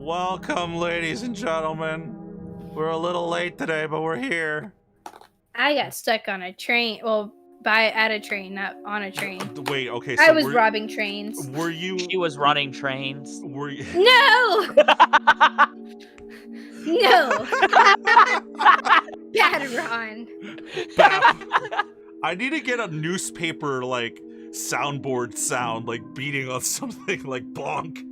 Welcome, ladies and gentlemen. We're a little late today, but we're here. I got stuck on a train. Well, at a train, not on a train. Wait, okay, so I was robbing trains. Were you... She was running trains. Were you... No! No! Bad Ron. I need to get a newspaper, like, soundboard sound, like, beating on something, like, bonk.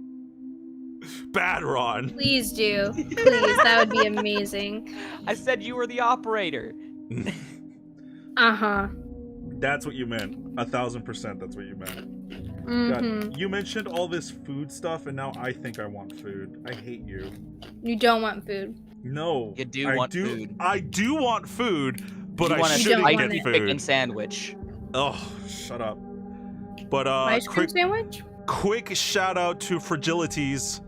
Bad Ron. Please do. Please, that would be amazing. I said you were the operator. Uh-huh. That's what you meant. 1000% that's what you meant. Mm-hmm. God, you mentioned all this food stuff, and now I think I want food. I hate you. You don't want food. No. You do want food. I do want food, but I shouldn't get food. Chicken sandwich. Oh, shut up. But ice cream sandwich? Quick shout out to Fragilities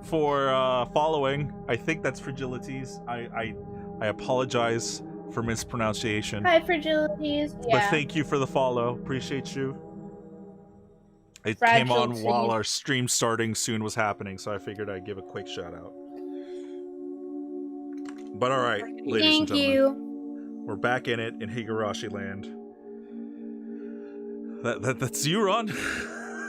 for following. I think that's Fragilities. I apologize for mispronunciation. Hi, Fragilities. Yeah. But thank you for the follow. Appreciate you. It came on while our stream starting soon was happening, so I figured I'd give a quick shout out. But all right, ladies and gentlemen, we're back in it in Higurashi land. That's you, Ron.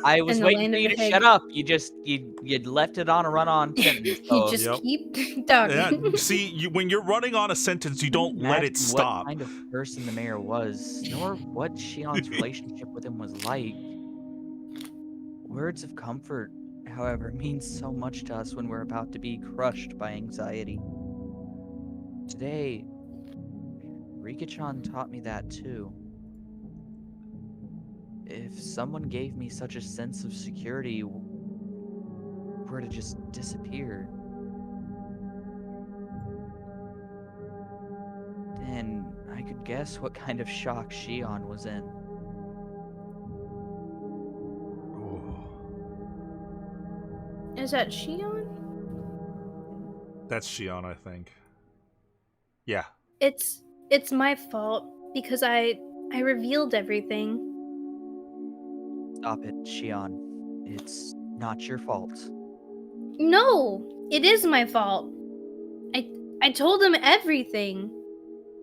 I was waiting for you to shut up. You'd left it on a run-on sentence. You just keep talking. Yeah. See, when you're running on a sentence, you don't let it stop. What kind of person the mayor was, nor what Shion's relationship with him was like. Words of comfort, however, mean so much to us when we're about to be crushed by anxiety. Today, Rika-chan taught me that too. If someone gave me such a sense of security were to just disappear, then I could guess what kind of shock Shion was in. Is that Shion? That's Shion, I think. Yeah. It's my fault because I revealed everything. Stop it, Shion. It's not your fault. No, it is my fault. I told him everything.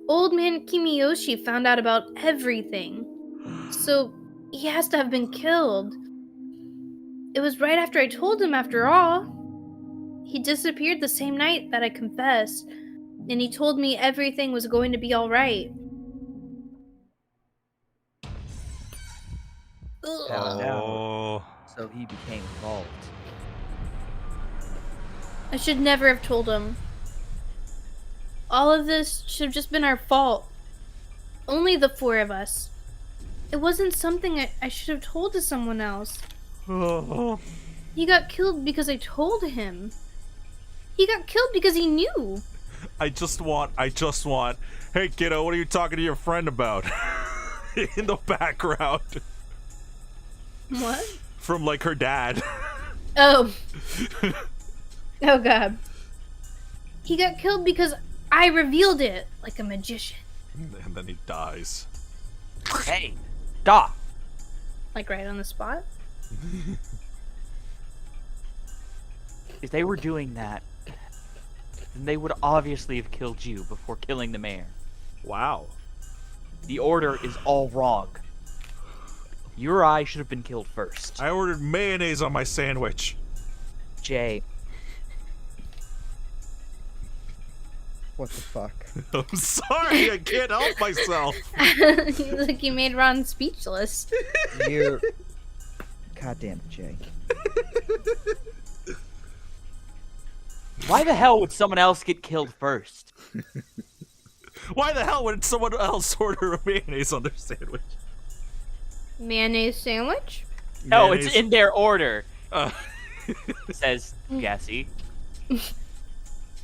Old man Kimiyoshi found out about everything. So he has to have been killed. It was right after I told him, after all. He disappeared the same night that I confessed, and he told me everything was going to be alright. Oh. So he became involved. I should never have told him. All of this should have just been our fault. Only the four of us. It wasn't something I should have told to someone else. He got killed because I told him. He got killed because he knew. I just want, hey kiddo, what are you talking to your friend about? In the background. What? From like her dad. Oh. Oh god. He got killed because I revealed it like a magician. And then he dies. Hey, stop. Like right on the spot? If they were doing that, then they would obviously have killed you before killing the mayor. Wow. The order is all wrong. You or I should have been killed first. I ordered mayonnaise on my sandwich. Jay. What the fuck? I'm sorry, I can't help myself. Like you made Ron speechless. You... God damn it, Jay. Why the hell would someone else get killed first? Why the hell would someone else order a mayonnaise on their sandwich? Mayonnaise sandwich? No, Mayonnaise. it's in their order. Says Jesse.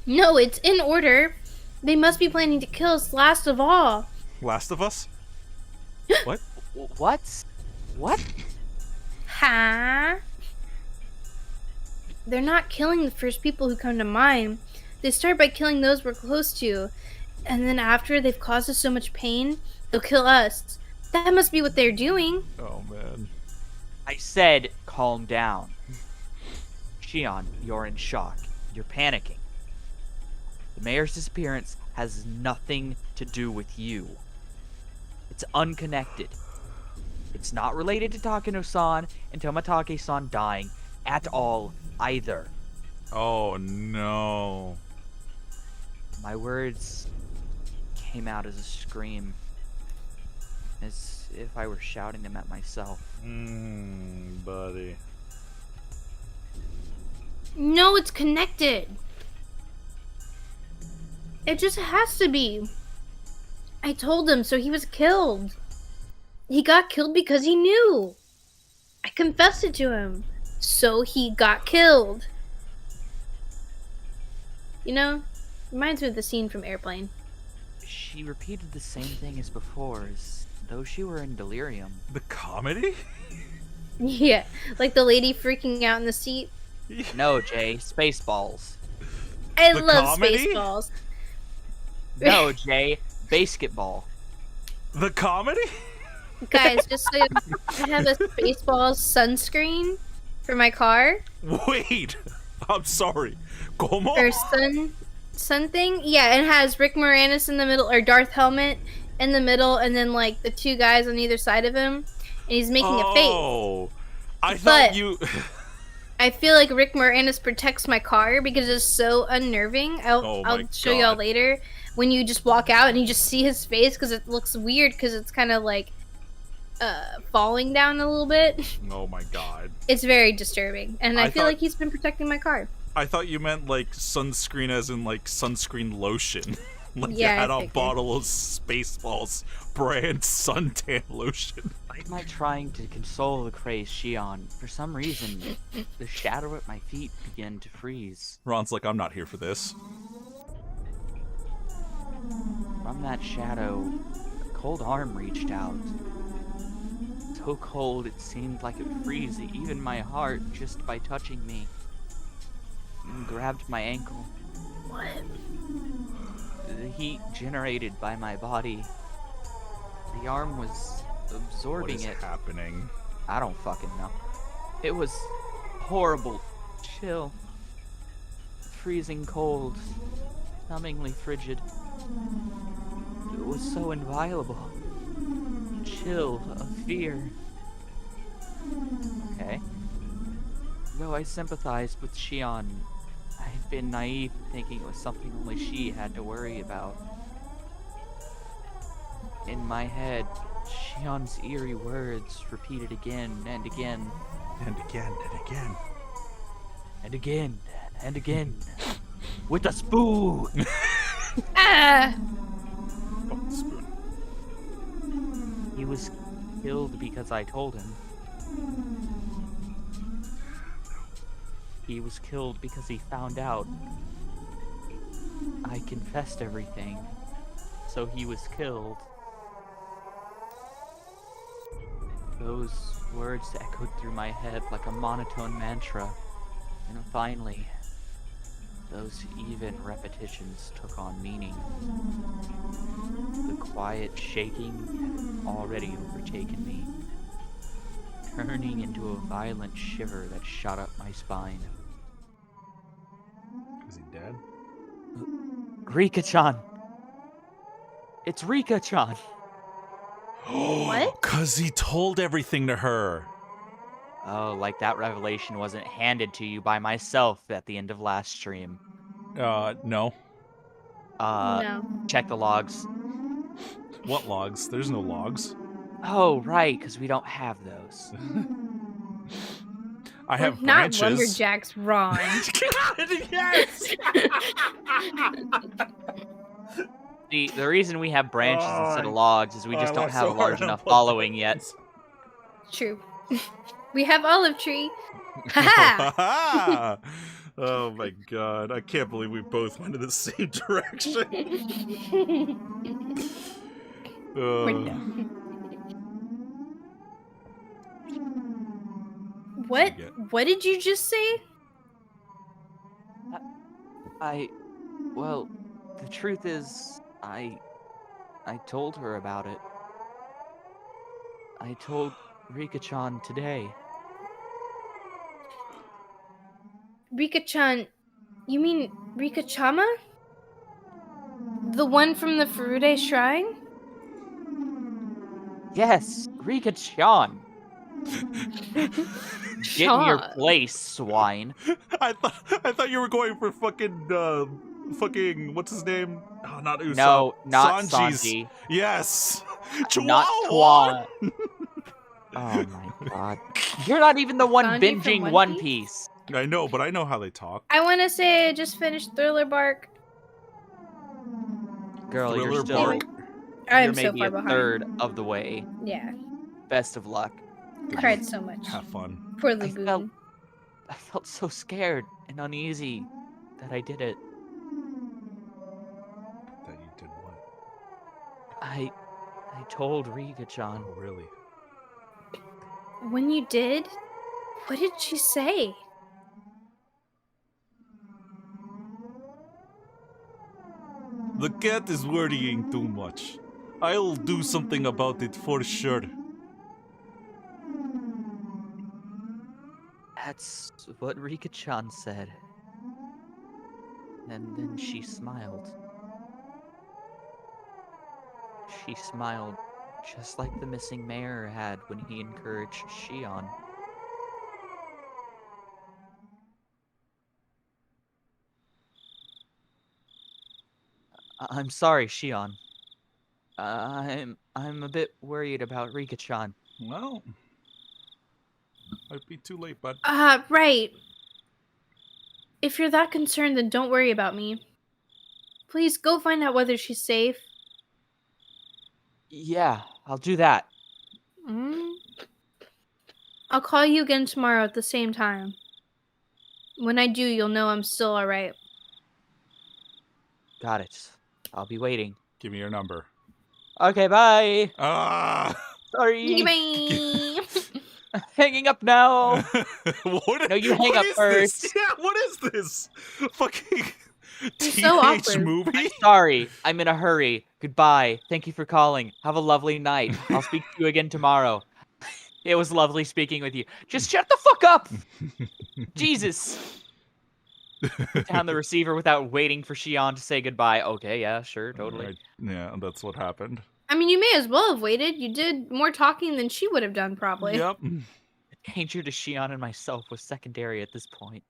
No, it's in order. They must be planning to kill us last of all. Last of Us? What? What? What? Huh? They're not killing the first people who come to mind. They start by killing those we're close to. And then after they've caused us so much pain, they'll kill us. That must be what they're doing. Oh, man. I said calm down. Shion, you're in shock. You're panicking. The mayor's disappearance has nothing to do with you. It's unconnected. It's not related to Takano-san and Tomatake-san dying at all either. Oh no. My words came out as a scream, as if I were shouting them at myself. Buddy. No, it's connected. It just has to be. I told him, so he was killed. He got killed because he knew. I confessed it to him, so he got killed. You know, reminds me of the scene from Airplane. She repeated the same thing as before, as though she were in delirium. The comedy? Yeah, like the lady freaking out in the seat. No, Jay, Spaceballs. I The love comedy? Spaceballs. No, Jay, Basketball. The comedy? Guys, just so you know, I have a Spaceballs sunscreen for my car. Wait. I'm sorry. Como? Or sun thing. Yeah, it has Rick Moranis in the middle, or Darth Helmet in the middle, and then like the two guys on either side of him, and he's making a face. Oh. I thought But- you I feel like Rick Moranis protects my car because it's so unnerving. Oh my I'll show y'all God. later when you just walk out and you just see his face because it looks weird because it's kind of like falling down a little bit. Oh my god. It's very disturbing, and I I feel thought- like he's been protecting my car. I thought you meant like sunscreen as in like sunscreen lotion. Like Yeah, I you had a figured. bottle of Spaceballs brand suntan lotion. Like my trying to console the crazed Shion, for some reason, the shadow at my feet began to freeze. Ron's like, I'm not here for this. From that shadow, a cold arm reached out. So cold it seemed like it would freeze even my heart just by touching me. And grabbed my ankle. What? The heat generated by my body. The arm was What absorbing is it. happening? I don't fucking know. It was horrible. Chill. Freezing cold. Numbingly frigid. It was so inviolable. Chill of fear. Okay. Though I sympathized with Shion, I had been naive in thinking it was something only she had to worry about. In my head, Shion's eerie words repeated again and again. And again and again. And again, and again. With a spoon! Ah! Oh, the spoon. He was killed because I told him. He was killed because he found out. I confessed everything. So he was killed. Those words echoed through my head like a monotone mantra. And finally, those even repetitions took on meaning. The quiet shaking had already overtaken me, turning into a violent shiver that shot up my spine. Is he dead? Rika-chan! It's Rika-chan! What? Cause he told everything to her. Oh, like that revelation wasn't handed to you by myself at the end of last stream. No. No. Check the logs. What logs? There's no logs. Oh, right, because we don't have those. I have We're not branches. lumberjacks, Ron. God, yes! The reason we have branches Oh, instead of logs is we oh, just I don't laughed have so a large hard on enough both following of yet. those. True. We have olive tree. Ha Oh my god. I can't believe we both went in the same direction. We're Uh, done. What? Forget. What did you just say? Well, the truth is, I told her about it. I told Rika-chan today. Rika-chan, you mean Rika-chama? The one from the Furude Shrine? Yes, Rika-chan. Get in your Sean. place, swine. I thought you were going for fucking what's his name? Oh, not Usopp. No, not Sanji's. Sanji. Yes. Not Chihuahua. Twan. Oh my god. You're not even the one Sanji from binging One One Piece? Piece. I know, but I know how they talk. I want to say I just finished Thriller Bark. Girl, Thriller you're still Bark. I'm you're so maybe far a behind. third of the way. Yeah, Best of luck. cried so much. Have fun. Poor I Laboon. felt so scared and uneasy that I did it. That you did what? I told Rika-chan. Oh, really? When you did, what did she say? The cat is worrying too much. I'll do something about it for sure. That's what Rika-chan said. And then she smiled. She smiled just like the missing mayor had when he encouraged Shion. I'm sorry, Shion. I'm a bit worried about Rika-chan. Well, might be too late, bud. Right. If you're that concerned, then don't worry about me. Please go find out whether she's safe. Yeah, I'll do that. I'll call you again tomorrow at the same time. When I do, you'll know I'm still alright. Got it. I'll be waiting. Give me your number. Okay, bye. Ah! Sorry. Bye. Hanging up now. What? No, you hang what up is first. This? Yeah, what is this? Fucking You're teenage so awkward. movie? Sorry, I'm in a hurry. Goodbye. Thank you for calling. Have a lovely night. I'll speak to you again tomorrow. It was lovely speaking with you. Just shut the fuck up! Jesus! Put down the receiver without waiting for Shion to say goodbye. Okay, yeah, sure, totally. Right. Yeah, that's what happened. I mean, you may as well have waited. You did more talking than she would have done, probably. Yep. The danger to Shion and myself was secondary at this point.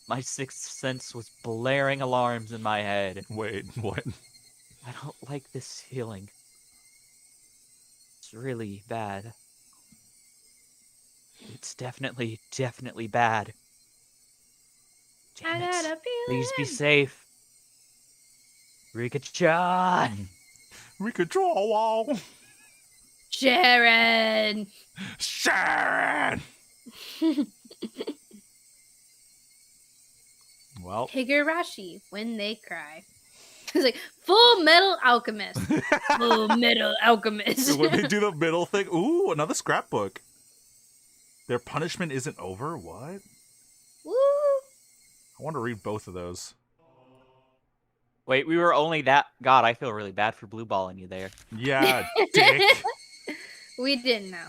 My sixth sense was blaring alarms in my head. Wait, what? I don't like this feeling. It's really bad. It's definitely bad. I Damn got it. a feeling. Please be safe. Rika-chan! Rika draw wall. Sharon. Sharon. Well, Higurashi, when they cry. It's like Full Metal Alchemist. Full Metal Alchemist. when they do the middle thing, ooh, another scrapbook. Their punishment isn't over. What? Woo. I want to read both of those. Wait, we were only that... God, I feel really bad for blue balling you there. Yeah, dick. We didn't know.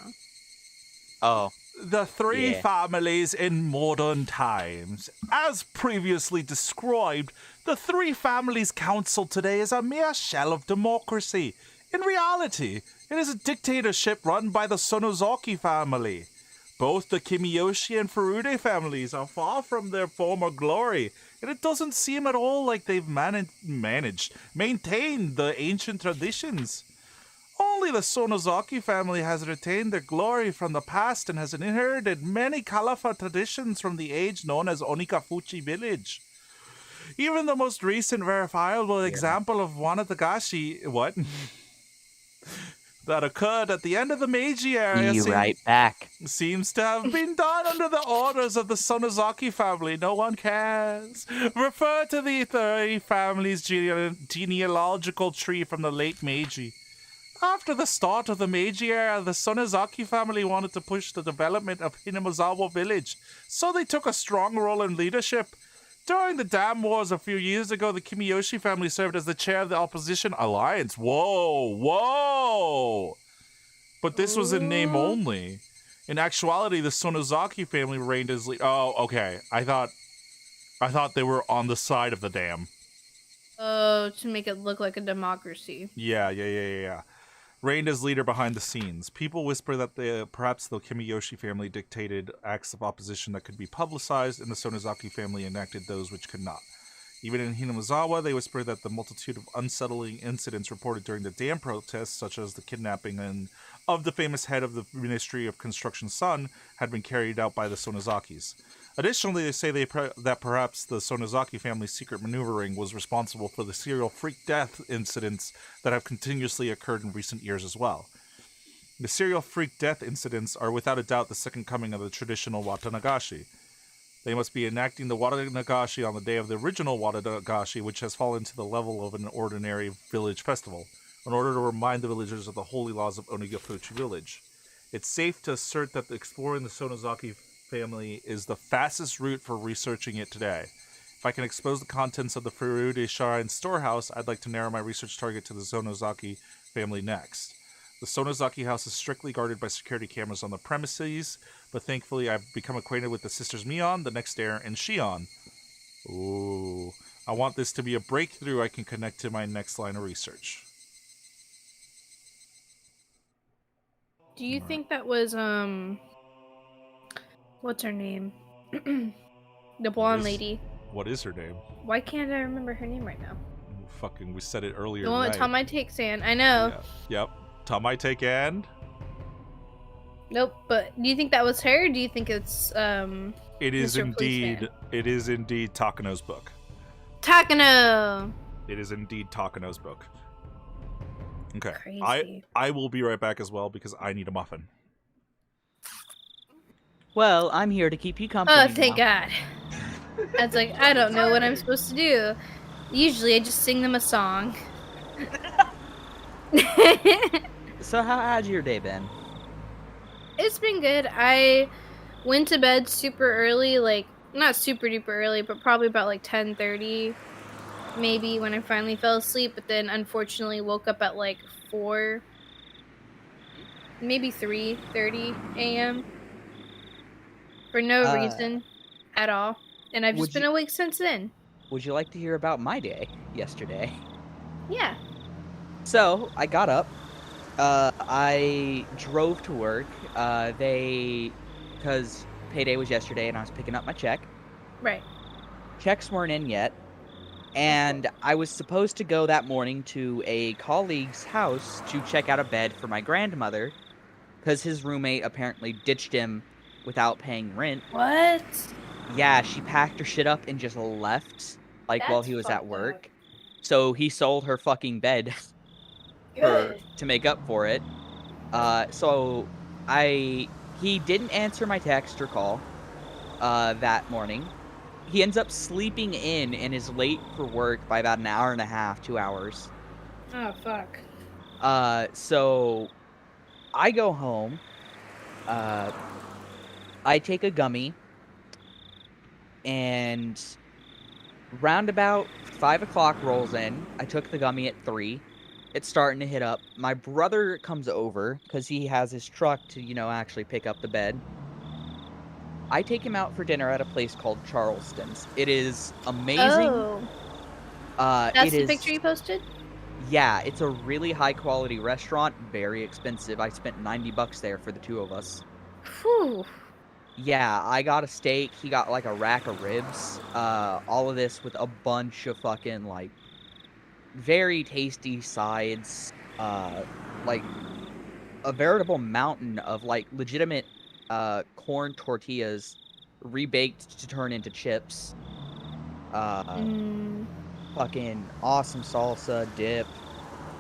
Oh. The three Yeah. families in modern times. As previously described, the three families council today is a mere shell of democracy. In reality, it is a dictatorship run by the Sonozaki family. Both the Kimiyoshi and Furude families are far from their former glory, and it doesn't seem at all like they've maintained the ancient traditions. Only the Sonozaki family has retained their glory from the past and has inherited many Kalafa traditions from the age known as Onikafuchi village. Even the most recent verifiable example of Wanatagashi... What? that occurred at the end of the Meiji era Be right back. seems to have been done under the orders of the Sonozaki family. No one cares. Refer to the three families' genealogical tree from the late Meiji. After the start of the Meiji era, the Sonozaki family wanted to push the development of Hinamazawa village, so they took a strong role in leadership. During the Dam Wars a few years ago, the Kimiyoshi family served as the chair of the opposition alliance. Whoa, whoa! But this was in name only. In actuality, the Sonozaki family reigned as Oh, okay. I thought they were on the side of the dam. Oh, to make it look like a democracy. Yeah. Reigned as leader behind the scenes. People whisper that perhaps the Kimiyoshi family dictated acts of opposition that could be publicized, and the Sonozaki family enacted those which could not. Even in Hinamizawa, they whisper that the multitude of unsettling incidents reported during the dam protests, such as the kidnapping of the famous head of the Ministry of Construction's son, had been carried out by the Sonozakis. Additionally, they say that perhaps the Sonozaki family's secret maneuvering was responsible for the serial freak death incidents that have continuously occurred in recent years as well. The serial freak death incidents are without a doubt the second coming of the traditional Watanagashi. They must be enacting the Watanagashi on the day of the original Watanagashi, which has fallen to the level of an ordinary village festival, in order to remind the villagers of the holy laws of Onigafuchi village. It's safe to assert that exploring the Sonozaki family is the fastest route for researching it today. If I can expose the contents of the Furude Shrine storehouse, I'd like to narrow my research target to the Sonozaki family next. The Sonozaki house is strictly guarded by security cameras on the premises, but thankfully I've become acquainted with the sisters Mion, the next heir, and Shion. Ooh. I want this to be a breakthrough I can connect to my next line of research. Do you think that was what's her name? The blonde lady. What is her name? Why can't I remember her name right now? Fucking, we said it earlier The one with tonight. Tamai takes in. I know. Yeah. Yep. Tamai take and? Nope, but do you think that was her, or do you think it's It is Mr. indeed. Policeman? It is indeed Takano's book. Takano? It is indeed Takano's book. Okay. Crazy. I will be right back as well because I need a muffin. Well, I'm here to keep you company. Oh, thank now. God. I was like, I don't know what I'm supposed to do. Usually I just sing them a song. So how has your day been? It's been good. I went to bed super early, like, not super duper early, but probably about like 10:30 maybe when I finally fell asleep, but then unfortunately woke up at like 4, maybe 3:30 a.m. for no reason at all. And I've just been awake since then. Would you like to hear about my day yesterday? Yeah. So, I got up. I drove to work. Because payday was yesterday and I was picking up my check. Right. Checks weren't in yet. And I was supposed to go that morning to a colleague's house to check out a bed for my grandmother. Because his roommate apparently ditched him without paying rent. What? Yeah, she packed her shit up and just left, like, while That's he was at fucked work. up. So he sold her fucking bed to make up for it. He didn't answer my text or call that morning. He ends up sleeping in and is late for work by about an hour and a half, 2 hours. Oh, fuck. So I go home. I take a gummy. And round about 5 o'clock rolls in. I took the gummy at 3. It's starting to hit up. My brother comes over because he has his truck to, actually pick up the bed. I take him out for dinner at a place called Charleston's. It is amazing. Oh. That's the is- picture you posted? Yeah, it's a really high quality restaurant. Very expensive. I spent $90 there for the two of us. Whew. Yeah, I got a steak. He got like a rack of ribs. All of this with a bunch of fucking like very tasty sides. Like a veritable mountain of like legitimate corn tortillas rebaked to turn into chips. Fucking awesome salsa, dip,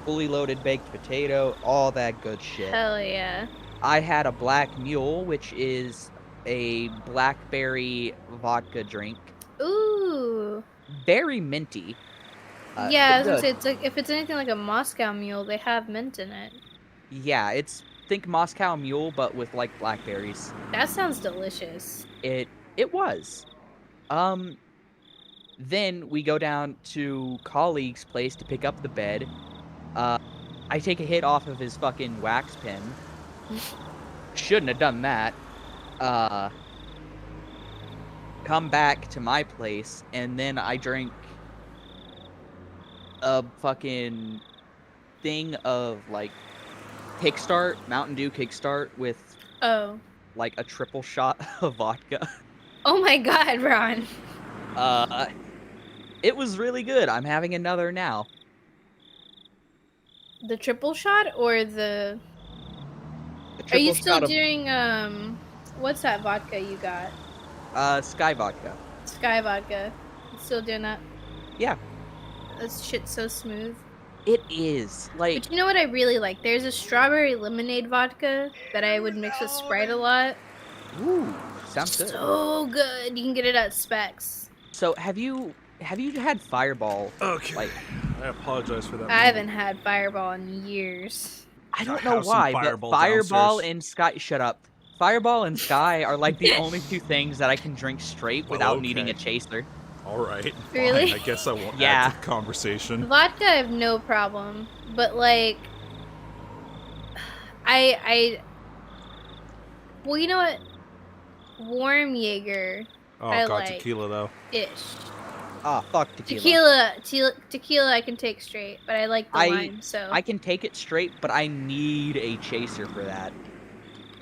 fully loaded baked potato, all that good shit. Hell yeah. I had a black mule, which is a blackberry vodka drink. Ooh. Very minty. Yeah, I was but gonna say, good. it's like, if it's anything like a Moscow Mule, they have mint in it. Yeah, think Moscow Mule, but with like blackberries. That sounds delicious. It was. Then we go down to colleague's place to pick up the bed. I take a hit off of his fucking wax pen. shouldn't have done that. Come back to my place, and then I drink a fucking thing of like Kickstart, Mountain Dew Kickstart with Oh. like a triple shot of vodka. Oh my god, Ron. It was really good. I'm having another now. The triple shot or the... A Are you triple still shot of doing, what's that vodka you got? Sky vodka. Sky vodka. You still doing that? Yeah, That shit's so smooth. it is. Like, But you know what I really like? There's a strawberry lemonade vodka that I would mix with Sprite a lot. ooh, sounds good. So good. You can get it at Specs. So, have you had Fireball? Okay. Like, I apologize for that. I haven't had Fireball in years. I don't I know have some why, but Fireball Fireball downstairs. and Sky. Shut up. Fireball and Sky are like the only two things that I can drink straight without needing a okay. chaser. All right. Really? Fine. I guess I won't Yeah. add to the conversation. Vodka, I have no problem. But, like... Well, you know what? Warm Jaeger Oh, I God, like. tequila, though. ish. Ah, fuck tequila. Tequila I can take straight, but I like the lime, so I can take it straight, but I need a chaser for that.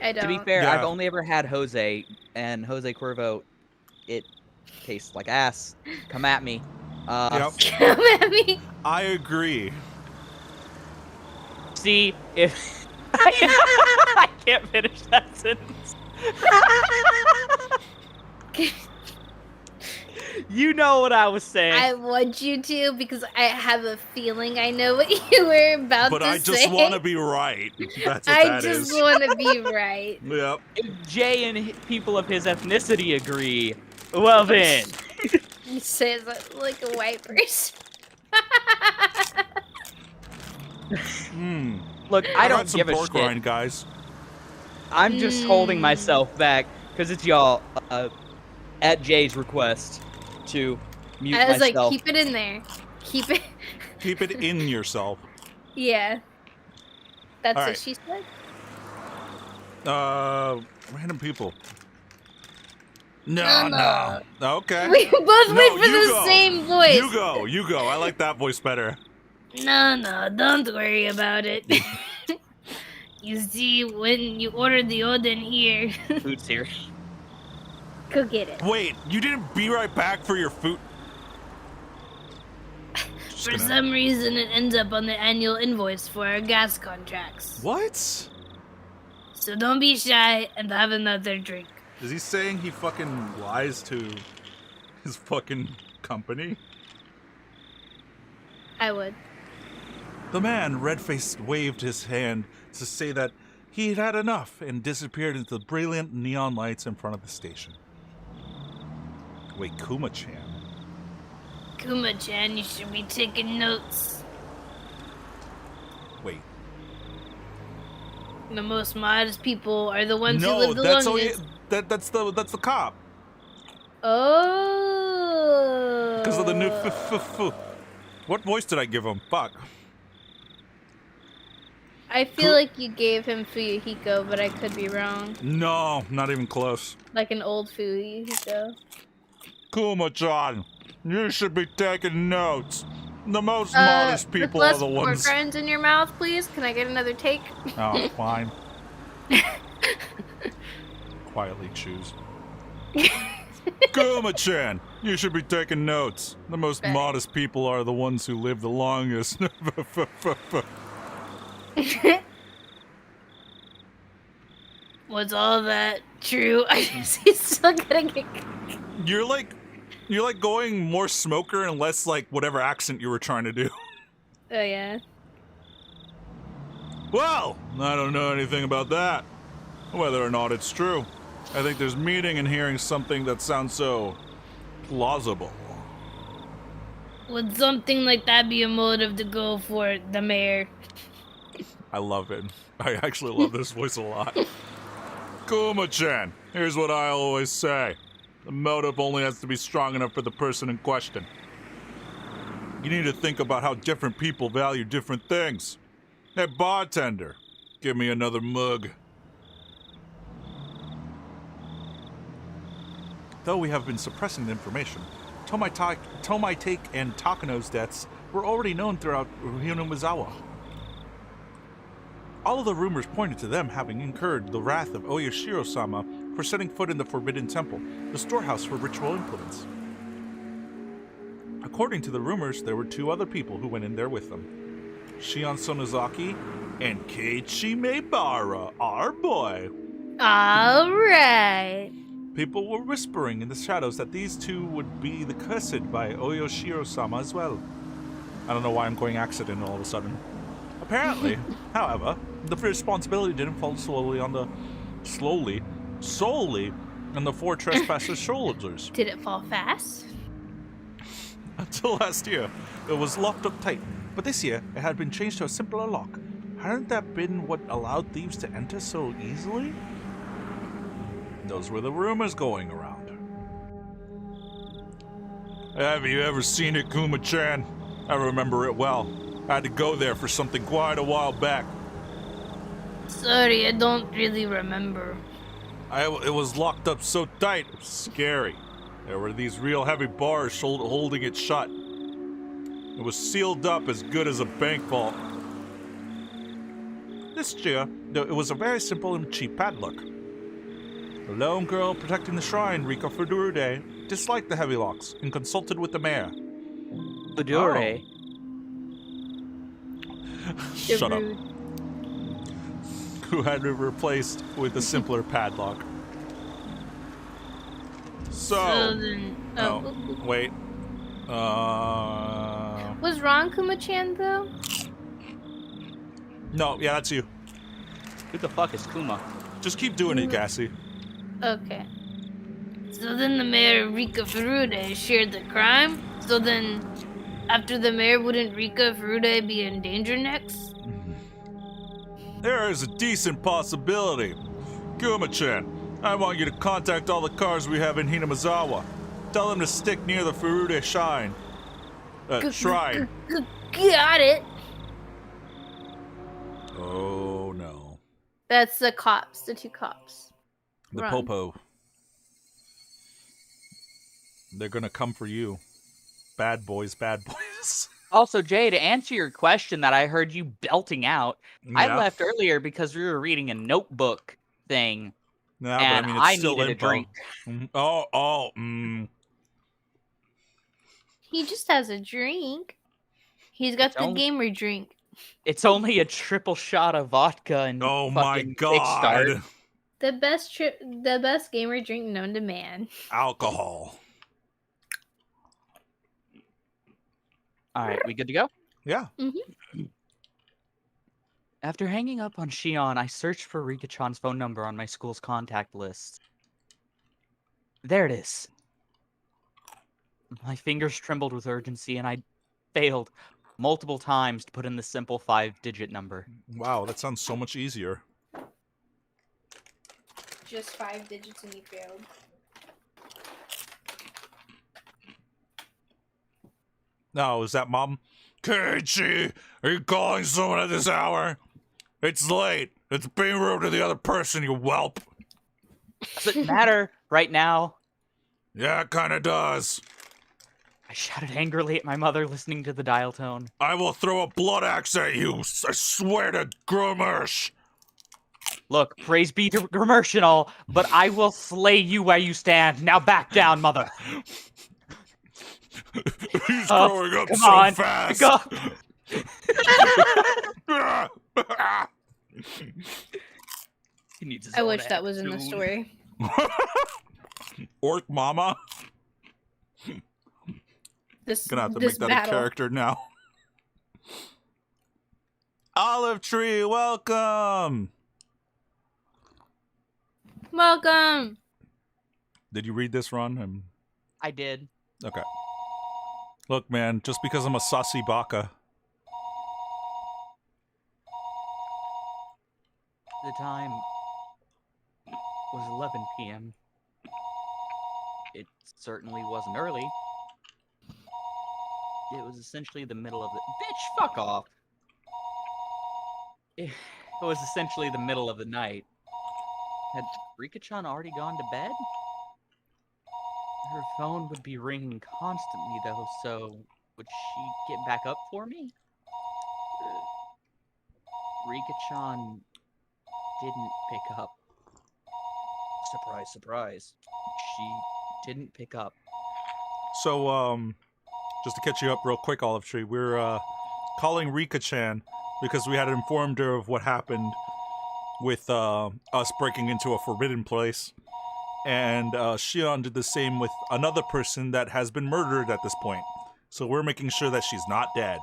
I don't. To be fair, Yeah. I've only ever had Jose, and Jose Cuervo, it tastes like ass. Come at me. Yep. Come at me. I agree. See, if... I can't finish that sentence. You know what I was saying. I want you to because I have a feeling I know what you were about But to say. I just want to be right. That's what I that just is. want to be right. Yep. If Jay and people of his ethnicity agree, well then. You say it like a white person. Look, I got don't some give a pork shit. rind, guys. I'm just holding myself back because it's y'all at Jay's request to mute I was myself. like, keep it in there. Keep it. Keep it in yourself. Yeah. That's All what right. she said. Random people. No. Okay. We both No, went for you the go. same voice. You go. I like that voice better. No, don't worry about it. You see, when you ordered the Oden here, Food's here. go get it. Wait, you didn't be right back for your food? Just For gonna- some reason, it ends up on the annual invoice for our gas contracts. What? So don't be shy and have another drink. Is he saying he fucking lies to his fucking company? I would. The man, red-faced, waved his hand to say that he had had enough and disappeared into the brilliant neon lights in front of the station. Wait, Kuma-chan? Kuma-chan, you should be taking notes. Wait. The most modest people are the ones who No, live the that's longest. that's the cop. Oh. Because of the new What voice did I give him? Fuck. I feel like you gave him Fuyuhiko, but I could be wrong. No, not even close. Like an old Fuyuhiko. Kuma-chan, you should be taking notes. The most modest people are the With ones. less pork rinds in your mouth, please. Can I get another take? Oh, fine. Quietly choose. Kuma-chan, you should be taking notes. The most Right. modest people are the ones who live the longest. Was all that true? I guess he's still gonna get. You're like going more smoker and less like whatever accent you were trying to do. Oh yeah. Well, I don't know anything about that. Whether or not it's true. I think there's meaning in hearing something that sounds so plausible. Would something like that be a motive to go for the mayor? I love it. I actually love this voice a lot. Kuma-chan, here's what I always say. The motive only has to be strong enough for the person in question. You need to think about how different people value different things. Hey, bartender, give me another mug. though we have been suppressing the information, Tomaitake and Takano's deaths were already known throughout Hinamizawa. All of the rumors pointed to them having incurred the wrath of Oyashiro-sama for setting foot in the Forbidden Temple, the storehouse for ritual implements. According to the rumors, there were 2 other people who went in there with them. Shion Sonozaki and Keiichi Maebara, our boy. All right. People were whispering in the shadows that these 2 would be the cursed by Oyashiro-sama as well. I don't know why I'm going accident all of a sudden. Apparently, however, the responsibility didn't fall solely on the 4 trespassers' shoulders. Did it fall fast? Until last year, it was locked up tight, but this year it had been changed to a simpler lock. Hadn't that been what allowed thieves to enter so easily? Those were the rumors going around. Have you ever seen it, Kuma-chan? I remember it well. I had to go there for something quite a while back. Sorry, I don't really remember. It was locked up so tight, it was scary. There were these real heavy bars holding it shut. It was sealed up as good as a bank vault. This year, it was a very simple and cheap padlock. The lone girl protecting the shrine, Rika Furude, disliked the heavy locks and consulted with the mayor. Fudure. Shut up. Rude. Who had it replaced with a simpler padlock. So then, wait. was wrong, Kuma-chan, though? No, yeah, that's you. Who the fuck is Kuma? Just keep doing it, Gassy. Okay. So then the mayor, Rika Furude, shared the crime? So then, after the mayor, wouldn't Rika Furude be in danger next? There is a decent possibility. Kuma-chan, I want you to contact all the cars we have in Hinamizawa. Tell them to stick near the Furude shrine. Shrine. Got it. Oh no. That's the cops, the 2 cops. The Run. Popo. They're gonna come for you. Bad boys, bad boys. Also, Jay, to answer your question that I heard you belting out, I Yeah. left earlier because we were reading a notebook thing, Yeah, and but I mean, it's still needed a info. drink. He just has a drink. He's got It's the only- gamer drink. It's only a triple shot of vodka and Oh my fucking kickstart. god. The best gamer drink known to man. Alcohol. All right, we good to go? Yeah. After hanging up on Shion, I searched for Rika-chan's phone number on my school's contact list. There it is. My fingers trembled with urgency, and I failed multiple times to put in the simple 5-digit number. Wow, that sounds so much easier. Just 5 digits and you failed. No, is that Mom? Keiichi, are you calling someone at this hour? It's late. It's being rude to the other person, you whelp. Does it matter right now? Yeah, it kinda does. I shouted angrily at my mother, listening to the dial tone. I will throw a blood axe at you, I swear to Grumersh. Look, praise be to Grimmersh, but I will slay you where you stand. Now back down, mother. He's growing up Come so on. fast. Go. He needs his I own wish that was in the attitude. story. Orc Mama. This Gonna have to this make that battle. a character now. Olive Tree, welcome. Welcome. Did you read this, Ron? I did. Okay. Look, man, just because I'm a saucy baka. The time was 11 p.m. It certainly wasn't early. It was essentially the middle of the... Bitch, fuck off! It was essentially the middle of the night. Had Rika-chan already gone to bed? Her phone would be ringing constantly, though, so would she get back up for me? Rika-chan didn't pick up. Surprise, surprise. She didn't pick up. So, just to catch you up real quick, Olive Tree, we're calling Rika-chan because we had informed her of what happened with us breaking into a forbidden place. And Shion did the same with another person that has been murdered at this point. So we're making sure that she's not dead.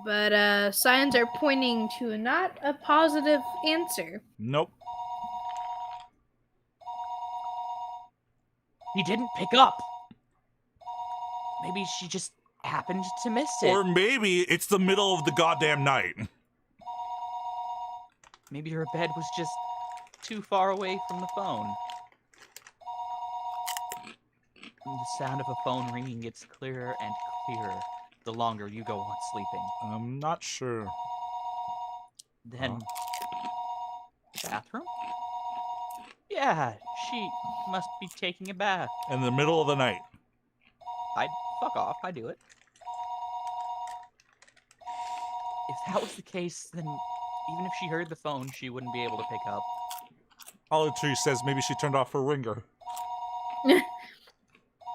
But signs are pointing to not a positive answer. Nope. He didn't pick up. Maybe she just happened to miss it. Or maybe it's the middle of the goddamn night. Maybe her bed was just too far away from the phone. And the sound of a phone ringing gets clearer and clearer the longer you go on sleeping. I'm not sure. Then, the bathroom? Yeah, she must be taking a bath. In the middle of the night. Fuck off, I do it. If that was the case, then even if she heard the phone, she wouldn't be able to pick up. Olive Tree says maybe she turned off her ringer.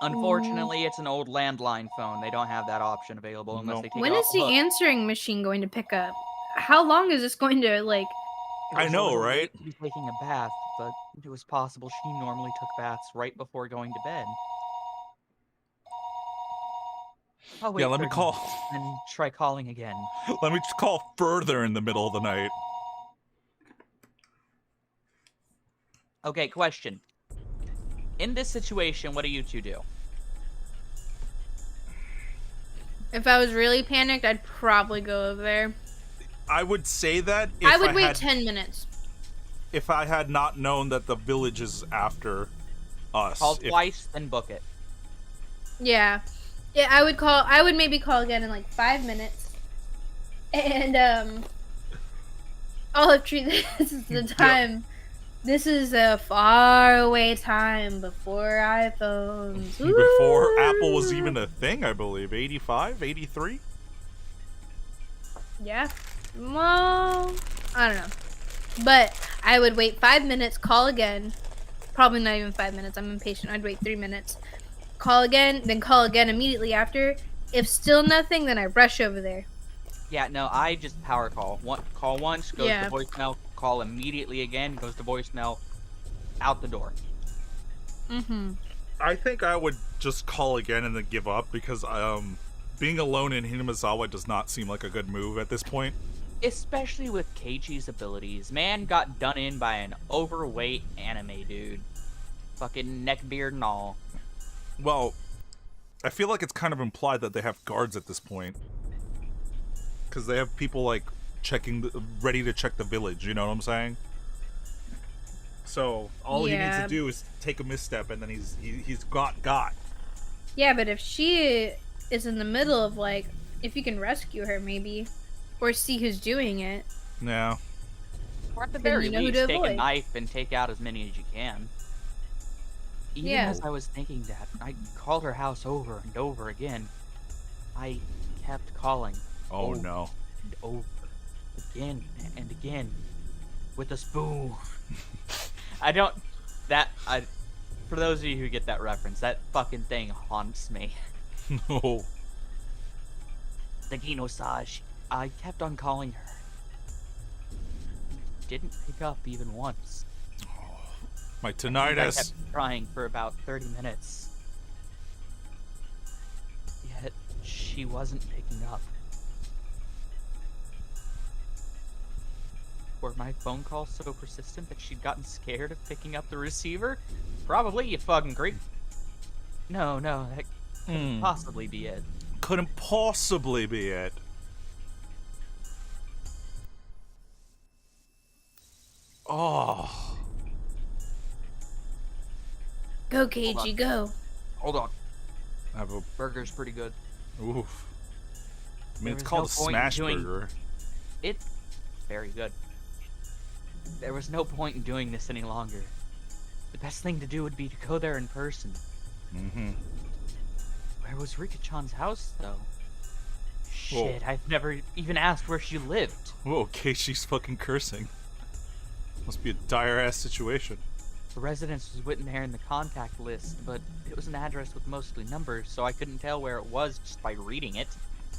Unfortunately, it's an old landline phone. They don't have that option available unless No. they take When it is off the hook. answering machine going to pick up? How long is this going to, like... It I was a know, little right? late to be taking a bath, but it was possible she normally took baths right before going to bed. I'll wait Yeah, let me 30 call. minutes and try calling again. Let me call further in the middle of the night. Okay, question. In this situation, what do you two do? If I was really panicked, I'd probably go over there. I would say that if I would wait had, 10 minutes. if I had not known that the village is after us. Call If- twice, then book it. Yeah. Yeah, I would maybe call again in like 5 minutes. And, Olive Tree, this is the time. This is a far away time before iPhones. Before Apple Woo! was even a thing, I believe. 85, 83? Yeah. Well, I don't know. But I would wait 5 minutes, call again. Probably not even 5 minutes. I'm impatient. I'd wait 3 minutes. Call again, then call again immediately after. If still nothing, then I rush over there. Yeah, no, I just power call. Call once, goes Yeah. to voicemail, call immediately again, goes to voicemail, out the door. Mm-hmm. I think I would just call again and then give up because being alone in Hinamizawa does not seem like a good move at this point. Especially with Keiichi's abilities. Man got done in by an overweight anime dude. Fucking neck beard and all. Well, I feel like it's kind of implied that they have guards at this point. Because they have people, like, ready to check the village, you know what I'm saying? So, all he needs Yeah. to do is take a misstep and then he's got. Yeah, but if she is in the middle of, like, if you can rescue her, maybe, or see who's doing it. Yeah. Or at the Then very you know who least, to take a avoid. knife and take out as many as you can. Even Yeah. as I was thinking that, I called her house over and over again. I kept calling. Oh, no. And over again and again with a spoon. For those of you who get that reference, that fucking thing haunts me. No. The Ginosage. I kept on calling her. Didn't pick up even once. My I tinnitus. kept trying for about 30 minutes. Yet, she wasn't picking up. Were my phone calls so persistent that she'd gotten scared of picking up the receiver? Probably, you fucking creep. No, that couldn't possibly be it. Couldn't possibly be it. Oh. Go, Keiichi, go. Hold on. I have a... Burger's pretty good. Oof. I mean, There it's was called no a point in smash doing- burger. It's very good. There was no point in doing this any longer. The best thing to do would be to go there in person. Mm-hmm. Where was Rika-chan's house, though? Whoa. Shit, I've never even asked where she lived. Whoa, Keiichi's fucking cursing. Must be a dire-ass situation. The residence was written there in the contact list, but it was an address with mostly numbers, so I couldn't tell where it was just by reading it.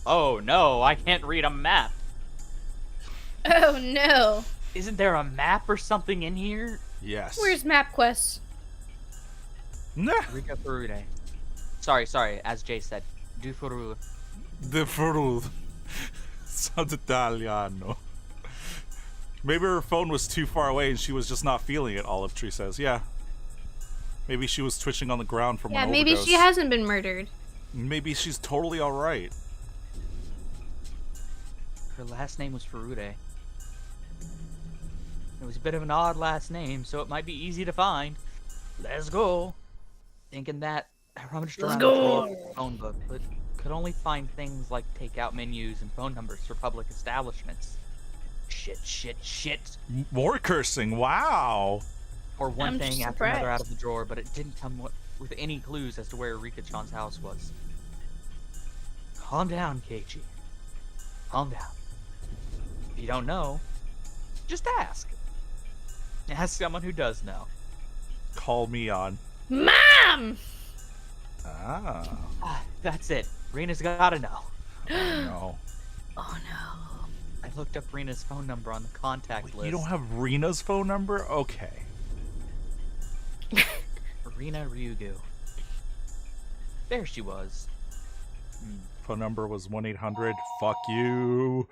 Oh no, I can't read a map! Oh no. Isn't there a map or something in here? Yes. Where's MapQuest? Nah. Rika Furude. Sorry, as Jay said. Du Furu. The Furul. Sounds Italiano. Maybe her phone was too far away and she was just not feeling it, Olive Tree says. Yeah. Maybe she was twitching on the ground from Yeah, an maybe overdose. she hasn't been murdered. Maybe she's totally alright. Her last name was Furude. It was a bit of an odd last name, so it might be easy to find. Let's go. Thinking that, I rummaged Let's around go. the phone book, but could only find things like takeout menus and phone numbers for public establishments. Shit. More cursing, wow. Or one I'm thing just after another out surprised. of the drawer, but it didn't come with any clues as to where Rika-chan's house was. Calm down, Keiichi. Calm down. If you don't know, just ask. Ask someone who does know. Call me on. Mom! Ah. Ah, that's it. Rena's gotta know. Oh no. Oh no. I looked up Rena's phone number on the contact list. You don't have Rena's phone number? Okay. Rina Ryugu. There she was. Phone number was 1-800 fuck you.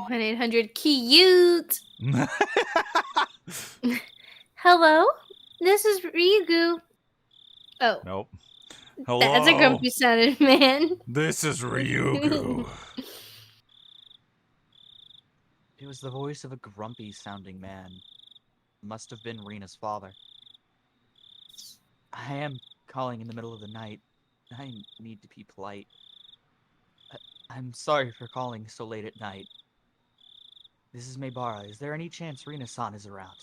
1-800-CUTE. Hello? This is Ryugu. Oh, Nope. Hello. that's a grumpy sounding man. This is Ryugu. It was the voice of a grumpy sounding man. Must have been Rena's father. I am calling in the middle of the night. I need to be polite. I'm sorry for calling so late at night. This is Maybara. Is there any chance Rina-san is around?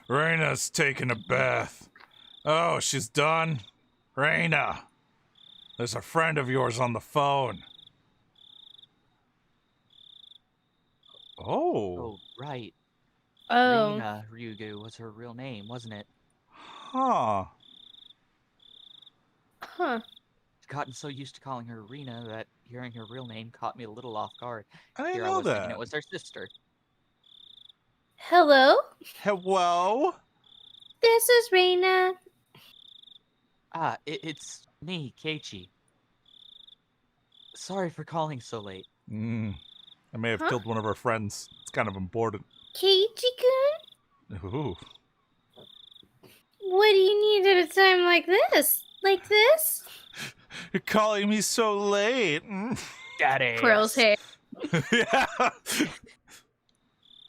Reina's taking a bath. Oh, she's done? Reina, there's a friend of yours on the phone. Oh, right. Oh. Rina Ryugu was her real name, wasn't it? Huh. Huh. I've gotten so used to calling her Rina that hearing her real name caught me a little off guard. I didn't Here I know was thinking that. it was her sister. Hello? Hello? This is Reina. Ah, it's me, Keiichi. Sorry for calling so late. I may have Huh? killed one of our friends. It's kind of important. Keiichi-kun? Ooh. What do you need at a time like this? Like this? You're calling me so late. Daddy. Pearl's hair. Yeah.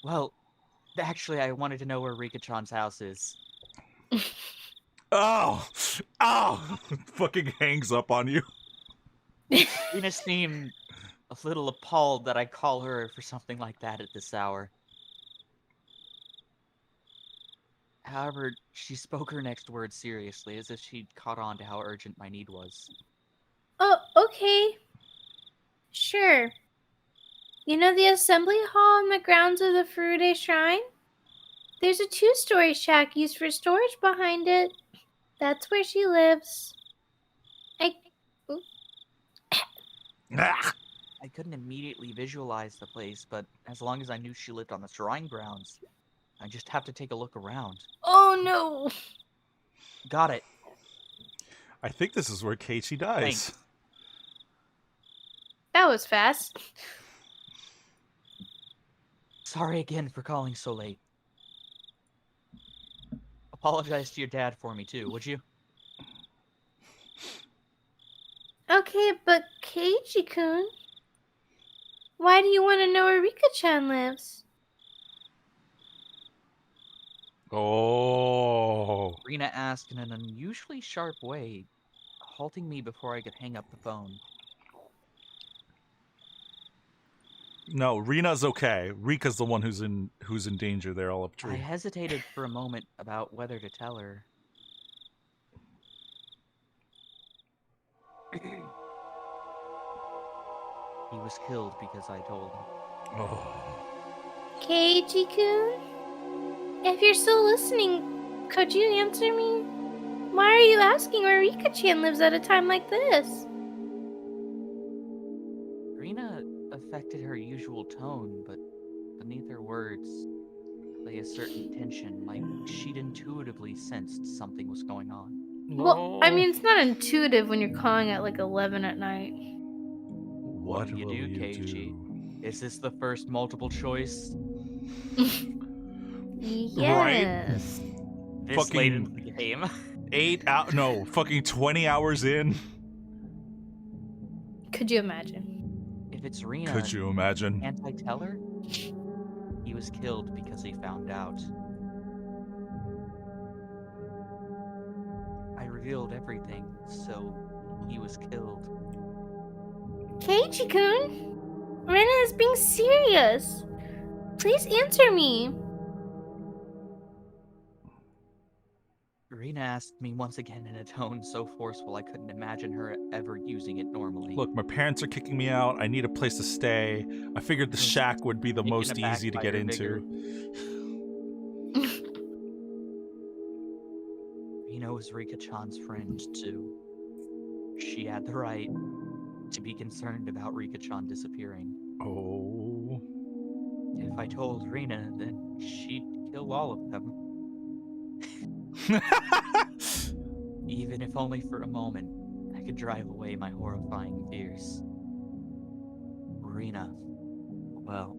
Well, actually, I wanted to know where Rika-chan's house is. Oh. Fucking hangs up on you. Rina seemed a little appalled that I call her for something like that at this hour. However, she spoke her next words seriously, as if she'd caught on to how urgent my need was. Oh, okay. Sure. You know the assembly hall on the grounds of the Furude Shrine? There's a 2-story shack used for storage behind it. That's where she lives. Ah. I couldn't immediately visualize the place, but as long as I knew she lived on the shrine grounds, I just have to take a look around. Oh no! Got it. I think this is where Keiichi dies. Thanks. That was fast. Sorry again for calling so late. Apologize to your dad for me too, would you? Okay, but Keiichi-kun, why do you want to know where Rika-chan lives? Oh. Rina asked in an unusually sharp way, halting me before I could hang up the phone. No, Rina's okay. Rika's the one who's in danger there all up I tree. hesitated for a moment about whether to tell her. He was killed because I told him. Oh. Keiichi-kun? If you're still listening, could you answer me? Why are you asking where Rika-chan lives at a time like this? Rina affected her usual tone, but beneath her words lay a certain tension, like she'd intuitively sensed something was going on. Well, I mean, it's not intuitive when you're calling at like 11 at night. What do you will do, you Keiichi? do? Is this the first multiple choice? Yes. This late into Fucking the game? 20 hours in. Could you imagine? If it's Rina, Could you imagine? can't I tell her? He was killed because he found out. I revealed everything, so he was killed. Keiichi-kun? Rena is being serious. Please answer me. Rina asked me once again in a tone so forceful I couldn't imagine her ever using it normally. Look, my parents are kicking me out. I need a place to stay. I figured the Was shack would be the taken most aback easy to by get her vigor. into. Rina was Rika-chan's friend, too. She had the right to be concerned about Rika-chan disappearing. Oh. If I told Rina, then she'd kill all of them. Even if only for a moment, I could drive away my horrifying fears. Rina, well,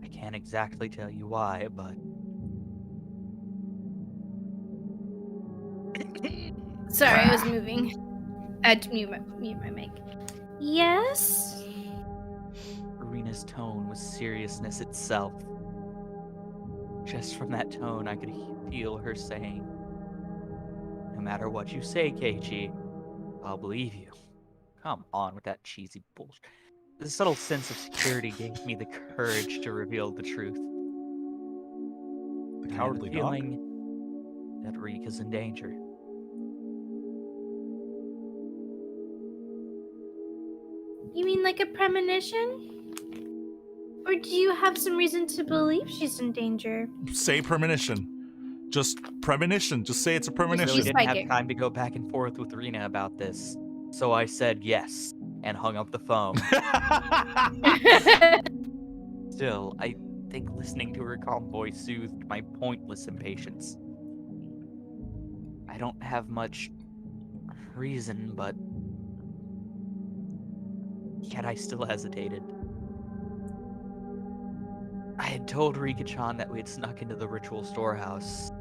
I can't exactly tell you why, but... Sorry, I was moving. I had to mute my mic. Yes? Rina's tone was seriousness itself. Just from that tone, I could feel her saying, "No matter what you say, Keiichi, I'll believe you." Come on with that cheesy bullshit. The subtle sense of security gave me the courage to reveal the truth. The I have a cowardly dog? feeling that Rika's in danger. You mean like a premonition? Or do you have some reason to believe she's in danger? Say premonition. Just premonition. Just say it's a I premonition. really didn't have psychic. time to go back and forth with Rina about this, so I said yes and hung up the phone. Still, I think listening to her calm voice soothed my pointless impatience. I don't have much reason, but yet I still hesitated. I had told Rika-chan that we had snuck into the ritual storehouse.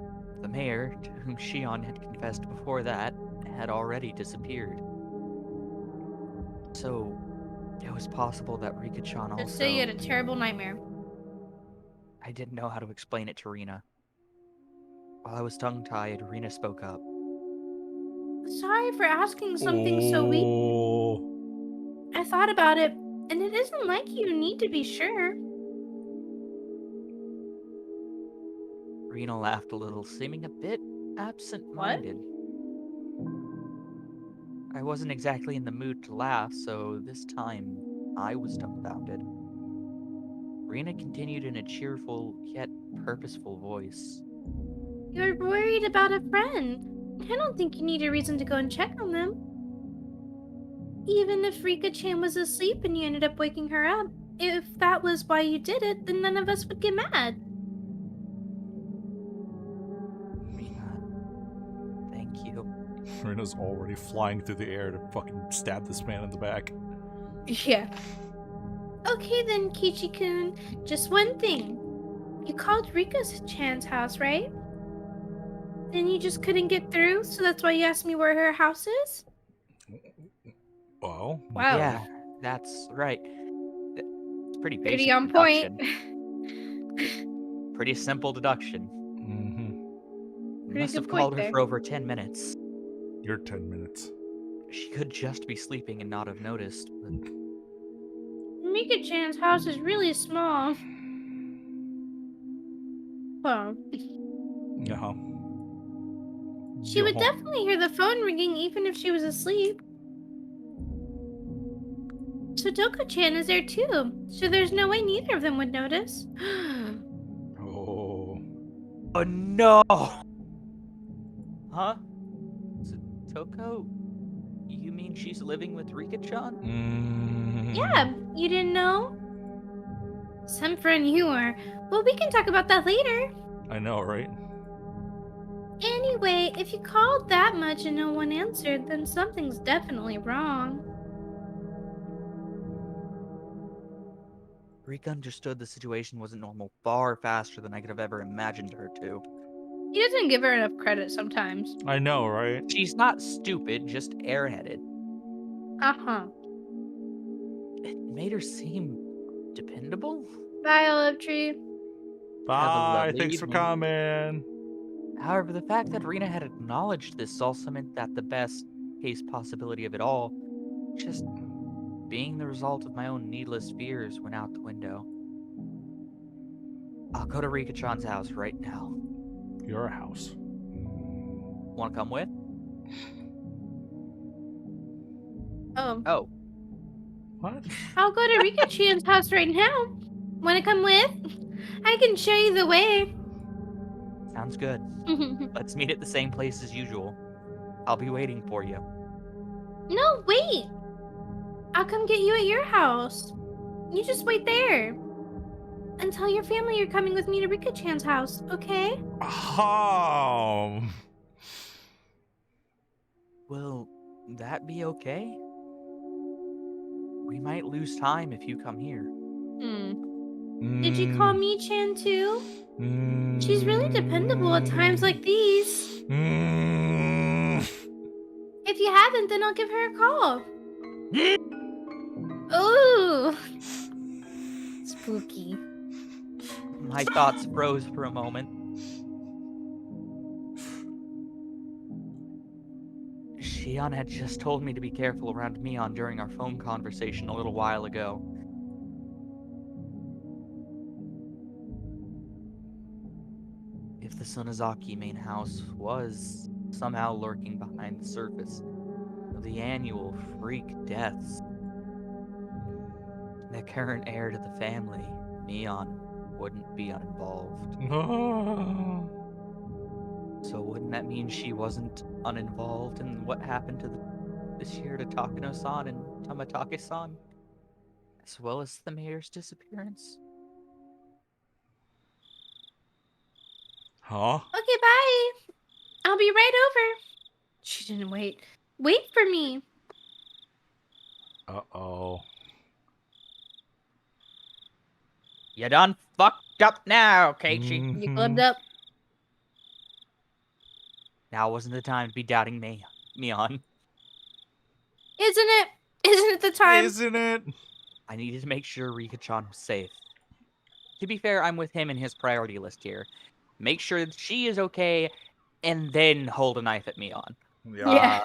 The mayor, to whom Shion had confessed before that, had already disappeared. So, it was possible that Rika-chan also... Let's say you had a terrible nightmare. I didn't know how to explain it to Rina. While I was tongue-tied, Rina spoke up. Sorry for asking something so weak. Oh. I thought about it, and it isn't like you need to be sure. Rina laughed a little, seeming a bit absent-minded. I wasn't exactly in the mood to laugh, so this time I was dumbfounded. Rina continued in a cheerful, yet purposeful voice. You're worried about a friend. I don't think you need a reason to go and check on them. Even if Rika-chan was asleep and you ended up waking her up, if that was why you did it, then none of us would get mad. Rina, thank you. Rina's already flying through the air to fucking stab this man in the back. Yeah. Okay then, Keiichi-kun. Just one thing. You called Rika-chan's house, right? Then you just couldn't get through, so that's why you asked me where her house is? Well, Wow. Yeah, that's right. It's pretty basic Pretty on point. deduction. Pretty simple deduction. Pretty Must good have called point her there. for over 10 minutes. you're 10 minutes. She could just be sleeping and not have noticed, but Rika-chan's house is really small. Well, Yeah. she would definitely hear the phone ringing even if she was asleep. Sotoko-chan is there too, so there's no way neither of them would notice. Oh. Oh no! Huh? Toko? You mean she's living with Rika-chan? Yeah, you didn't know? Some friend you are. Well, we can talk about that later. I know, right? Anyway, if you called that much and no one answered, then something's definitely wrong. Rika understood the situation wasn't normal far faster than I could have ever imagined her to. He doesn't give her enough credit sometimes. I know, right? She's not stupid, just airheaded. Uh-huh. It made her seem dependable? Bye, Olive Tree. Bye. lovely Thanks for evening. coming. However, the fact that Rena had acknowledged this also meant that the best case possibility of it all, just being the result of my own needless fears, went out the window. I'll go to Rika-chan's house right now. Your house. Want to come with? Oh. Oh, What? I'll go to Rika-chan's house right now. Wanna come with? I can show you the way. sounds good. Let's meet at the same place as usual. I'll be waiting for you. No, wait. I'll come get you at your house. You just wait there. And tell your family you're coming with me to Rika-chan's house, okay? Will that be okay? We might lose time if you come here. Did you call me Chan too? She's really dependable at times like these. If you haven't, then I'll give her a call. Ooh. Spooky. My thoughts froze for a moment. Shion had just told me to be careful around Mion during our phone conversation a little while ago. If the Sonozaki main house was somehow lurking behind the surface of the annual freak deaths, the current heir to the family, Mion, wouldn't be uninvolved. So wouldn't that mean she wasn't uninvolved in what happened to this year to Takano-san and Tamatake-san? As well as the mayor's disappearance? Huh? Okay, bye. I'll be right over. She didn't wait. Wait for me. Uh-oh. You done fucked up now, Keiichi. You clubbed up. Now wasn't the time to be doubting me, Mion. Isn't it? Isn't it the time? Isn't it? I needed to make sure Rika-chan was safe. To be fair, I'm with him in his priority list here. Make sure that she is okay, and then hold a knife at Mion. Yeah.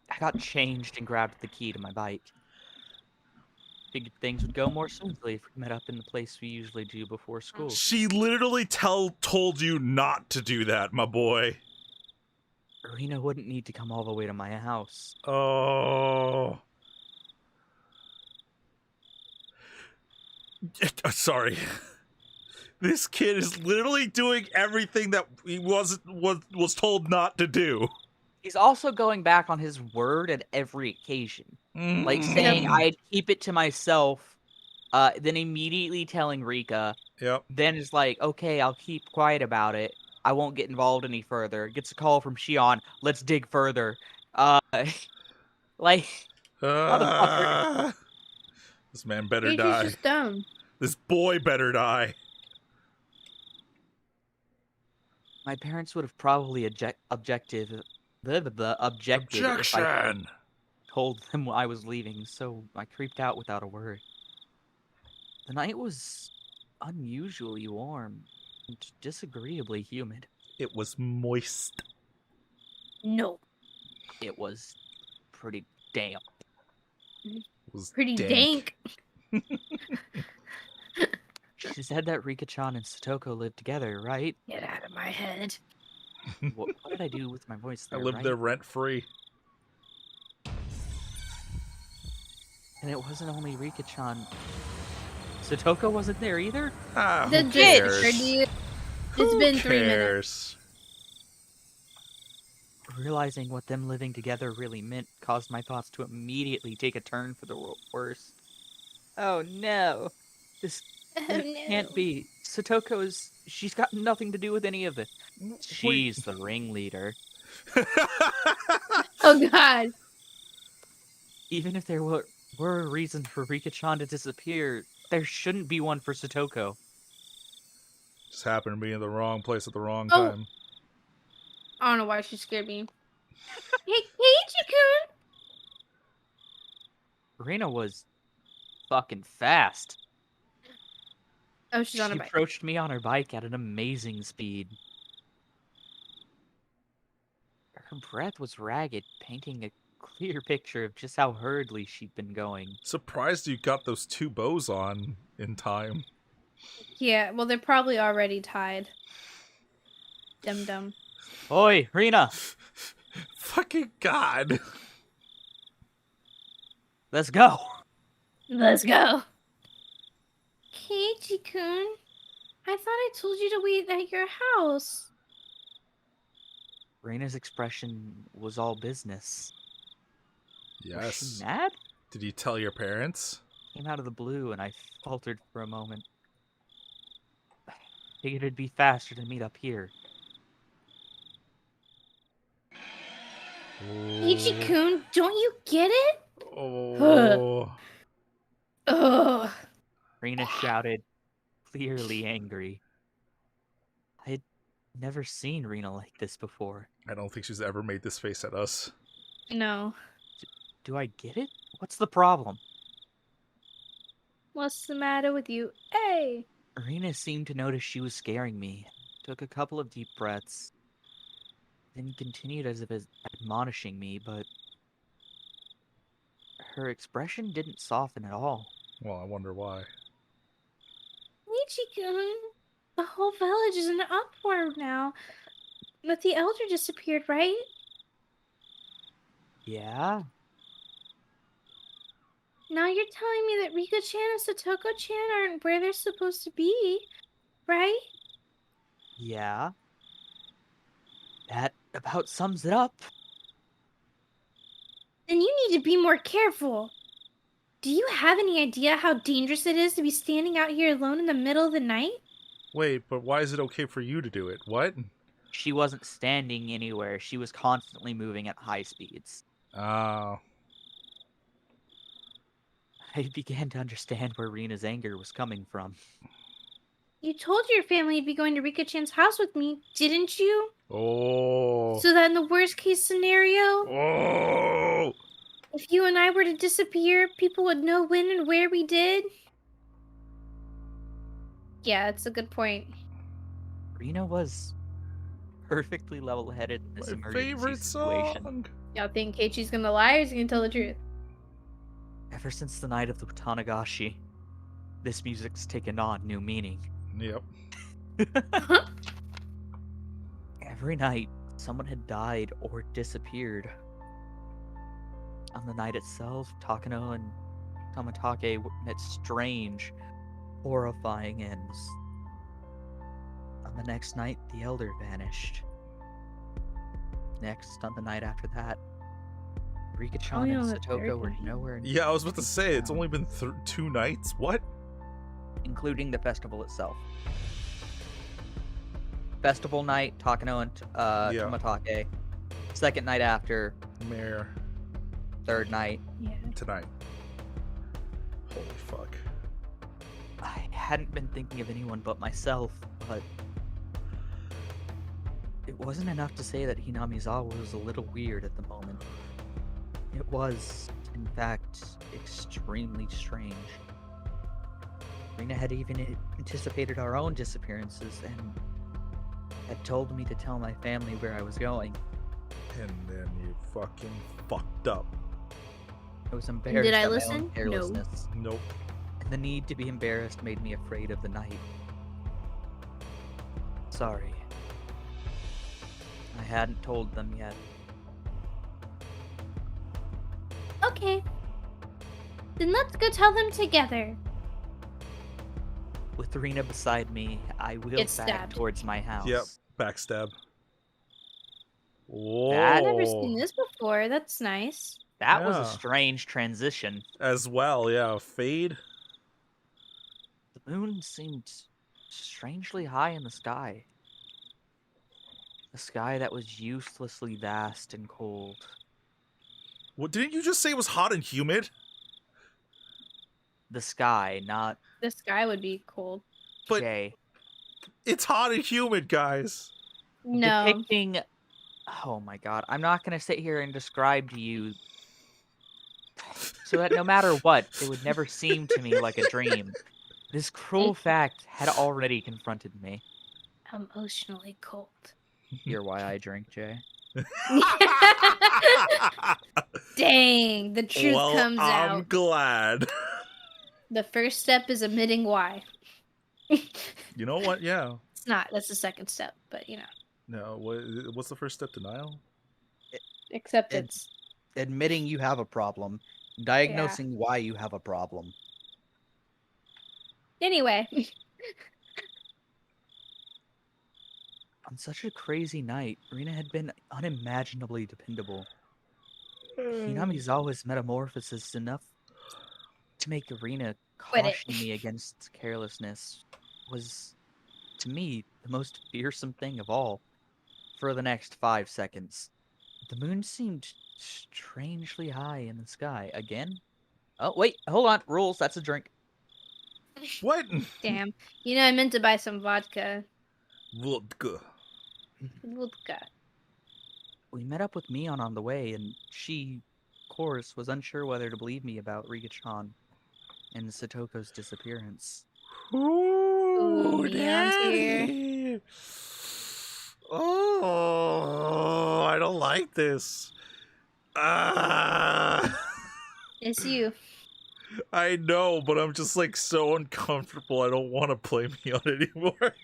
I got changed and grabbed the key to my bike. Figured things would go more smoothly if we met up in the place we usually do before school. She literally told you not to do that, my boy. Rena wouldn't need to come all the way to my house. Oh. Sorry. This kid is literally doing everything that he was told not to do. He's also going back on his word at every occasion. Like saying I'd keep it to myself, then immediately telling Rika. Yep. Then is like, okay, I'll keep quiet about it. I won't get involved any further. Gets a call from Shion. Let's dig further. Like, motherfucker. This man better He's die. just dumb. This boy better die. My parents would have probably objected if I told them I was leaving, so I creeped out without a word. The night was unusually warm and disagreeably humid. It was moist. No. It was pretty damp. It was Pretty dank. She said that Rika-chan and Satoko lived together, right? Get out of my head. What did I do with my voice I there, live right? there rent free. And it wasn't only Rika-chan. Satoko wasn't there either? Ah, The who gist cares? occurred to you. It's Who been 3 minutes. cares? Realizing what them living together really meant caused my thoughts to immediately take a turn for the worse. Oh no. This Oh can't no. be. She's got nothing to do with any of it. She's the ringleader. Oh god. Even if there were a reason for Rika-chan to disappear, there shouldn't be one for Satoko. Just happened to be in the wrong place at the wrong Oh. time. I don't know why she scared me. Hey, Keiichi-kun! Rena was fucking fast. Oh, she's on She a bike. approached me on her bike at an amazing speed. Her breath was ragged, painting a clear picture of just how hurriedly she'd been going. Surprised you got those 2 bows on in time. Yeah, well, they're probably already tied. Dum-dum. Oi, Rena! Fucking God. Let's go! Let's go. Keiichi-kun, I thought I told you to wait at your house. Rena's expression was all business. Was Yes. she mad? Did you tell your parents? Came out of the blue and I faltered for a moment. Figured it'd be faster to meet up here. Keiichi-kun, don't you get it? Oh. Ugh. Rena shouted, clearly angry. I'd never seen Rena like this before. I don't think she's ever made this face at us. No. Do I get it? What's the problem? What's the matter with you? Hey! Rena seemed to notice she was scaring me. Took a couple of deep breaths. Then continued as if admonishing me, but her expression didn't soften at all. Well, I wonder why. Keiichi-kun, the whole village is in an uproar now. But the elder disappeared, right? Yeah? Now you're telling me that Rika-chan and Satoko-chan aren't where they're supposed to be, right? Yeah? That about sums it up. Then you need to be more careful. Do you have any idea how dangerous it is to be standing out here alone in the middle of the night? Wait, but why is it okay for you to do it? What? She wasn't standing anywhere. She was constantly moving at high speeds. Oh. I began to understand where Rena's anger was coming from. You told your family you'd be going to Rika-chan's house with me, didn't you? Oh. So that in the worst case scenario, Oh. if you and I were to disappear, people would know when and where we did? Yeah, that's a good point. Rena was perfectly level-headed in this My emergency favorite situation. song. Y'all think Keiichi's gonna lie or is he gonna tell the truth? Ever since the night of the Tanagashi, this music's taken on new meaning. Yep. Every night, someone had died or disappeared. On the night itself, Takano and Tamatake met strange, horrifying ends. On the next night, the elder vanished. Next, on the night after that, Rika-chan Only and on the third Satoko were night. nowhere near, Yeah, I was about to say, it's only been 2 nights? What? including the festival itself. Festival night, Takano and Yeah. Tamatake. Second night after, Mayor. third night. Yeah. Tonight. Holy fuck. I hadn't been thinking of anyone but myself, but it wasn't enough to say that Hinamizawa was a little weird at the moment. It was, in fact, extremely strange. Rena had even anticipated our own disappearances and had told me to tell my family where I was going. And then you fucking fucked up. I was embarrassed I at my listen? own No. carelessness. Nope. The need to be embarrassed made me afraid of the night. Sorry. I hadn't told them yet. Okay. Then let's go tell them together. With Rena beside me, I wheeled Get back stabbed. towards my house. Yep. Backstab. Whoa. That- I've never seen this before. That's nice. That was a Yeah. strange transition. As well, yeah. Fade. The moon seemed strangely high in the sky. A sky that was uselessly vast and cold. What, didn't you just say it was hot and humid? The sky, not The sky would be cold. But- Jay. It's hot and humid, guys. No. Depicting... Oh my god, I'm not going to sit here and describe to you so that no matter what, it would never seem to me like a dream. This cruel fact had already confronted me. Emotionally cold. You're why I drink, Jay. Dang, the truth Well, comes I'm out. glad. The first step is admitting why. You know what? Yeah. It's not. That's the second step, but you know, No. What's the first step? Denial? acceptance. Admitting you have a problem. Diagnosing why you have a problem. Anyway, On such a crazy night, Rena had been unimaginably dependable. Hinamizawa's metamorphosis enough to make Rena Quit it. caution me against carelessness was, to me, the most fearsome thing of all. For the next 5 seconds, the moon seemed strangely high in the sky. Again? Oh, wait, hold on. Rules, that's a drink. What? damn. You know, I meant to buy some vodka. Vodka. Vodka. We met up with Mion on the way, and she, of course, was unsure whether to believe me about Rika-chan and Satoko's disappearance. Ooh, Mion's Daddy. Oh, I don't like this. It's you. I know, but I'm just like so uncomfortable. I don't want to play me on anymore.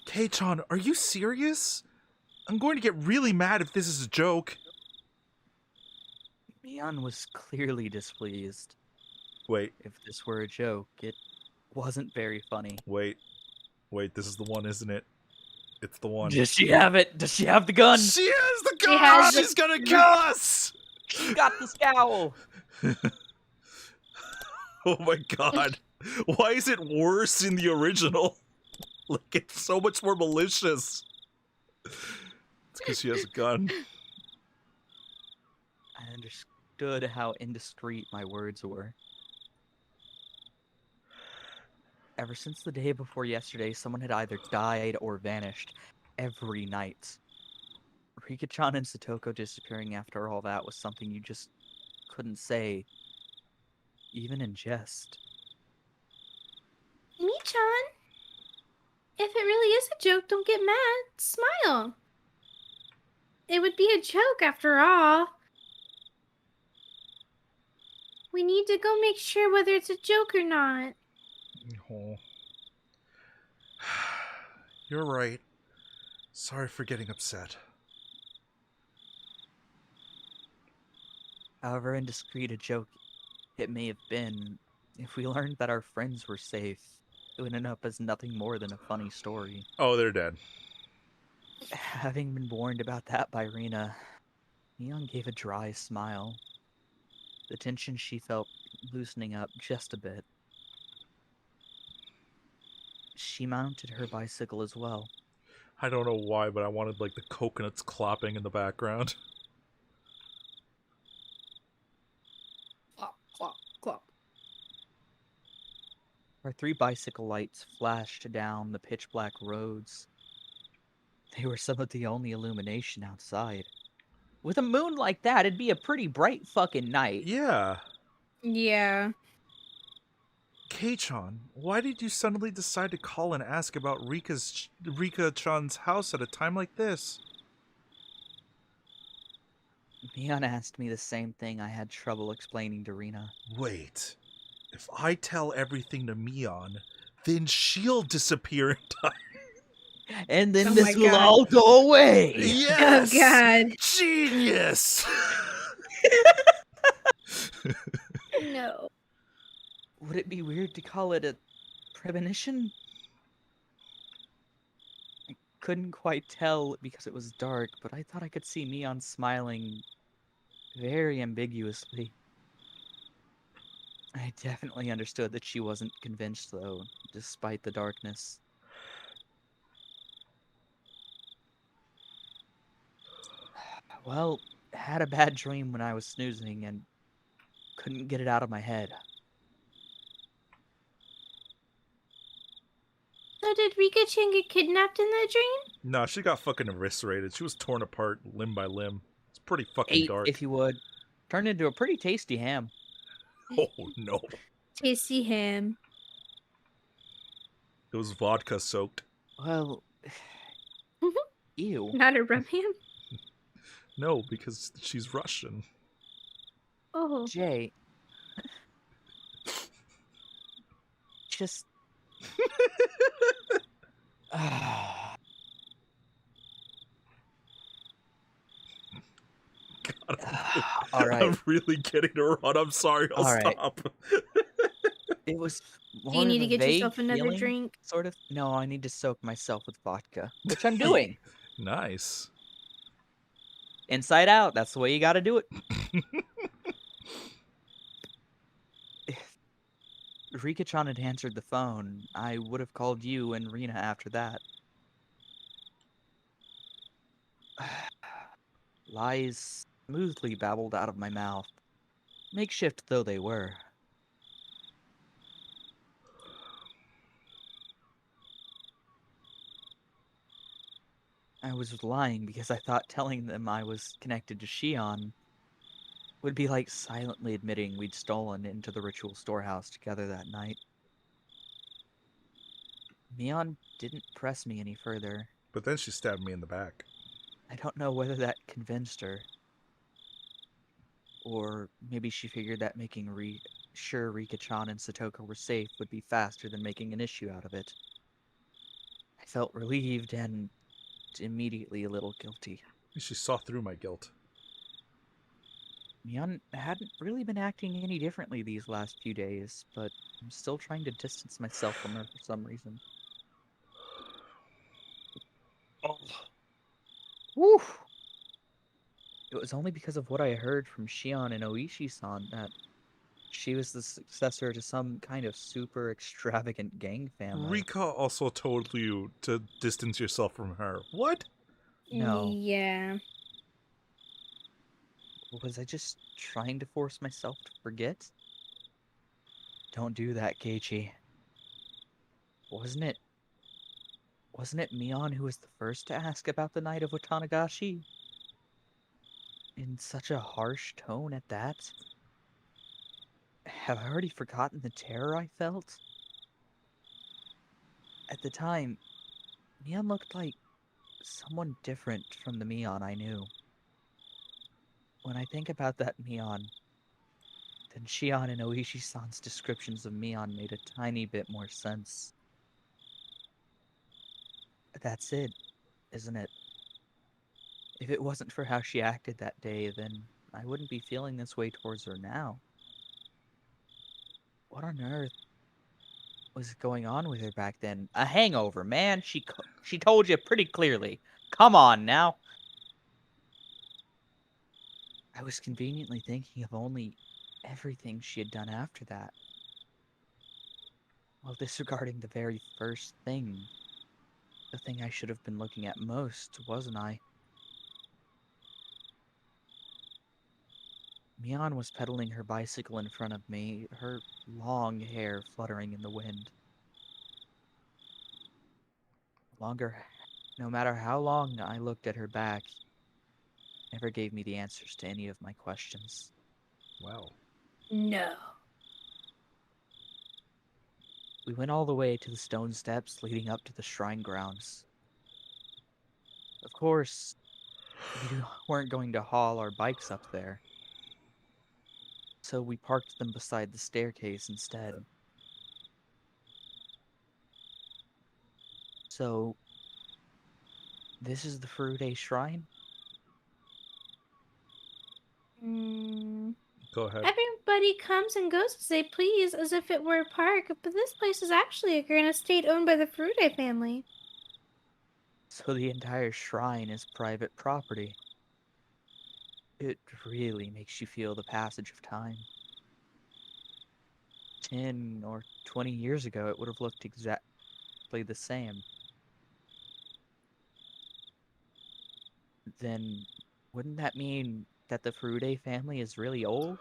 Kei-chan, are you serious? I'm going to get really mad if this is a joke. Mion was clearly displeased. Wait, If this were a joke, it wasn't very funny. wait, this is the one, isn't it? It's the one. Does she have it? Does she have the gun? She has the She gun! has the She's gonna kill us! She got the scowl! Oh my god. Why is it worse in the original? Like, it's so much more malicious. It's because she has a gun. I understood how indiscreet my words were. Ever since the day before yesterday, someone had either died or vanished every night. Rika-chan and Satoko disappearing after all that was something you just couldn't say, even in jest. Me-chan, if it really is a joke, don't get mad. Smile. It would be a joke after all. We need to go make sure whether it's a joke or not. Oh. You're right. Sorry for getting upset. However indiscreet a joke it may have been, if we learned that our friends were safe, it would end up as nothing more than a funny story. Oh, they're dead. Having been warned about that by Rena, Neon gave a dry smile. The tension she felt loosening up just a bit. She mounted her bicycle as well. I don't know why, but I wanted, like, the coconuts clopping in the background. Clop, clop, clop. Our 3 bicycle lights flashed down the pitch-black roads. They were some of the only illumination outside. With a moon like that, it'd be a pretty bright fucking night. Yeah. Yeah. Kei-chan, why did you suddenly decide to call and ask about Rika-chan's house at a time like this? Mion asked me the same thing I had trouble explaining to Rena. Wait. If I tell everything to Mion, then she'll disappear and die. And then Oh this my will God. all go away! Oh Yes! God. Genius! No. Would it be weird to call it a premonition? I couldn't quite tell because it was dark, but I thought I could see Mion smiling very ambiguously. I definitely understood that she wasn't convinced, though, despite the darkness. Well, had a bad dream when I was snoozing and couldn't get it out of my head. So did Rika-chan get kidnapped in that dream? Nah, she got fucking eviscerated. She was torn apart limb by limb. It's pretty fucking Ate, dark. if you would. Turned into a pretty tasty ham. Oh no. Tasty ham. It was vodka soaked. Well, ew. Not a rum ham? No, because she's Russian. Oh. Jay. Just. All right. I'm really getting to run. I'm sorry. I'll All right. stop. It was more Do you need of to a get vague yourself another feeling, drink? sort of. No, I need to soak myself with vodka, which I'm doing. Nice. Inside out. That's the way you got to do it. If Rika-chan had answered the phone, I would have called you and Rena after that. Lies smoothly babbled out of my mouth, makeshift though they were. I was lying because I thought telling them I was connected to Shion would be like silently admitting we'd stolen into the ritual storehouse together that night. Mion didn't press me any further. But then she stabbed me in the back. I don't know whether that convinced her. Or maybe she figured that making sure Rika-chan and Satoko were safe would be faster than making an issue out of it. I felt relieved and immediately a little guilty. She saw through my guilt. Mion hadn't really been acting any differently these last few days, but I'm still trying to distance myself from her for some reason. Oh. Woo! It was only because of what I heard from Shion and Oishi-san that she was the successor to some kind of super extravagant gang family. Rika also told you to distance yourself from her. What? No. Yeah. Was I just trying to force myself to forget? Don't do that, Keiichi. Wasn't it Mion who was the first to ask about the night of Watanagashi? In such a harsh tone at that? Have I already forgotten the terror I felt? At the time, Mion looked like someone different from the Mion I knew. When I think about that Mion, then Shion and Oishi-san's descriptions of Mion made a tiny bit more sense. That's it, isn't it? If it wasn't for how she acted that day, then I wouldn't be feeling this way towards her now. What on earth was going on with her back then? A hangover, man. She told you pretty clearly. Come on now. I was conveniently thinking of only everything she had done after that, while disregarding the very first thing. The thing I should have been looking at most, wasn't I? Mion was pedaling her bicycle in front of me, her long hair fluttering in the wind. No matter how long I looked at her back, never gave me the answers to any of my questions. Wow. No. We went all the way to the stone steps leading up to the shrine grounds. Of course, weren't going to haul our bikes up there. So we parked them beside the staircase instead. So, this is the Furude Shrine? Hmm. Go ahead. Everybody comes and goes as they please, as if it were a park, but this place is actually a grand estate owned by the Furude family. So the entire shrine is private property. It really makes you feel the passage of time. 10 or 20 years ago, it would have looked exactly the same. Then, wouldn't that mean that the Furude family is really old?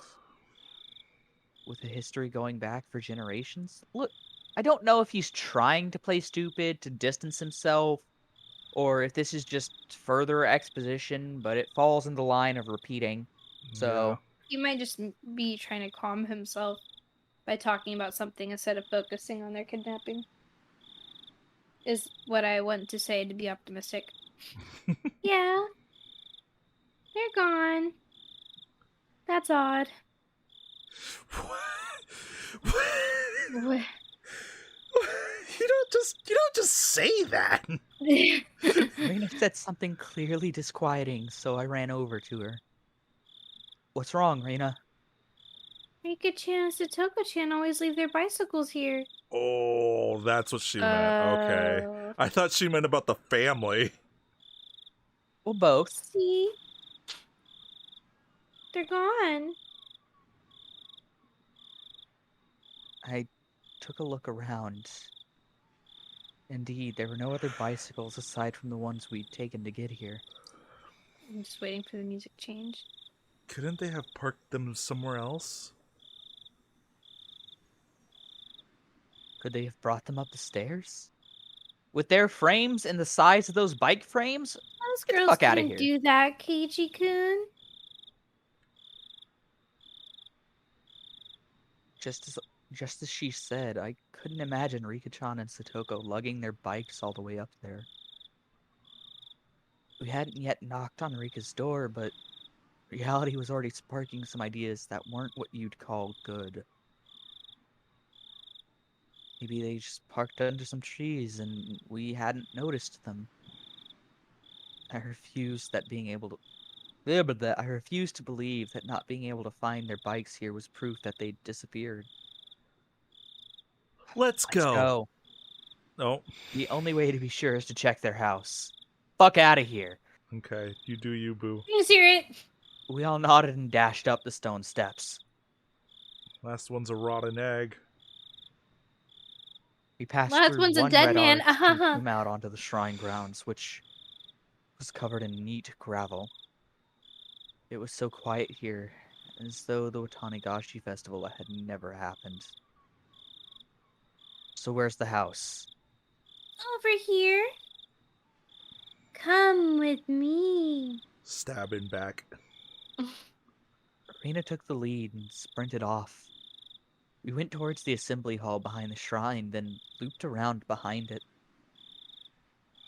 With a history going back for generations? Look, I don't know if he's trying to play stupid to distance himself, or if this is just further exposition, but it falls in the line of repeating. So, He might just be trying to calm himself by talking about something instead of focusing on their kidnapping. Is what I want to say to be optimistic. Yeah, they're gone. That's odd. What? You don't just say that. Reina said something clearly disquieting, so I ran over to her. What's wrong, Reina? Rika-chan and Satoko-chan always leave their bicycles here. Oh, that's what she meant. Okay. I thought she meant about the family. Well, both. See? They're gone. I took a look around. Indeed, there were no other bicycles aside from the ones we'd taken to get here. I'm just waiting for the music change. Couldn't they have parked them somewhere else? Could they have brought them up the stairs? With their frames and the size of those bike frames? Those Get the girls fuck outta couldn't here. do that, Keiichi-kun. Just as she said, I couldn't imagine Rika-chan and Satoko lugging their bikes all the way up there. We hadn't yet knocked on Rika's door, but reality was already sparking some ideas that weren't what you'd call good. Maybe they just parked under some trees and we hadn't noticed them. I refused to believe that not being able to find their bikes here was proof that they'd disappeared. Let's Let's go. go. Oh, The only way to be sure is to check their house. Fuck out of here. okay. You do you, boo. Let's hear it. We all nodded and dashed up the stone steps. Last one's a rotten egg. We passed Last through one's a one dead red man. arch and came out onto the shrine grounds, which was covered in neat gravel. It was so quiet here, as though the Watanigashi festival had never happened. So where's the house? Over here. Come with me. Stabbing back. Rena took the lead and sprinted off. We went towards the assembly hall behind the shrine, then looped around behind it.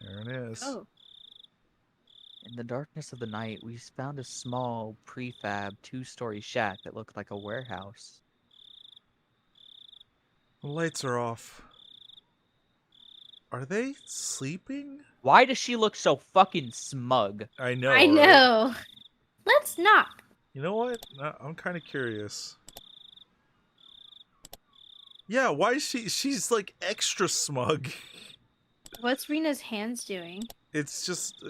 There it is. Oh. In the darkness of the night, we found a small, prefab, two-story shack that looked like a warehouse. The lights are off. Are they sleeping? Why does she look so fucking smug? I know. I right? know. Let's knock. You know what? I'm kind of curious. Yeah, why is she's like extra smug. What's Rena's hands doing? It's just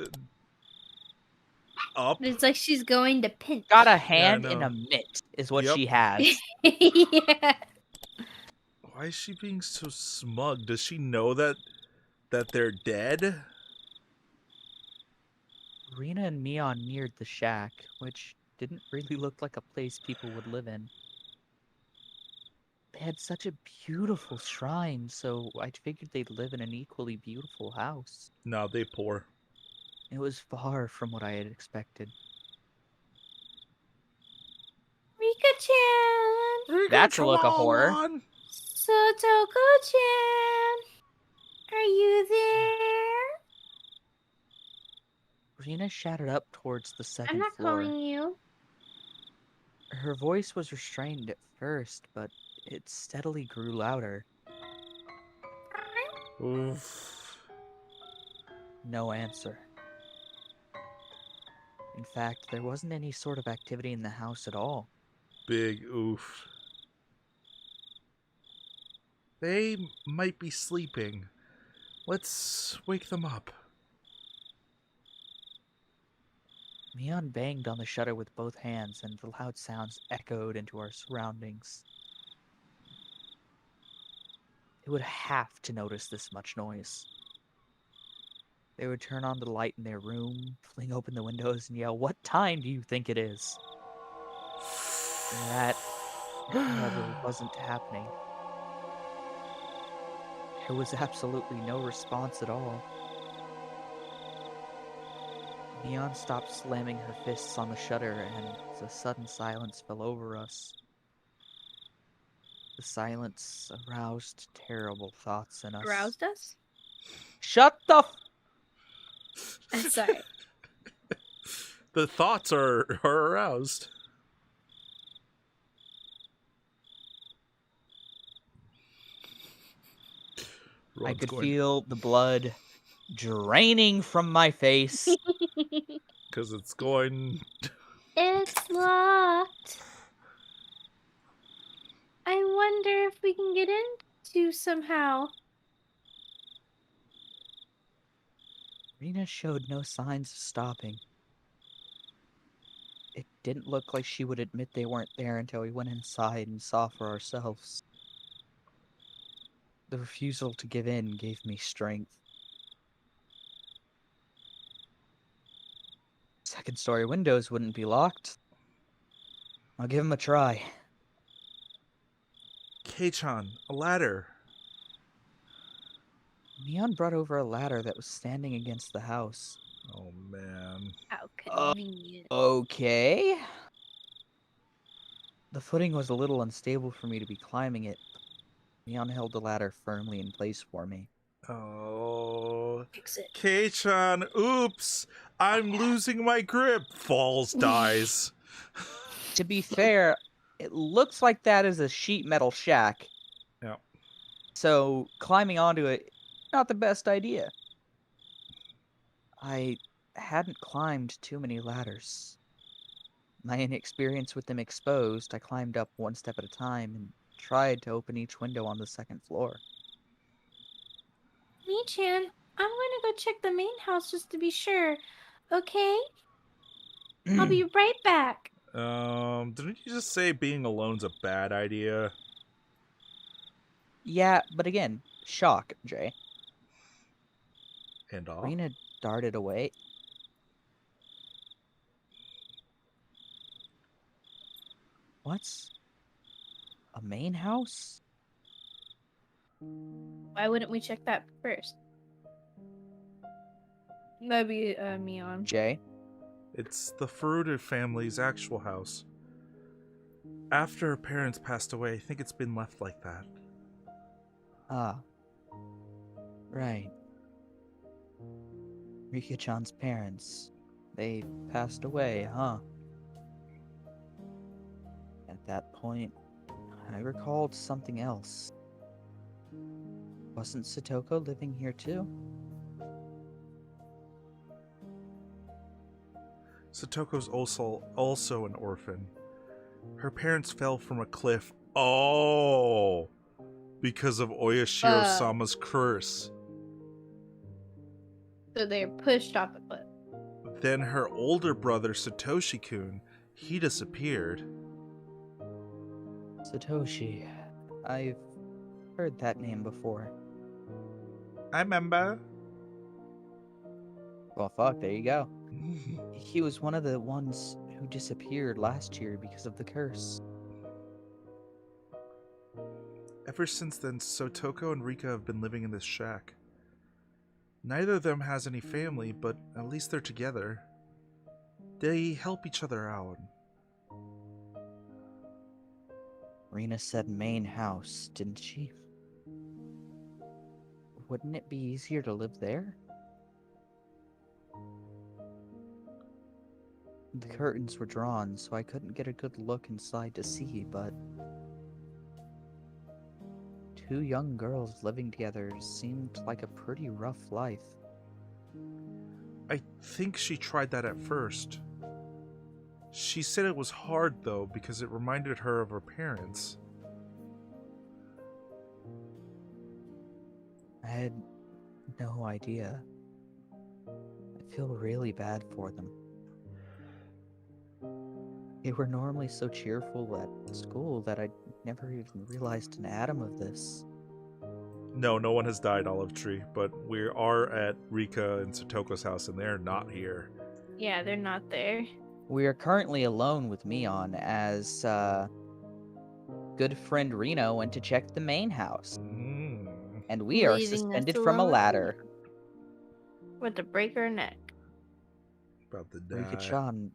up. It's like she's going to pinch. Got a hand Yeah, I in know. a mitt, is what Yep. she has. Yeah. Why is she being so smug? Does she know that they're dead? Rena and Mion neared the shack, which didn't really look like a place people would live in. They had such a beautiful shrine, so I figured they'd live in an equally beautiful house. No, they poor. It was far from what I had expected. Rika-chan. That's a look of horror. On. Satoko-chan. Are you there? Rena shouted up towards the I'm second not floor. calling you. Her voice was restrained at first, but it steadily grew louder. Oof. No answer. In fact, there wasn't any sort of activity in the house at all. Big oof. They might be sleeping. Let's wake them up. Mion banged on the shutter with both hands, and the loud sounds echoed into our surroundings. They would have to notice this much noise. They would turn on the light in their room, fling open the windows, and yell, "What time do you think it is?" That, however, wasn't happening. There was absolutely no response at all. Neon stopped slamming her fists on the shutter, and a sudden silence fell over us. The silence aroused terrible thoughts in us. Aroused us? Shut the Sorry. The thoughts are aroused. I could feel the blood draining from my face. Because it's going. It's locked. I wonder if we can get into somehow. Rena showed no signs of stopping. It didn't look like she would admit they weren't there until we went inside and saw for ourselves. The refusal to give in gave me strength. Second story windows wouldn't be locked. I'll give them a try. Kei-chan, a ladder. Neon brought over a ladder that was standing against the house. Oh, man. How convenient. Okay. The footing was a little unstable for me to be climbing it. Neon held the ladder firmly in place for me. Oh. Fix it. Kei-chan, oops. I'm losing my grip. Falls, dies. To be fair, it looks like that is a sheet metal shack. Yeah. So climbing onto it, not the best idea. I hadn't climbed too many ladders. My inexperience with them exposed, I climbed up one step at a time and tried to open each window on the second floor. Me-chan, I'm gonna go check the main house just to be sure. Okay? I'll be right back. Didn't you just say being alone's a bad idea? Yeah, but again, shock, Jay. And all? Rena darted away. What's a main house? Why wouldn't we check that first? That'd be Mion. Jay? It's the Furuta family's actual house. After her parents passed away, I think it's been left like that. Ah. Right. Rika-chan's parents. They passed away, huh? At that point, I recalled something else. Wasn't Satoko living here too? Satoko's also an orphan. Her parents fell from a cliff. Oh! Because of Oyashiro-sama's curse. So they're pushed off a cliff. Then her older brother, Satoshi-kun, he disappeared. Satoshi. I've heard that name before. I remember. Well, fuck, there you go. He was one of the ones who disappeared last year because of the curse. Ever since then, Sotoko and Rika have been living in this shack. Neither of them has any family, but at least they're together. They help each other out. Rena said main house, didn't she? Wouldn't it be easier to live there? The curtains were drawn, so I couldn't get a good look inside to see, but 2 young girls living together seemed like a pretty rough life. I think she tried that at first. She said it was hard, though, because it reminded her of her parents. I had no idea. I feel really bad for them. They were normally so cheerful at school that I never even realized an atom of this. No, no one has died, Olive Tree, but we are at Rika and Satoko's house, and they're not here. Yeah, they're not there. We are currently alone with Mion as good friend Reno went to check the main house. And we are Leaving us suspended from a alone ladder. with to break her neck. About to die. Rika-chan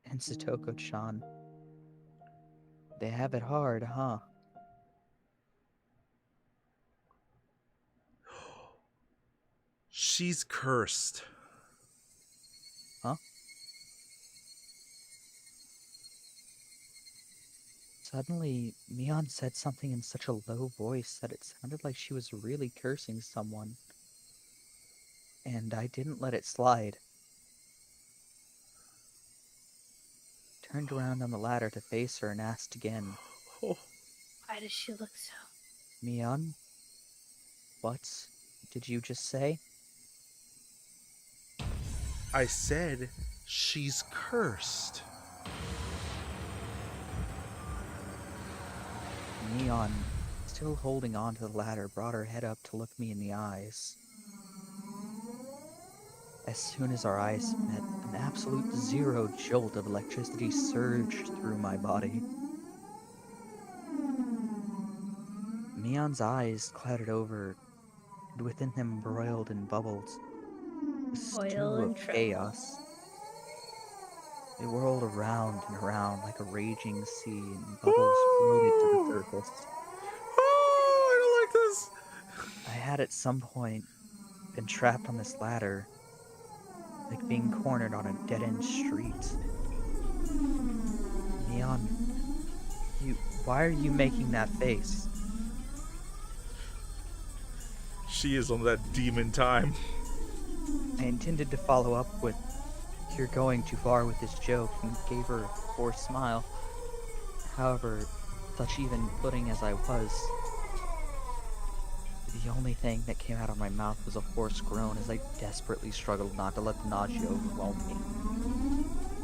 and Satoko-chan. They have it hard, huh? She's cursed. Huh? Suddenly, Mion said something in such a low voice that it sounded like she was really cursing someone. And I didn't let it slide. Turned around on the ladder to face her and asked again, Oh. Why does she look so? Mion? What did you just say? I said she's cursed. Mion, still holding on to the ladder, brought her head up to look me in the eyes. As soon as our eyes met, an absolute zero jolt of electricity surged through my body. Mion's eyes clouded over, and within them broiled and bubbled a stew and of trouble. chaos. They whirled around and around like a raging sea, and bubbles floated to the surface. Oh, I don't like this. I had at some point been trapped on this ladder, like being cornered on a dead-end street. Mion, why are you making that face? She is on that demon time. I intended to follow up with, "You're going too far with this joke," and gave her a forced smile. However, such even footing as I was, the only thing that came out of my mouth was a hoarse groan as I desperately struggled not to let the nausea overwhelm me.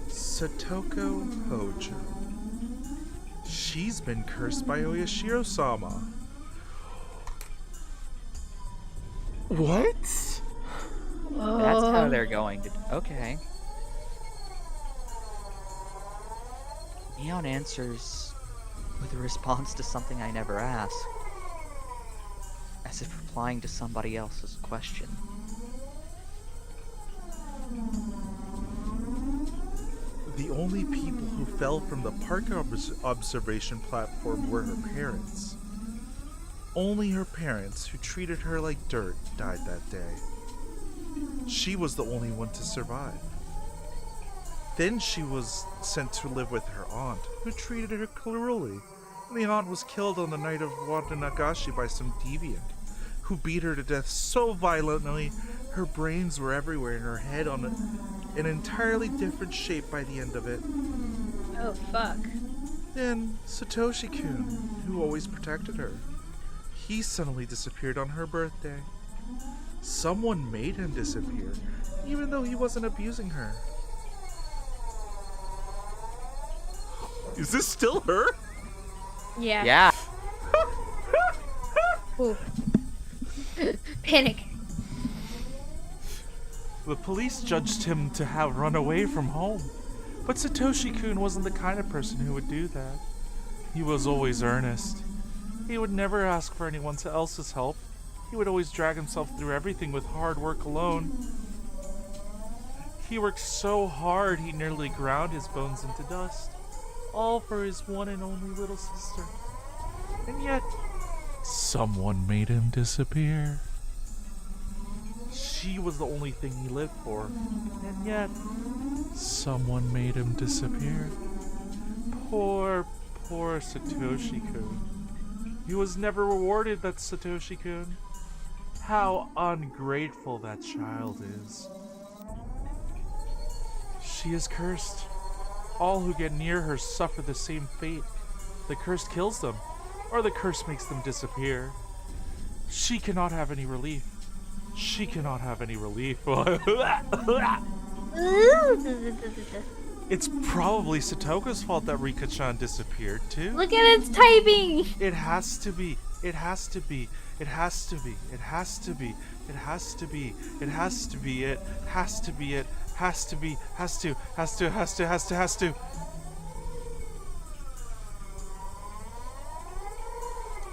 Satoko Hojo. She's been cursed by Oyashiro-sama. What? That's how they're going to... Okay. Mion answers with a response to something I never asked, as if replying to somebody else's question. The only people who fell from the park observation platform were her parents. Only her parents, who treated her like dirt, died that day. She was the only one to survive. Then she was sent to live with her aunt, who treated her cruelly. The aunt was killed on the night of Watanagashi by some deviant, who beat her to death so violently her brains were everywhere in her head on an entirely different shape by the end of it. Oh, fuck. Then Satoshi-kun, who always protected her. He suddenly disappeared on her birthday. Someone made him disappear, even though he wasn't abusing her. Is this still her? Yeah. Yeah. Ooh. Panic. The police judged him to have run away from home. But Satoshi-kun wasn't the kind of person who would do that. He was always earnest. He would never ask for anyone else's help. He would always drag himself through everything with hard work alone. He worked so hard he nearly ground his bones into dust. All for his one and only little sister. And yet, someone made him disappear. She was the only thing he lived for. And yet, Someone made him disappear. Poor, poor Satoshi-kun. He was never rewarded, that Satoshi-kun. How ungrateful that child is. She is cursed. All who get near her suffer the same fate. The curse kills them, or the curse makes them disappear. She cannot have any relief. She cannot have any relief. It's probably Satoko's fault that Rika-chan disappeared too. Look at its typing! It has to be. It has to be. It has to be. It has to be. It has to be. It has to be it. Has to be it. Has to be. Has to. Has to. Has to. Has to. Has to.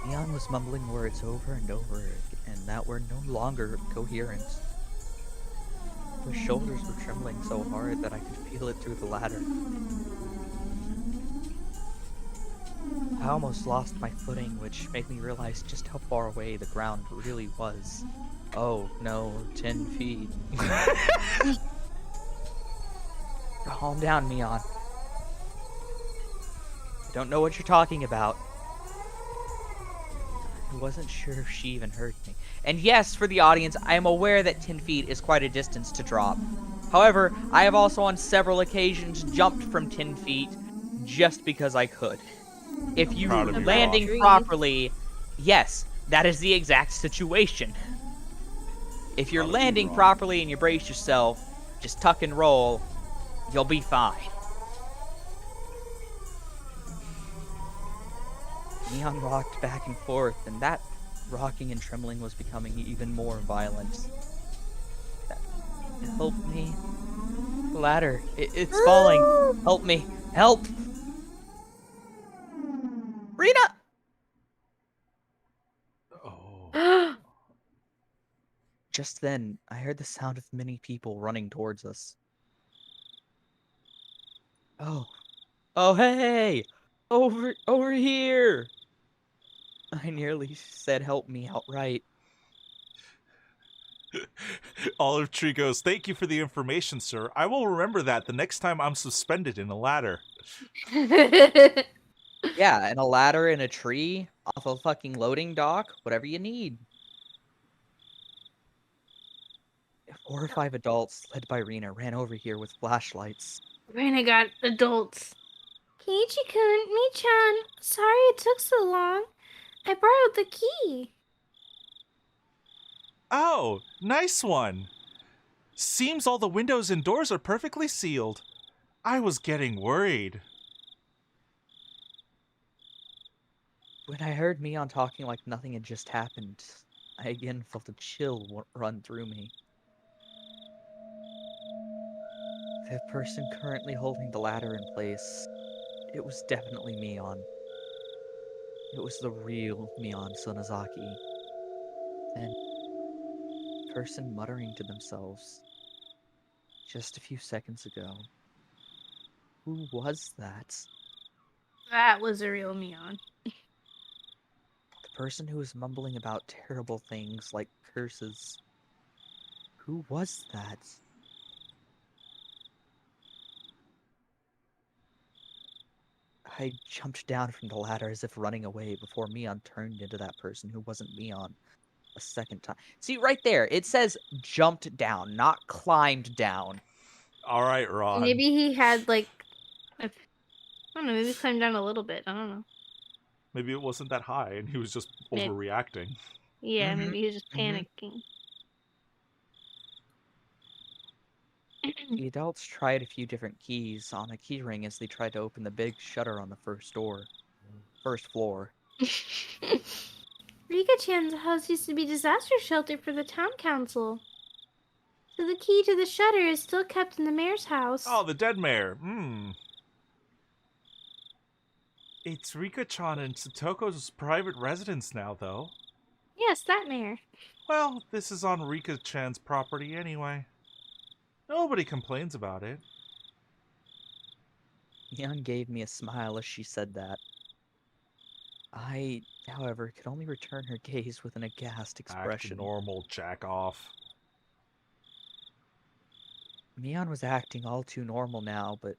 Shion was mumbling words over and over and that were no longer coherent. Her shoulders were trembling so hard that I could feel it through the ladder. I almost lost my footing, which made me realize just how far away the ground really was. Oh, no, 10 feet. Calm down, Mion. I don't know what you're talking about. I wasn't sure if she even heard me. And yes, for the audience, I am aware that 10 feet is quite a distance to drop. However, I have also on several occasions jumped from 10 feet just because I could. If you were landing properly, yes, that is the exact situation. If you're landing properly and you brace yourself, just tuck and roll, you'll be fine. Neon rocked back and forth, and that rocking and trembling was becoming even more violent. Help me. The ladder. It's falling. Help me. Help! Rina! Oh. Just then, I heard the sound of many people running towards us. Oh. Oh, hey! Over here! I nearly said help me outright. Olive Tree goes, "Thank you for the information, sir. I will remember that the next time I'm suspended in a ladder." Yeah, and a ladder and a tree off a fucking loading dock, whatever you need. 4 or 5 adults, led by Rina, ran over here with flashlights. Rena got adults. Keiichi-kun, Mi-chan, sorry it took so long. I borrowed the key. Oh, nice one. Seems all the windows and doors are perfectly sealed. I was getting worried. When I heard Mion talking like nothing had just happened, I again felt a chill run through me. The person currently holding the ladder in place, it was definitely Mion. It was the real Mion Sonozaki. And the person muttering to themselves just a few seconds ago. Who was that? That was a real Mion. The person who was mumbling about terrible things like curses. Who was that? I jumped down from the ladder as if running away before Mion turned into that person who wasn't Mion a second time. See, right there, it says jumped down, not climbed down. All right, Ron. Maybe he had like, I don't know, maybe he climbed down a little bit. I don't know. Maybe it wasn't that high and he was just overreacting. Yeah, maybe he was just panicking. The adults tried a few different keys on a keyring as they tried to open the big shutter on the first floor. Rika-chan's house used to be disaster shelter for the town council. So the key to the shutter is still kept in the mayor's house. Oh, the dead mayor. It's Rika-chan and Satoko's private residence now, though. Yes, that mayor. Well, this is on Rika-chan's property anyway. Nobody complains about it. Mion gave me a smile as she said that. I, however, could only return her gaze with an aghast expression. Act normal, jack off. Mion was acting all too normal now, but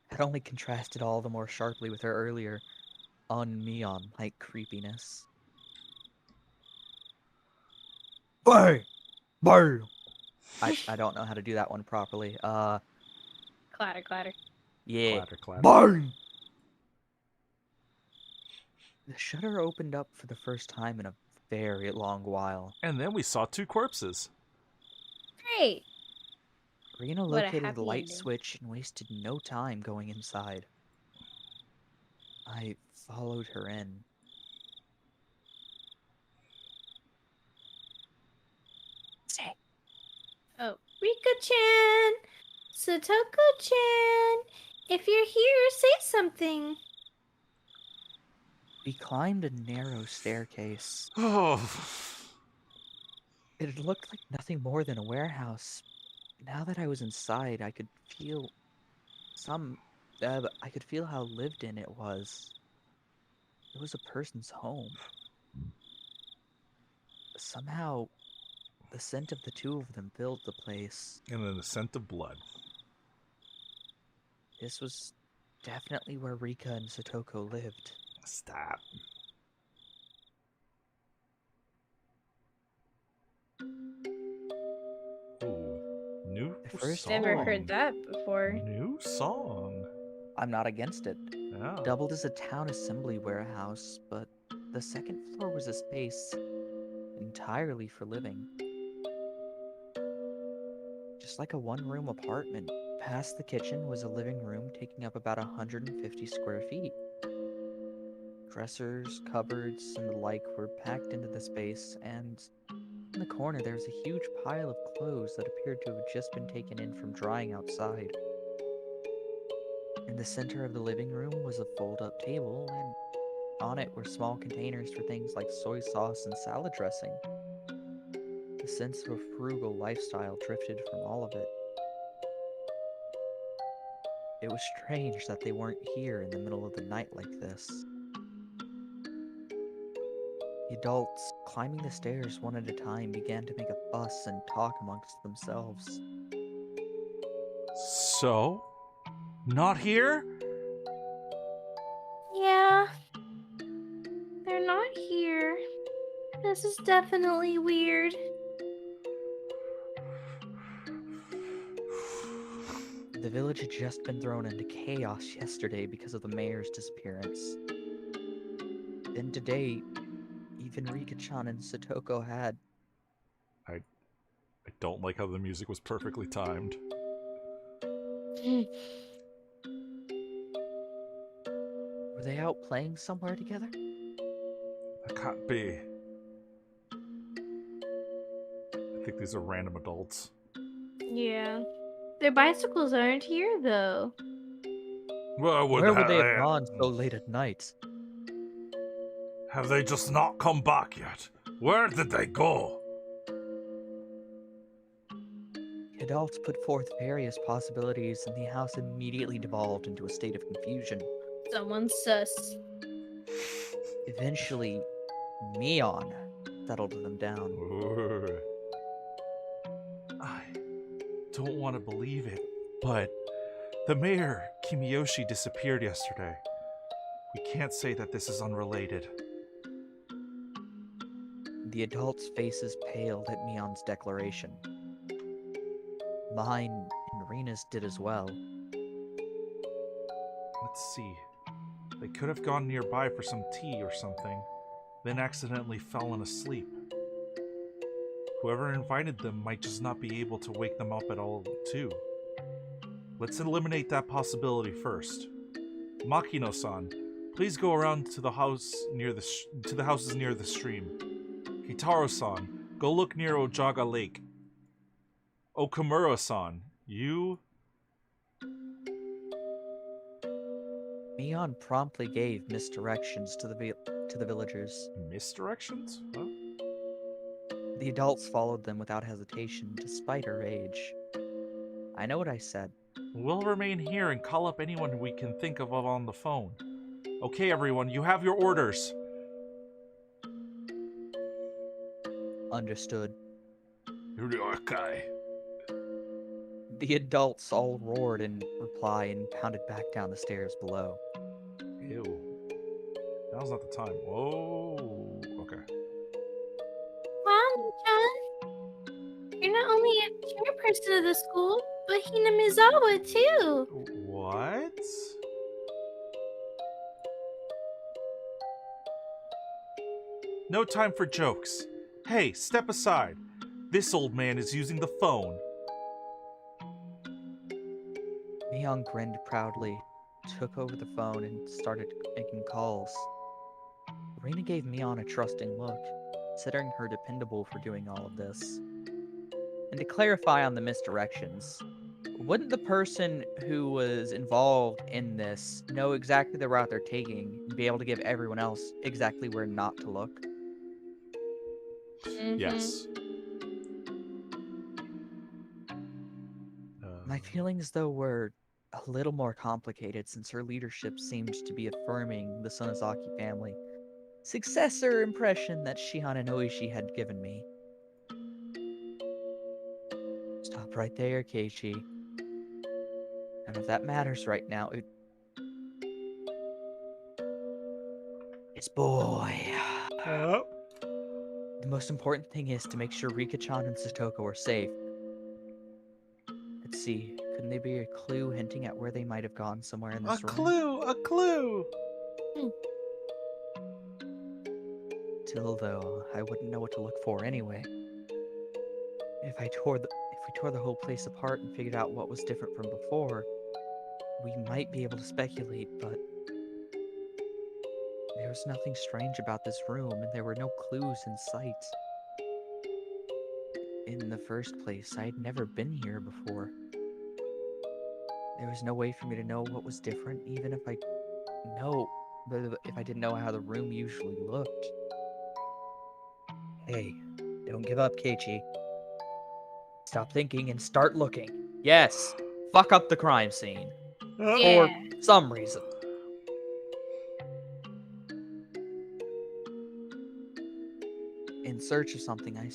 had only contrasted all the more sharply with her earlier un-Mion-like creepiness. Bang! Bang! I don't know how to do that one properly. Clatter, clatter. Yeah. Clatter, clatter. Bang! The shutter opened up for the first time in a very long while. And then we saw 2 corpses. Great. Rena What a located the happy light ending. switch and wasted no time going inside. I followed her in. Say, Oh, Rika-chan! Satoko-chan! If you're here, say something. we climbed a narrow staircase. Oh, It looked like nothing more than a warehouse. Now that I was inside, I could feel I could feel how lived in it was. It was a person's home. Somehow, the scent of the two of them filled the place. and then the scent of blood. This was definitely where Rika and Satoko lived. Stop. Ooh, new The first song. Never heard that before. New song. I'm not against it. Yeah. Doubled as a town assembly warehouse, but the second floor was a space entirely for living. Just like a one-room apartment, past the kitchen was a living room taking up about 150 square feet. Dressers, cupboards, and the like were packed into the space, and in the corner there was a huge pile of clothes that appeared to have just been taken in from drying outside. In the center of the living room was a fold-up table, and on it were small containers for things like soy sauce and salad dressing. The sense of a frugal lifestyle drifted from all of it. It was strange that they weren't here in the middle of the night like this. The adults, climbing the stairs one at a time, began to make a fuss and talk amongst themselves. So, not here? Yeah. They're not here. This is definitely weird. The village had just been thrown into chaos yesterday because of the mayor's disappearance. Then today, even Rika-chan and Satoko had. I don't like how the music was perfectly timed. Were they out playing somewhere together? That can't be. I think these are random adults. Yeah. Their bicycles aren't here, though. Well, Where would they have gone so late at night? Have they just not come back yet? Where did they go? The adults put forth various possibilities, and the house immediately devolved into a state of confusion. Someone's sus. Eventually, Mion settled them down. Ooh. I don't want to believe it, but the mayor, Kimiyoshi, disappeared yesterday. We can't say that this is unrelated. The adults' faces paled at Mion's declaration. Mine and Rena's did as well. Let's see. They could have gone nearby for some tea or something, then accidentally fallen asleep. Whoever invited them might just not be able to wake them up at all, too. Let's eliminate that possibility first. Makino-san, please go around to the house near the houses near the stream. Kitaro-san, go look near Ojaga Lake. Okamura-san, you... Mion promptly gave misdirections to the villagers. Misdirections? Huh? The adults followed them without hesitation, despite her age. I know what I said. We'll remain here and call up anyone we can think of on the phone. Okay, everyone, you have your orders. Understood. Okay. The adults all roared in reply and pounded back down the stairs below. Ew. Now's not the time. Whoa. Okay. Wow, Chan, you're not only a chairperson of the school, but Hinamizawa too. What? No time for jokes. Hey, step aside. This old man is using the phone. Mion grinned proudly, took over the phone, and started making calls. Rena gave Mion a trusting look, considering her dependable for doing all of this. And to clarify on the misdirections, wouldn't the person who was involved in this know exactly the route they're taking and be able to give everyone else exactly where not to look? Yes. My feelings, though, were a little more complicated since her leadership seemed to be affirming the Sonozaki family successor impression that Shion and Oishi had given me. Stop right there, Keiichi. None of that matters right now. It's boy. Oh. The most important thing is to make sure Rika-chan and Satoko are safe. Let's see, couldn't there be a clue hinting at where they might have gone somewhere in this room? A clue! Still, though, I wouldn't know what to look for anyway. If we tore the whole place apart and figured out what was different from before, we might be able to speculate, but there was nothing strange about this room, and there were no clues in sight. In the first place, I had never been here before. There was no way for me to know what was different, even if I didn't know how the room usually looked. Hey, don't give up, Keiichi. Stop thinking and start looking. Yes, fuck up the crime scene. Yeah. For some reason. In search of something, I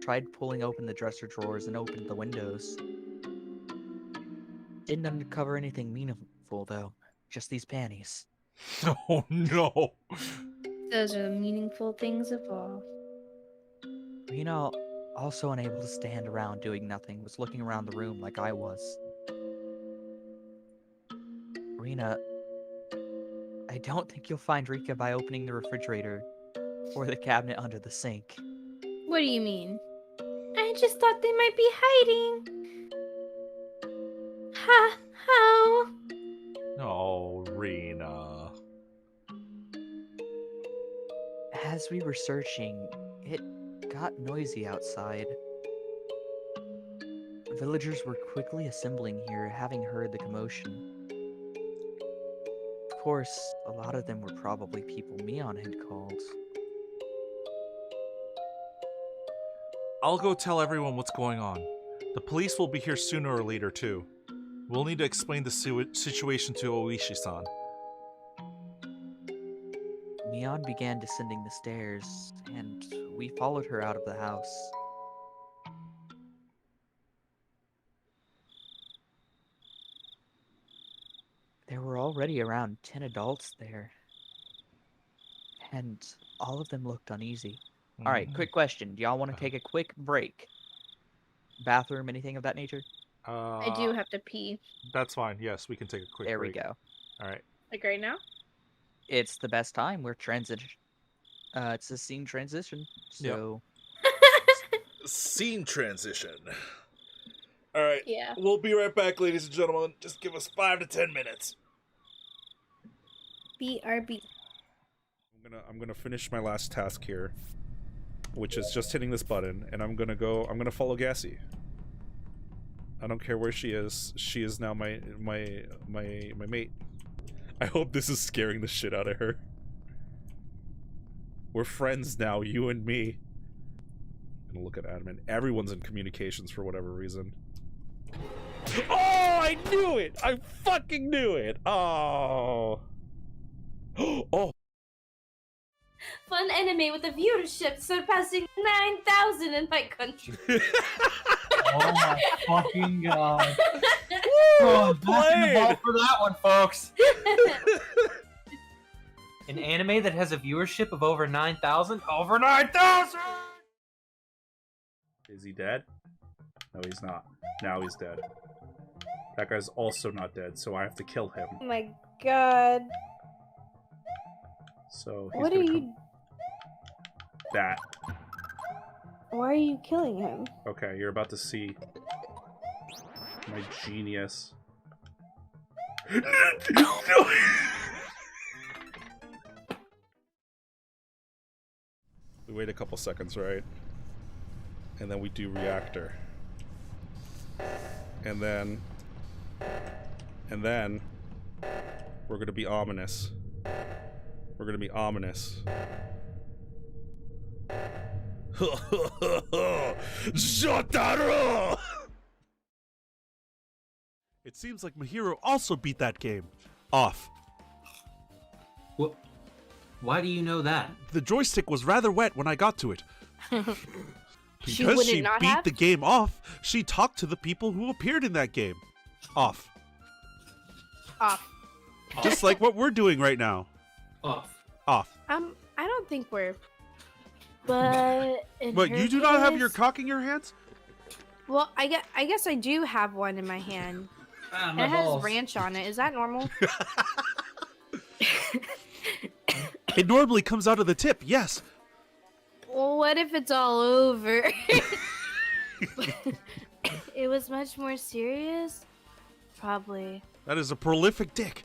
tried pulling open the dresser drawers and opened the windows. Didn't uncover anything meaningful, though. Just these panties. Oh no! Those are the meaningful things of all. Rena, also unable to stand around doing nothing, was looking around the room like I was. Rena, I don't think you'll find Rika by opening the refrigerator or the cabinet under the sink. What do you mean? I just thought they might be hiding. Ha! How? Oh, Rena. As we were searching, it got noisy outside. Villagers were quickly assembling here, having heard the commotion. Of course, a lot of them were probably people Mion had called. I'll go tell everyone what's going on. The police will be here sooner or later, too. We'll need to explain the situation to Oishi-san. Mion began descending the stairs, and we followed her out of the house. There were already around 10 adults there, and all of them looked uneasy. Alright, quick question. Do y'all want to take a quick break? Bathroom, anything of that nature? I do have to pee. That's fine. Yes, we can take a quick There break. we go. Alright. Like right now? It's the best time. We're it's a scene transition, so... Scene transition. Alright. Yeah. We'll be right back, ladies and gentlemen. Just give us 5 to 10 minutes. BRB. I'm gonna finish my last task here, which is just hitting this button, and I'm gonna follow Gassy. I don't care where she is. She is now my mate. I hope this is scaring the shit out of her. We're friends now, you and me. I'm gonna look at admin. Everyone's in communications for whatever reason. Oh, I knew it! I fucking knew it! Oh. Oh. Fun anime with a viewership surpassing 9,000 in my country. Oh my fucking god. Woo, Back in the played. ball for that one, folks. An anime that has a viewership of over 9,000? Over 9,000! Is he dead? No, he's not. Now he's dead. That guy's also not dead, so I have to kill him. Oh my god. So he's What are gonna you... come... That. Why are you killing him? Okay, you're about to see my genius. No! We wait a couple seconds, right? And then we do reactor. And then we're gonna be ominous. We're gonna be ominous. Jotaro! It seems like Mahiro also beat that game. Off. What? Why do you know that? The joystick was rather wet when I got to it. She Because would she not beat have? the game off, she talked to the people who appeared in that game. Off. Off. Just like what we're doing right now. Off. Off. I don't think we're... But... in But her you do not have your case- cock in your hands? Well, I guess I do have one in my hand. Ah, And my it has balls. ranch on it. Is that normal? It normally comes out of the tip, yes. Well, what if it's all over? It was much more serious? Probably. That is a prolific dick.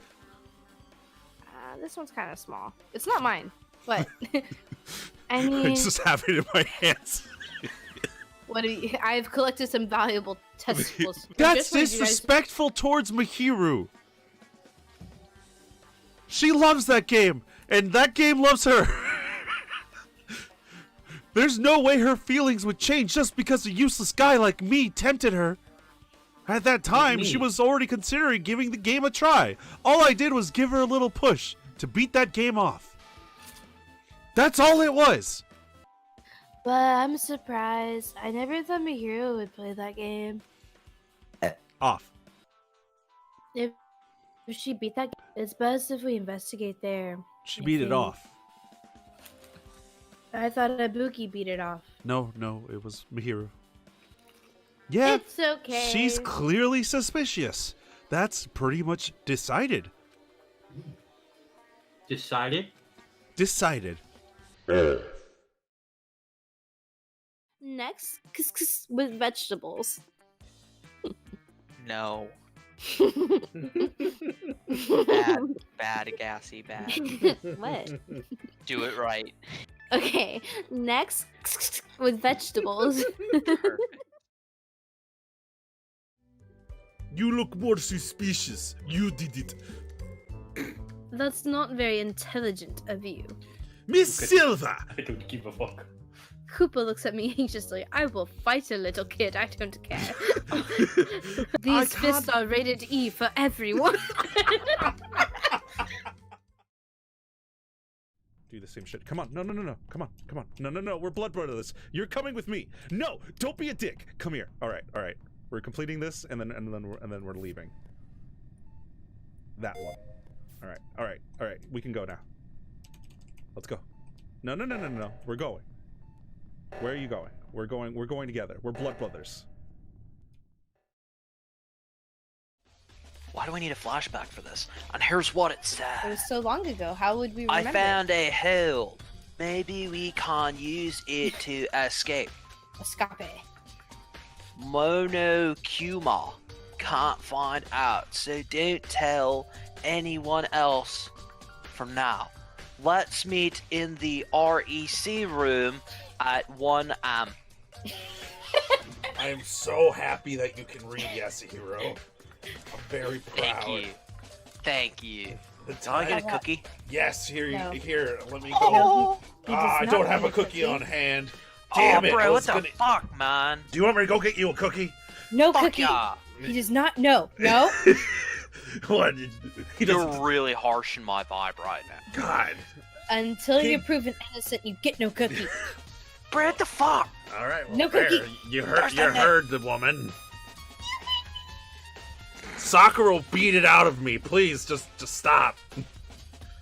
This one's kind of small. It's not mine. What? I mean, I just have it in my hands. what do you... I've collected some valuable testicles. That's Just wanted you guys- disrespectful towards Mihiru. She loves that game, and that game loves her. There's no way her feelings would change just because a useless guy like me tempted her. At that time, she me? was already considering giving the game a try. All I did was give her a little push to beat that game off. That's all it was. But I'm surprised. I never thought Mahiro would play that game. Off. If she beat that game, it's best if we investigate there. She I beat it think. off. I thought Ibuki beat it off. No, it was Mihiru. Yeah, It's okay. she's clearly suspicious. That's pretty much decided. Decided? Decided. Next, with vegetables. No. Bad, gassy, bad. What? Do it right. Okay, next with vegetables. Perfect. You look more suspicious. You did it. That's not very intelligent of you. Miss Silva! I don't give a fuck. Koopa looks at me anxiously. I will fight a little kid. I don't care. These fists are rated E for everyone. Do the same shit. Come on. No. Come on. No. We're blood brothers. You're coming with me. No, don't be a dick. Come here. All right. We're completing this, and then we're leaving. That one. All right. We can go now. Let's go. No. We're going. Where are you going? We're going together. We're blood brothers. Why do I need a flashback for this? And here's what it It said. was so long ago. How would we I remember? found a hole. Maybe we can use it to escape. Escape. Mono Kuma can't find out, so don't tell anyone else from now. Let's meet in the REC room at 1 am. I am so happy that you can read Yasuhiro. I'm very proud. Thank you. The Do I get a cookie? Yes, here, No. let me go. No, he does I not don't have a want cookie cookie. on hand. Damn oh, it! bro, I what was the gonna... fuck, man? Do you want me to go get you a cookie? No Fuck cookie. yeah. He does not. No. No. What? He doesn't. You're really harshing my vibe right now. God. Until He- you're proven innocent, you get no cookie. Bro, what the fuck? All right, well, No fair. cookie. You heard the woman. Sakura will beat it out of me. Please, just stop.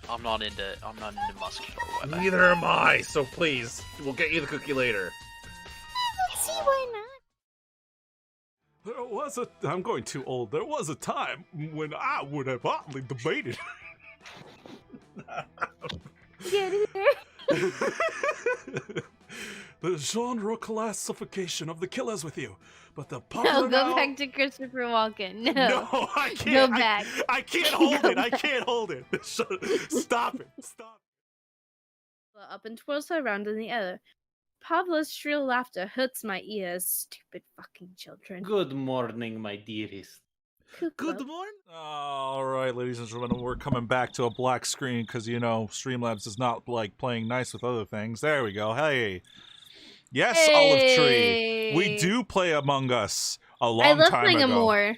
I'm not into muscular weapons. Neither am I. So please, we'll get you the cookie later. See why not? I'm going too old. There was a time when I would have hotly debated. Get here. The genre classification of the killers with you, but the No, popular go now... back to Christopher Walken. No. No, I can't. Go back. I can't hold Go it. I back. can't hold it. Stop it. Stop. Up and twirls her around in the air. Pavla's shrill laughter hurts my ears. Stupid fucking children. Good morning, my dearest. Good morning. All right, ladies and gentlemen, we're coming back to a black screen because, you know, Streamlabs is not, like, playing nice with other things. There we go. Hey. Yes, Olive Tree. We do play Among Us a long time ago. I love playing more.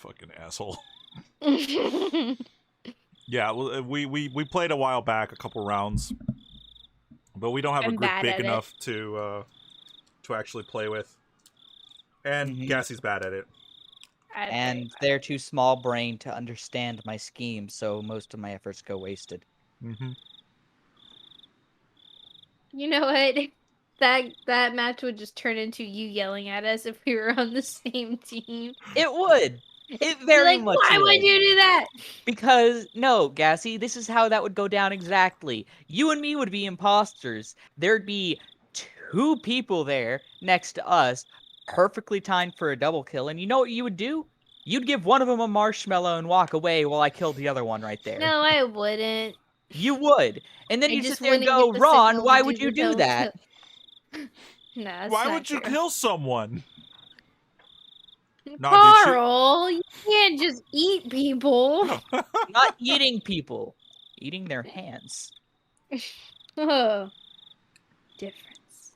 Fucking asshole. Yeah, we played a while back, a couple rounds. But we don't have a group big enough to actually play with. And Gassie's bad at it. And they're too small-brained to understand my scheme, so most of my efforts go wasted. Mm-hmm. You know what? That match would just turn into you yelling at us if we were on the same team. It would. It very much Why would you do that? Because, no, Gassy, this is how that would go down exactly. You and me would be imposters. There'd be 2 people there next to us, perfectly timed for a double kill, and you know what you would do? You'd give one of them a marshmallow and walk away while I killed the other one right there. No, I wouldn't. You would. And then I you'd just sit there and wouldn't go, get the Ron, signal why to would do you the do double that? kill. No, that's Why not would you true. kill someone? Carl, you can't just eat people. Not eating people. Eating their hands. Oh, difference.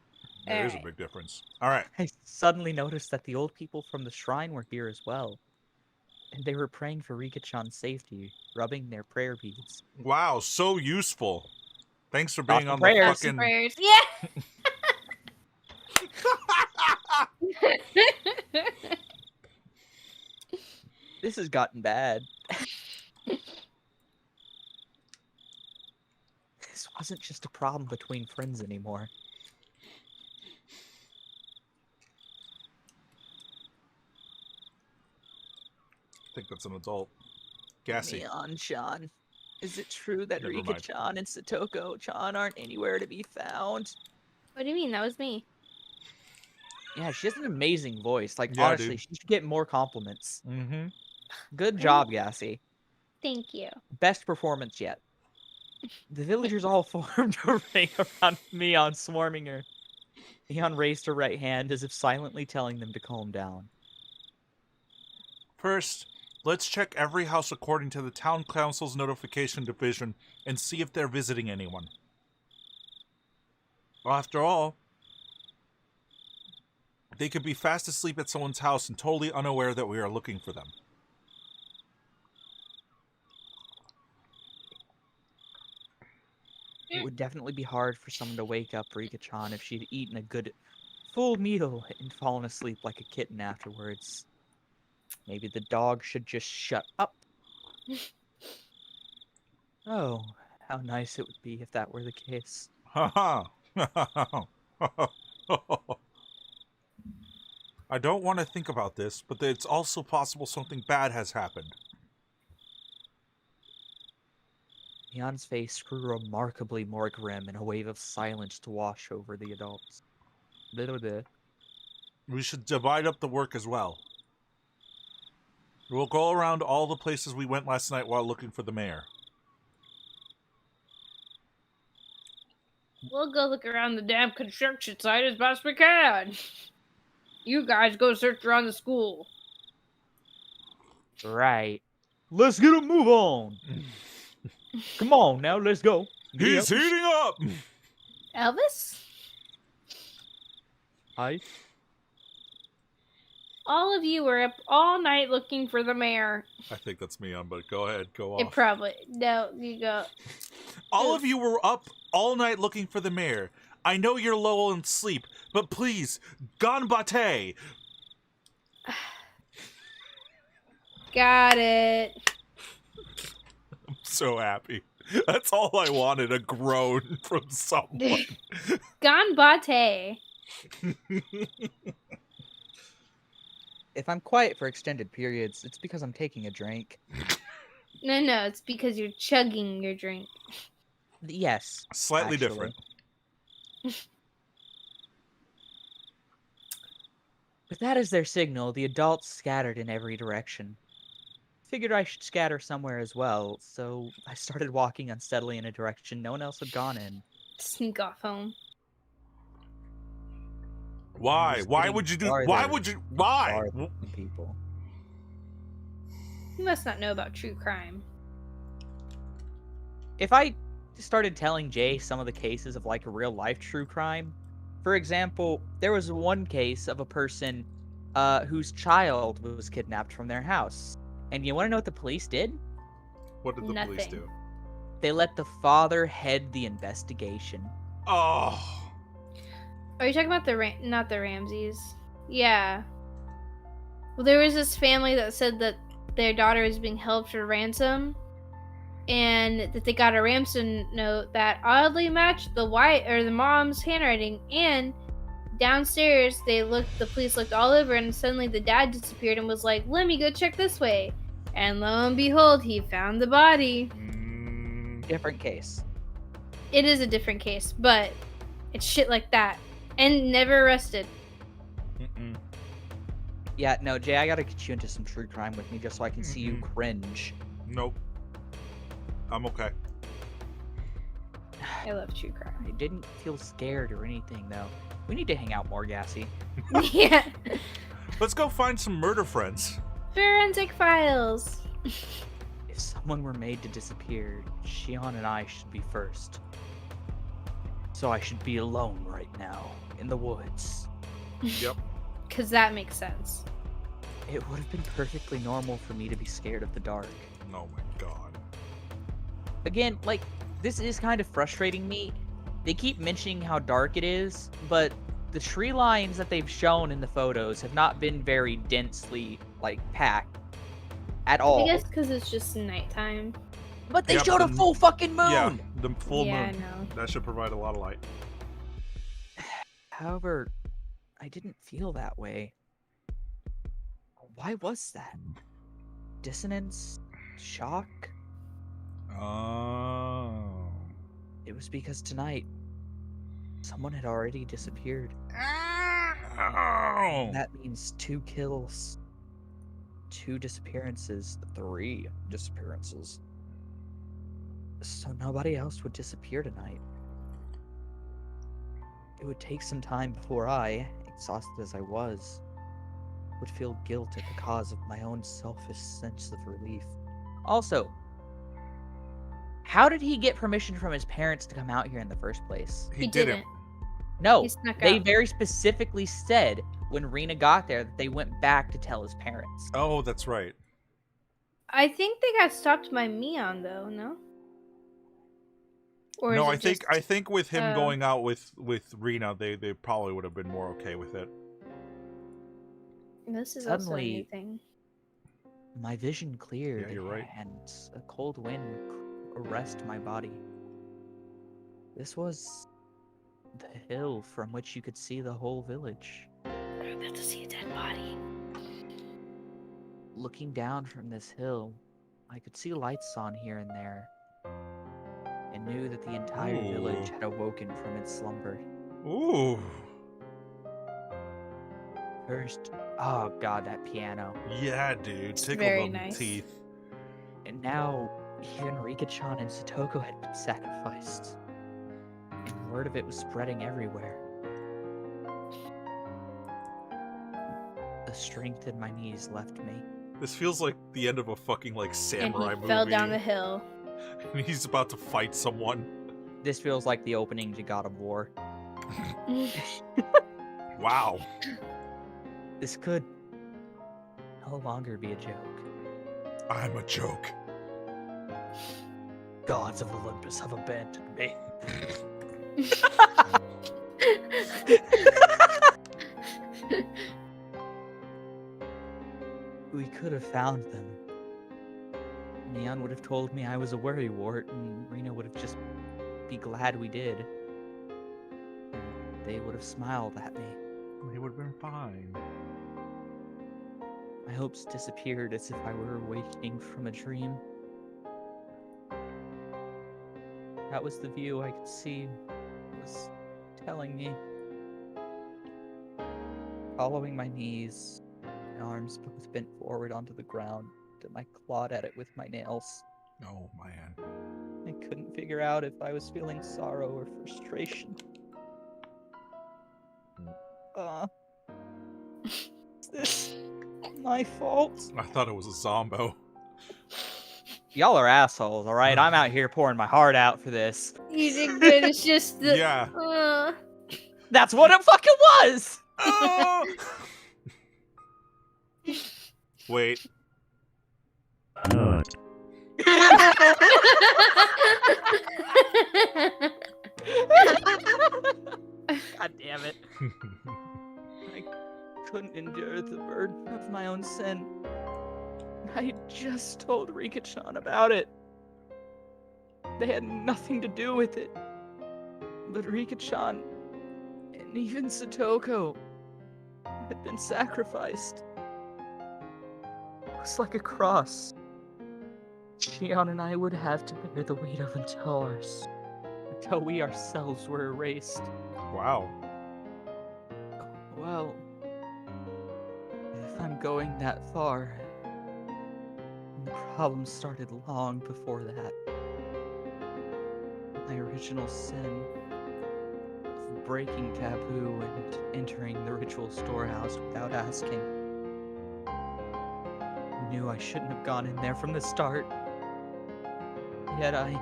There is a Alright. big difference. All right. I suddenly noticed that the old people from the shrine were here as well. And they were praying for Rika-chan's safety, rubbing their prayer beads. Wow, so useful. Thanks for being on prayers. the fucking... Prayers. Yeah. This has gotten bad. This wasn't just a problem between friends anymore. I think that's an adult. Gassy. Neon-chan, is it true that Never mind. Rika-chan and Satoko-chan aren't anywhere to be found? What do you mean? That was me. Yeah, she has an amazing voice. Like, Yeah, honestly, dude. she should get more compliments. Mm-hmm. Good job, Gassy. Thank you. Best performance yet. The villagers all formed a ring around Neon, swarming her. Neon raised her right hand as if silently telling them to calm down. First, let's check every house according to the town council's notification division and see if they're visiting anyone. After all, they could be fast asleep at someone's house and totally unaware that we are looking for them. It would definitely be hard for someone to wake up Rika-chan if she'd eaten a good full meal and fallen asleep like a kitten afterwards. Maybe the dog should just shut up. Oh, how nice it would be if that were the case. Ha ha! I don't want to think about this, but it's also possible something bad has happened. Neon's face grew remarkably more grim, and a wave of silence to wash over the adults. Blah, blah. We should divide up the work as well. We'll go around all the places we went last night while looking for the mayor. We'll go look around the damn construction site as best we can. You guys go search around the school. Right. Let's get a move on. Come on now, let's go. He's heating up! Elvis? Hi. All of you were up all night looking for the mayor. I think that's me on, but go ahead, go It off. probably... No, you go... All of you were up all night looking for the mayor. I know you're low on sleep, but please, ganbate! Got it. I'm so happy. That's all I wanted, a groan from someone. Ganbate. If I'm quiet for extended periods, it's because I'm taking a drink. No, it's because you're chugging your drink. Yes. Slightly actually. different. With that as their signal, the adults scattered in every direction. Figured I should scatter somewhere as well, so I started walking unsteadily in a direction no one else had gone in. Sneak off home. Why? Just Why getting would you do? farther Why would you? Why? farther from people. You must not know about true crime. If I started telling Jay some of the cases of like a real life true crime, for example, there was one case of a person whose child was kidnapped from their house. And you want to know what the police did? What did the police Nothing. do? They let the father head the investigation. Oh. Are you talking about not the Ramseys? Yeah. Well, there was this family that said that their daughter was being held for ransom, and that they got a ransom note that oddly matched the mom's handwriting. And downstairs, the police looked all over, and suddenly the dad disappeared and was like, "Let me go check this way." And lo and behold, he found the body. Different case. It is a different case, but it's shit like that. And never arrested. Mm-mm. Yeah, no, Jay, I gotta get you into some true crime with me just so I can see you cringe. Nope. I'm okay. I love true crime. I didn't feel scared or anything, though. We need to hang out more, Gassy. Yeah. Let's go find some murder friends. Forensic files. If someone were made to disappear, Shion and I should be first. So I should be alone right now, in the woods. Yep. Because that makes sense. It would have been perfectly normal for me to be scared of the dark. Oh my god. Again, like, this is kind of frustrating me. They keep mentioning how dark it is, but the tree lines that they've shown in the photos have not been very densely, like, packed at all. I guess because it's just nighttime. But they Yep, showed a the- full fucking moon! Yeah, the full Yeah, I moon. know. That should provide a lot of light. However, I didn't feel that way. Why was that? Dissonance? Shock? Oh. It was because tonight, someone had already disappeared. Oh. That means 2 kills, 2 disappearances, 3 disappearances. So nobody else would disappear tonight. It would take some time before I, exhausted as I was, would feel guilt at the cause of my own selfish sense of relief. Also, how did he get permission from his parents to come out here in the first place? He didn't. No, He snuck they out. very specifically said when Rena got there that they went back to tell his parents. Oh, that's right. I think they got stopped by Mion, though, no? Or No, is it I just- think with him uh, going out with Rena, they probably would have been more okay with it. This is also a Suddenly- new thing. My vision cleared, Yeah, you're right. and a cold wind arrested my body. This was the hill from which you could see the whole village. I'm about to see a dead body. Looking down from this hill, I could see lights on here and there, and knew that the entire village Ooh. had awoken from its slumber. Ooh. First, oh god, that piano. Yeah, dude. Tickle very them nice. teeth. And now, even Rika-chan and Satoko had been sacrificed. And word of it was spreading everywhere. The strength in my knees left me. This feels like the end of a fucking like And samurai he movie. fell down the hill. And he's about to fight someone. This feels like the opening to God of War. Wow. This could no longer be a joke. I'm a joke. Gods of Olympus have abandoned me. We could have found them. Neon would have told me I was a worrywart, and Rena would have just be glad we did. And they would have smiled at me. They would have been fine. My hopes disappeared as if I were awakening from a dream. That was the view I could see. It was telling me. Following my knees, my arms both bent forward onto the ground, and I clawed at it with my nails. Oh, man. I couldn't figure out if I was feeling sorrow or frustration. Is this my fault? I thought it was a Zombo. Y'all are assholes, alright? I'm out here pouring my heart out for this. You did good. It's just the. Yeah. That's what it fucking was! Oh! Wait. God damn it. I couldn't endure the burden of my own sin. I just told Rika-chan about it. They had nothing to do with it. But Rika-chan, and even Satoko, had been sacrificed. It was like a cross. Shion and I would have to bear the weight of until we ourselves were erased. Wow. Well, if I'm going that far, the problem started long before that. My original sin of breaking taboo and entering the ritual storehouse without asking. I knew I shouldn't have gone in there from the start. Yet I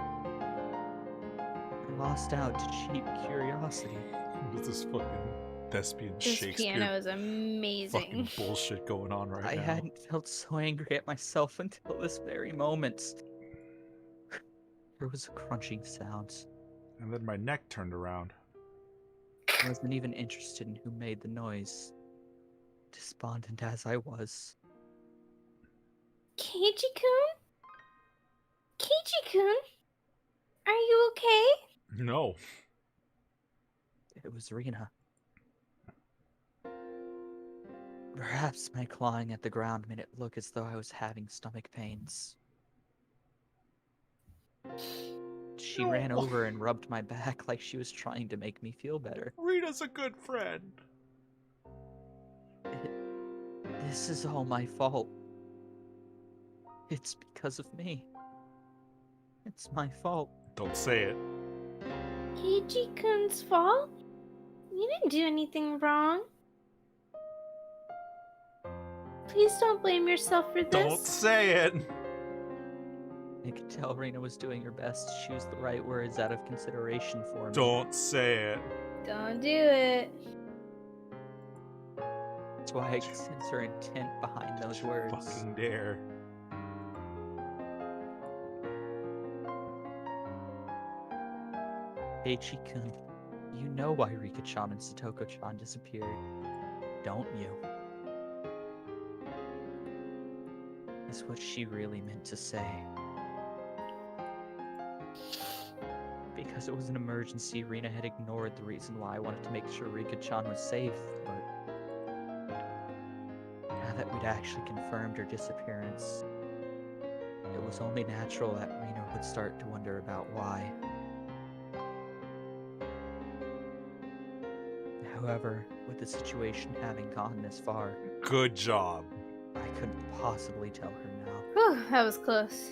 lost out to cheap curiosity. This is fucking thespian This Shakespeare piano is amazing. fucking bullshit going on right I now. hadn't felt so angry at myself until this very moment. There was a crunching sound. And then my neck turned around. I wasn't even interested in who made the noise. Despondent as I was. Keiichi-kun? Keiichi-kun? Are you okay? No. It was Rena. Perhaps my clawing at the ground made it look as though I was having stomach pains. She ran over and rubbed my back like she was trying to make me feel better. Rita's a good friend. This is all my fault. It's because of me. It's my fault. Don't say it. Keiichi-kun's fault? You didn't do anything wrong. Please don't blame yourself for this. Don't say it. I could tell Rena was doing her best to choose the right words out of consideration for me. Don't say it. Don't do it. That's why I could sense her intent behind those words. Fucking dare. Keiichi-kun, you know why Rika-chan and Satoko-chan disappeared, don't you? Is what she really meant to say. Because it was an emergency, Rena had ignored the reason why I wanted to make sure Rika-chan was safe, but now that we'd actually confirmed her disappearance, it was only natural that Rena would start to wonder about why. However, with the situation having gone this far, Good job. I couldn't possibly tell her now. Whew, that was close.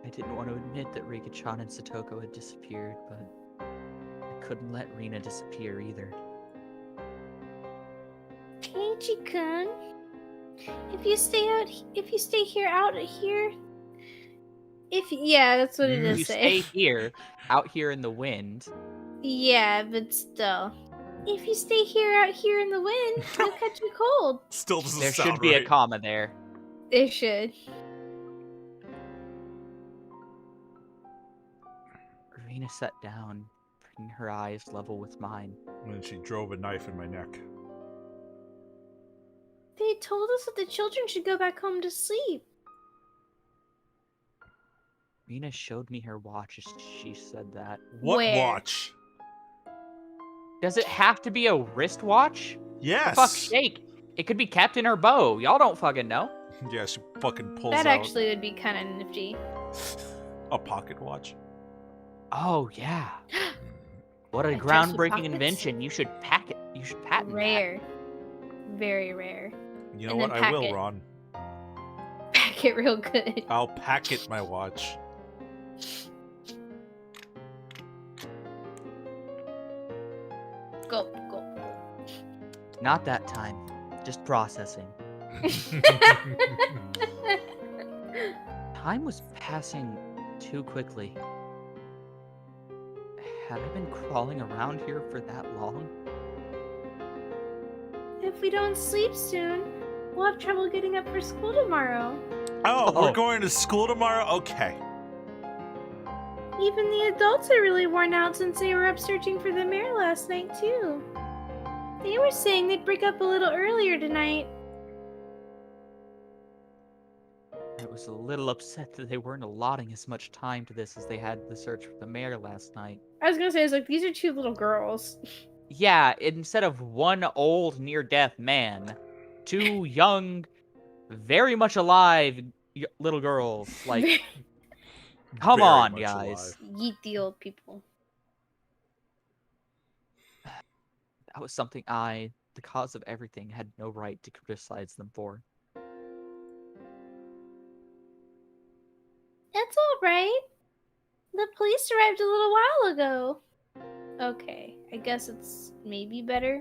I didn't want to admit that Rika-chan and Satoko had disappeared, but I couldn't let Rena disappear either. Keiichi-kun, if you stay out here, yeah, that's what it You is. stay here, out here in the wind. Yeah, but still, if you stay out here in the wind, you'll catch a cold. Still doesn't There sound should be right. a comma there. It should. Mina sat down, bringing her eyes level with mine. And then she drove a knife in my neck. They told us that the children should go back home to sleep. Mina showed me her watch as she said that. What Where? watch? Does it have to be a wristwatch? Yes. For fuck's sake. It could be kept in her bow. Y'all don't fucking know. Yeah, she fucking pulls That out actually would be kind of nifty. a pocket watch. Oh, yeah. What a I dress with groundbreaking pockets? invention. You should pack it. You should patent Rare. Very rare. You know And what? then I pack will, it. Ron. Pack it real good. I'll packet my watch. Go, go. that. Not that time. Just processing. Time was passing too quickly. Had I been crawling around here for that long? If we don't sleep soon, we'll have trouble getting up for school tomorrow. Oh, we're Oh. going to school tomorrow? Okay. Even the adults are really worn out since they were up searching for the mayor last night, too. They were saying they'd break up a little earlier tonight. I was a little upset that they weren't allotting as much time to this as they had the search for the mayor last night. I was gonna say, it's like, these are two little girls. Yeah, instead of one old near-death man, two young, very much alive little girls. Like, come Very on, much guys. alive. Yeet the old people. That was something I, the cause of everything, had no right to criticize them for. It's alright. The police arrived a little while ago. Okay, I guess it's maybe better.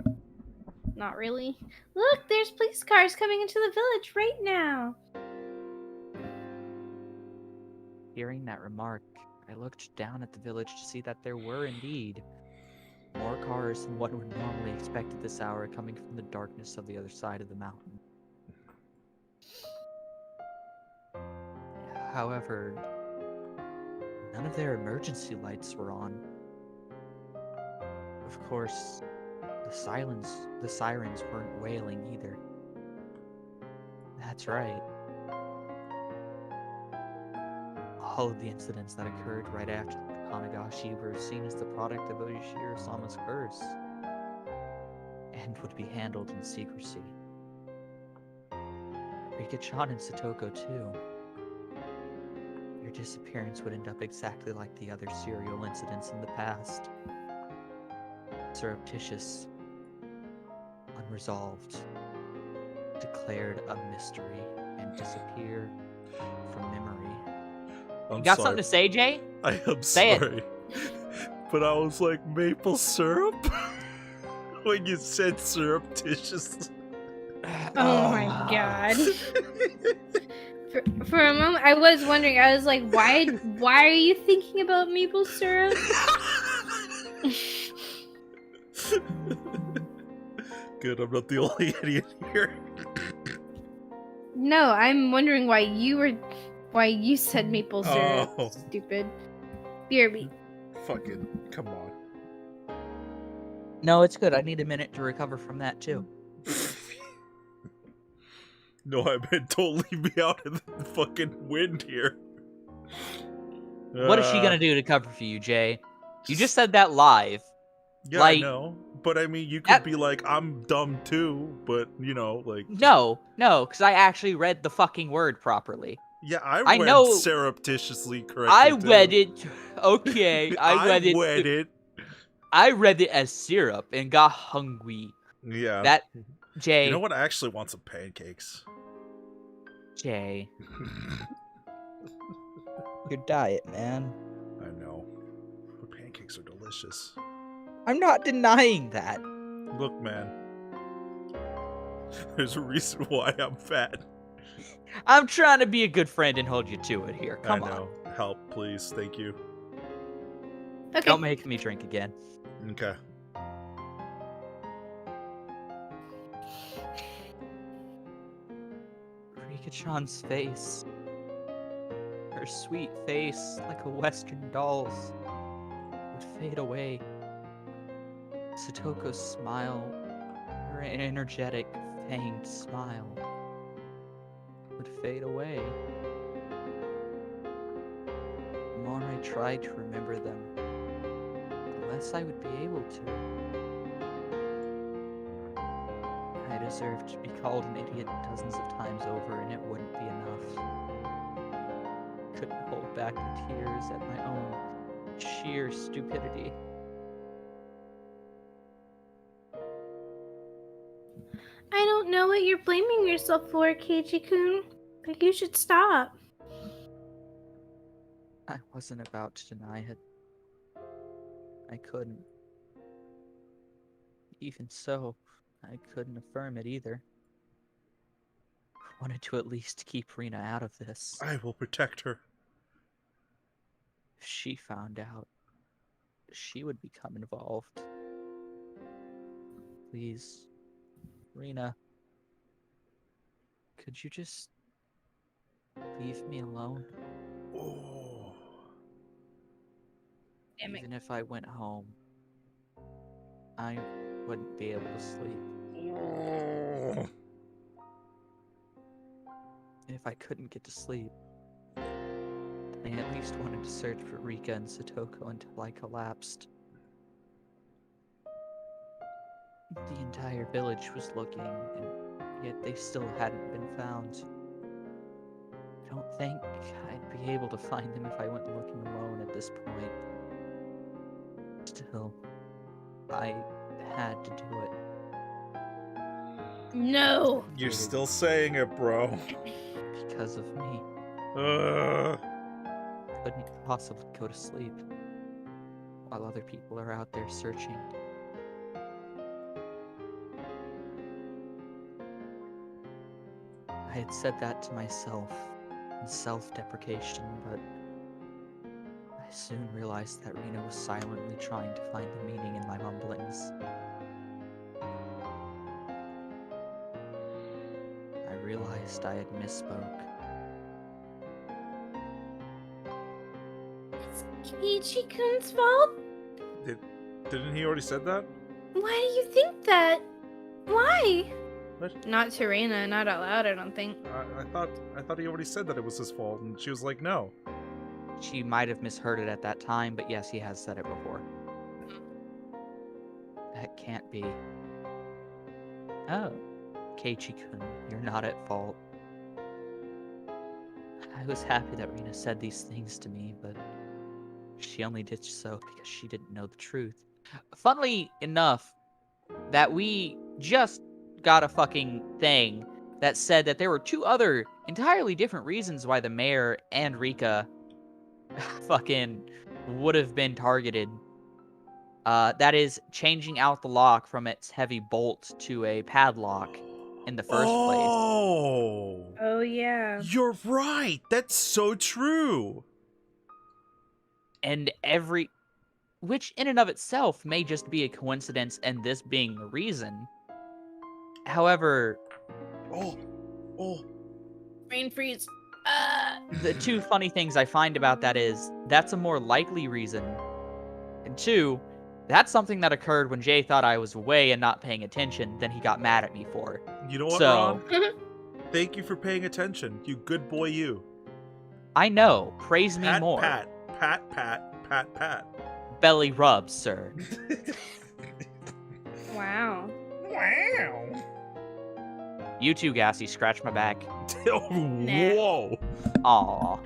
Not really. Look, there's police cars coming into the village right now. Hearing that remark, I looked down at the village to see that there were indeed more cars than one would normally expect at this hour coming from the darkness of the other side of the mountain. However, none of their emergency lights were on. Of course, the sirens weren't wailing either. That's right. All of the incidents that occurred right after the Kanagashi were seen as the product of Oshiro-sama's curse, and would be handled in secrecy. Rika-chan and Satoko too. Their disappearance would end up exactly like the other serial incidents in the past. Surreptitious, unresolved, declared a mystery, and disappear from memory. I'm You got sorry. something to say, Jay? I am Say it. sorry. But I was like, maple syrup? When you said surreptitious. Oh my god. For a moment, I was wondering. I was like, why are you thinking about maple syrup? Good, I'm not the only idiot here. No, I'm wondering why you said maple syrup. Oh. Stupid. BRB. Fucking, come on. No, it's good. I need a minute to recover from that too. No, I meant don't leave me out in the fucking wind here. What is she gonna do to cover for you, Jay? You just said that live. Yeah, like- I know. But I mean, you could That- be like, I'm dumb too, but, you know, like... No, because I actually read the fucking word properly. Yeah, I I read know- surreptitiously correctly, I too. read it. Okay, I read it. read it. I read it as syrup and got hungry. Yeah. That Jay. You know what? I actually want some pancakes. Jay. Your diet, man. I know. But pancakes are delicious. I'm not denying that. Look, man. There's a reason why I'm fat. I'm trying to be a good friend and hold you to it here. Come I on. know. Help, please. Thank you. Okay. Don't make me drink again. Okay. Rika-chan's face. Her sweet face, like a Western doll's. fade away. Satoko's smile, her energetic, fanged smile, would fade away. The more I tried to remember them, the less I would be able to. I deserved to be called an idiot dozens of times over, and it wouldn't be enough. Couldn't hold back the tears at my own sheer stupidity. I don't know what you're blaming yourself for, Keiichi-kun, but you should stop. I wasn't about to deny it. I couldn't. Even so, I couldn't affirm it either. I wanted to at least keep Rena out of this. I will protect her. If she found out, she would become involved. Please, Rena, could you just leave me alone? Oh. Damn it. Even if I went home, I wouldn't be able to sleep. Oh. And if I couldn't get to sleep, I at least wanted to search for Rika and Satoko until I collapsed. The entire village was looking, and yet they still hadn't been found. I don't think I'd be able to find them if I went looking alone at this point. Still, I had to do it. No. You're still saying it, bro. Because of me. Couldn't possibly go to sleep while other people are out there searching. I had said that to myself in self-deprecation, but I soon realized that Rena was silently trying to find the meaning in my mumblings. I realized I had misspoke. It's Keiichi-kun's fault? Didn't he already said that? Why do you think that? Why? What? Not to Rena, not out loud, I don't think. I thought he already said that it was his fault, and she was like, no. She might have misheard it at that time, but yes, he has said it before. That can't be. Oh, Keiichi-kun, you're not at fault. I was happy that Rena said these things to me, but she only did so because she didn't know the truth. Funnily enough, that we just got a fucking thing that said that there were two other entirely different reasons why the mayor and Rika fucking would have been targeted. That is changing out the lock from its heavy bolt to a padlock in the first place. Oh! Oh, yeah. You're right! That's so true! And which in and of itself may just be a coincidence and this being the reason. However, Oh! Brain freeze. the two funny things I find about that is that's a more likely reason. And two, that's something that occurred when Jay thought I was away and not paying attention, then he got mad at me for. You know what, So, Ron? Thank you for paying attention. You good boy, you. I know, praise me Pat, more. pat, pat, pat, pat. Belly rubs, sir. Wow. Wow. You too, Gassy, scratch my back. Whoa. Aw.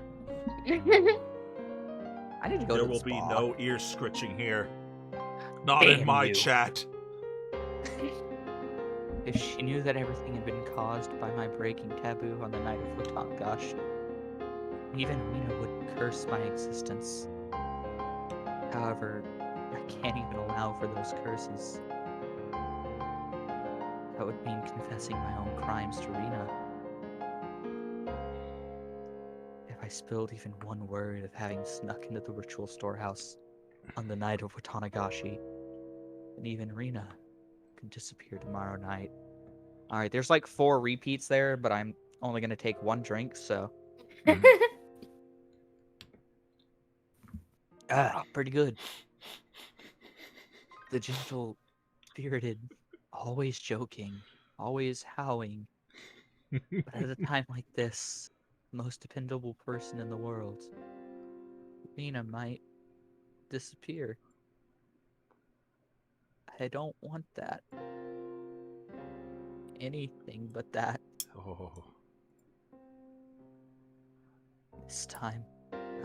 I need to go There to the will be spa. no ear scritching here. Not Damn in my you. chat. If she knew that everything had been caused by my breaking taboo on the night of Watangashi, even Rena would curse my existence. However, I can't even allow for those curses. That would mean confessing my own crimes to Rena. If I spilled even one word of having snuck into the ritual storehouse on the night of Watanagashi, then even Rena could disappear tomorrow night. Alright, there's like 4 repeats there, but I'm only gonna take 1 drink, so. Pretty good. the gentle, spirited, always joking, always howling. But at a time like this, the most dependable person in the world, Rena, might disappear. I don't want that. Anything but that. Oh. This time,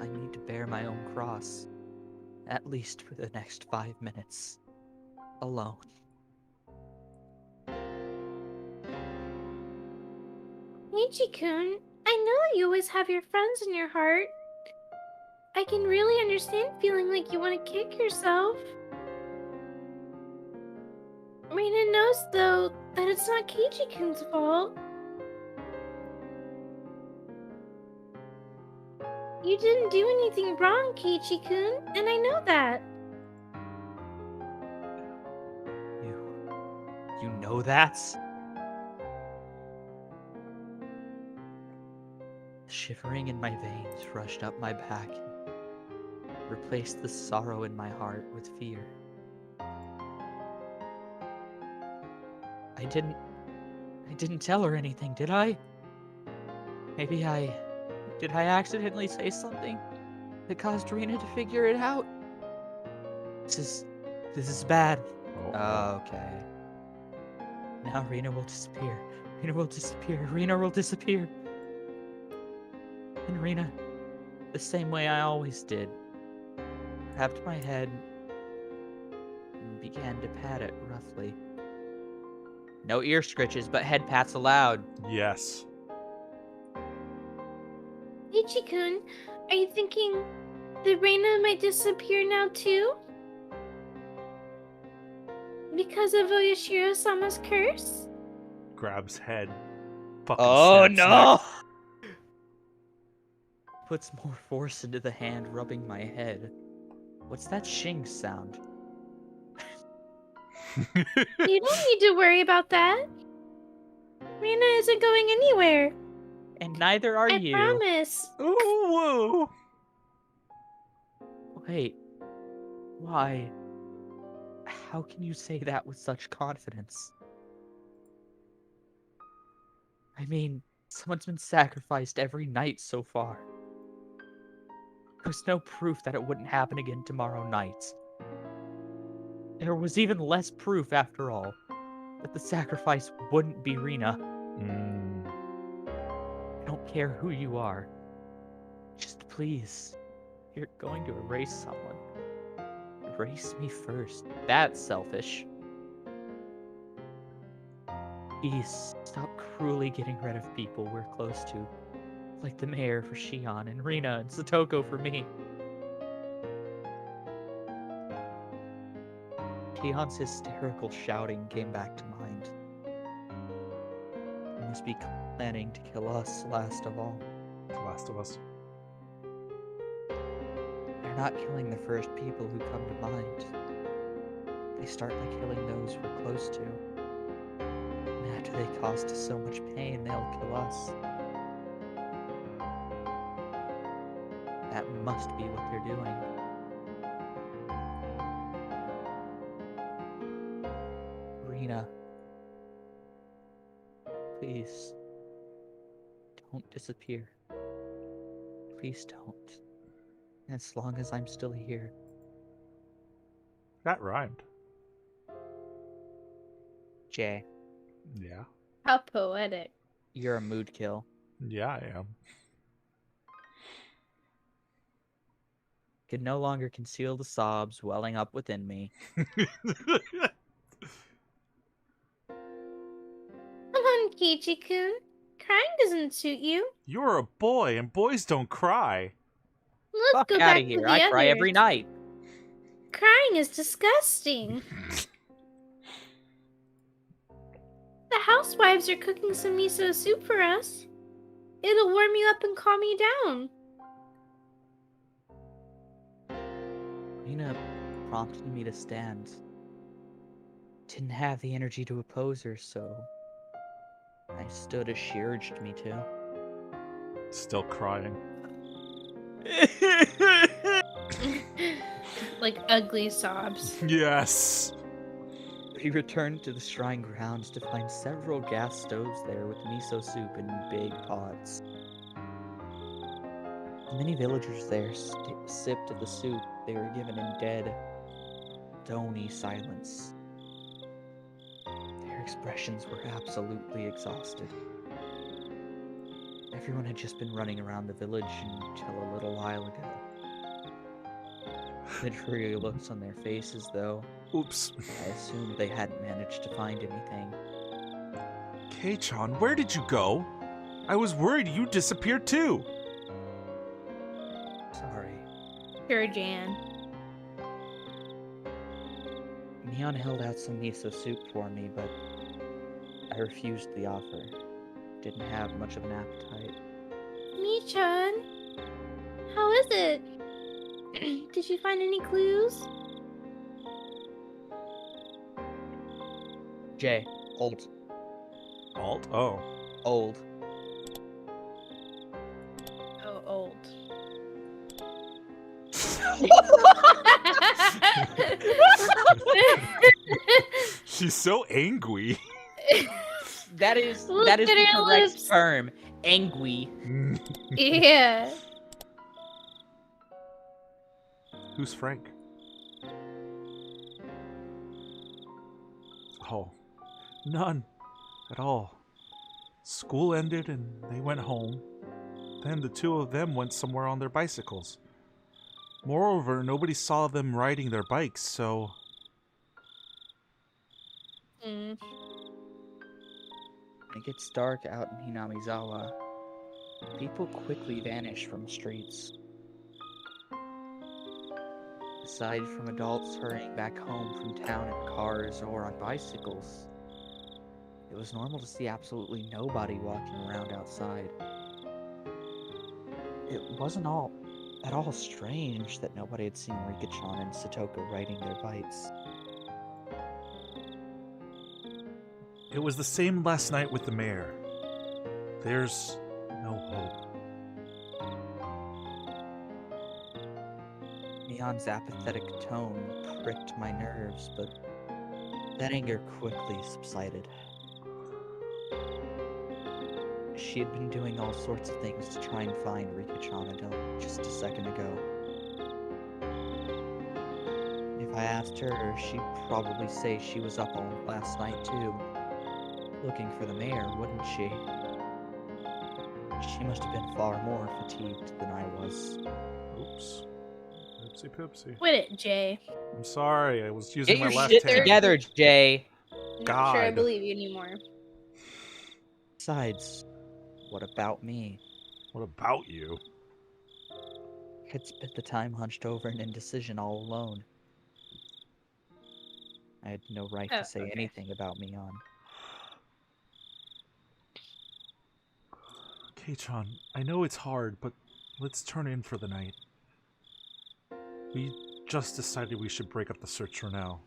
I need to bear my own cross. At least for the next 5 minutes. Alone. Keiichi-kun, I know that you always have your friends in your heart. I can really understand feeling like you want to kick yourself. Reina knows, though, that it's not Keiichi-kun's fault. You didn't do anything wrong, Keiichi-kun, and I know that. You know that? The shivering in my veins rushed up my back and replaced the sorrow in my heart with fear. I didn't tell her anything, did I? Maybe did I accidentally say something that caused Rena to figure it out? This is bad. Okay. Now Rena will disappear. Rena will disappear. Rena will disappear. And Rena, the same way I always did, grabbed my head and began to pat it roughly. No ear scritches, but head pats allowed. Yes. Keiichi-kun, are you thinking that Reina might disappear now too? Because of Oyashiro-sama's curse? Grabs head. Fucking Oh snaps no! neck. Puts more force into the hand rubbing my head. What's that shing sound? You don't need to worry about that. Reina isn't going anywhere. And neither are I you. promise. Ooh, woo. Wait. Why? How can you say that with such confidence? I mean, someone's been sacrificed every night so far. There's no proof that it wouldn't happen again tomorrow night. There was even less proof, after all, that the sacrifice wouldn't be Rena. I don't care who you are. Just please, if you're going to erase someone, erase me first. That's selfish. Please, stop cruelly getting rid of people we're close to. Like the mayor for Shion, and Rena, and Satoko for me. Shion's hysterical shouting came back to mind. He must be planning to kill us last of all. The Last of Us. They're not killing the first people who come to mind. They start by killing those we're close to. And after they cause us so much pain, they'll kill us. That must be what they're doing. Rena. Please. Don't disappear. Please don't. As long as I'm still here. That rhymed. Jay, Yeah. How poetic. you're a mood kill. Yeah, I am. Could no longer conceal the sobs welling up within me. Come on, Keiichi-kun. Crying doesn't suit you. You're a boy, and boys don't cry. Let's Fuck go out back of here. to the I cry every others. night. Crying is disgusting. The housewives are cooking some miso soup for us. It'll warm you up and calm you down. Rena prompted me to stand. Didn't have the energy to oppose her, so I stood as she urged me to. Still crying. Like ugly sobs. Yes. We returned to the shrine grounds to find several gas stoves there with miso soup in big pots. Many villagers there sipped of the soup they were given in dead, stony silence. Their expressions were absolutely exhausted. Everyone had just been running around the village until a little while ago. The dreary looks on their faces, though, Oops. I assumed they hadn't managed to find anything. Keiichi, where did you go? I was worried you disappeared too. Sorry. Sure, Jan. Neon held out some miso soup for me, but I refused the offer. Didn't have much of an appetite. Michan, how is it? Did you find any clues? Jay, old. Alt? Oh. Old. Oh, old. She's so angry. That is Look the at her correct lips. term. Angry. Yeah. Who's Frank? Oh, none at all. School ended and they went home. Then the two of them went somewhere on their bicycles. Moreover, nobody saw them riding their bikes, so... Mm. When it gets dark out in Hinamizawa, people quickly vanish from the streets. Aside from adults hurrying back home from town in cars or on bicycles, it was normal to see absolutely nobody walking around outside. It wasn't at all strange that nobody had seen Rika-chan and Satoko riding their bikes. It was the same last night with the mayor. There's no hope. Neon's apathetic tone pricked my nerves, but that anger quickly subsided. She had been doing all sorts of things to try and find Rika-chan until just a second ago. If I asked her, she'd probably say she was up all last night too, looking for the mayor, wouldn't she? She must have been far more fatigued than I was. Oops. Oopsie poopsie. Quit it, Jay. I'm sorry, I was using Get my your left shit hand. together, Jay! Not sure I God. believe you anymore. Besides, what about me? What about you? I'd spent the time hunched over in indecision all alone. I had no right Oh, to say okay. anything about Mion. Keiichi, I know it's hard, but let's turn in for the night. We just decided we should break up the search for now.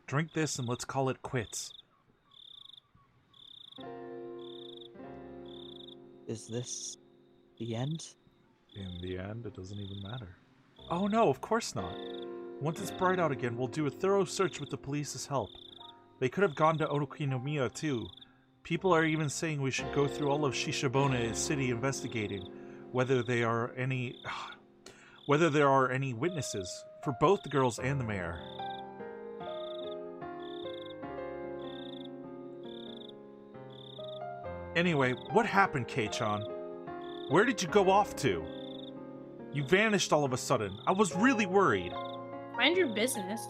Drink this and let's call it quits. Is this the end? In the end, it doesn't even matter. Oh no, of course not. Once it's bright out again, we'll do a thorough search with the police's help. They could have gone to Onokinomiya too. People are even saying we should go through all of Shishibone City investigating whether there are any witnesses for both the girls and the mayor. Anyway, what happened, Kei-chan? Where did you go off to? You vanished all of a sudden. I was really worried. Mind your business.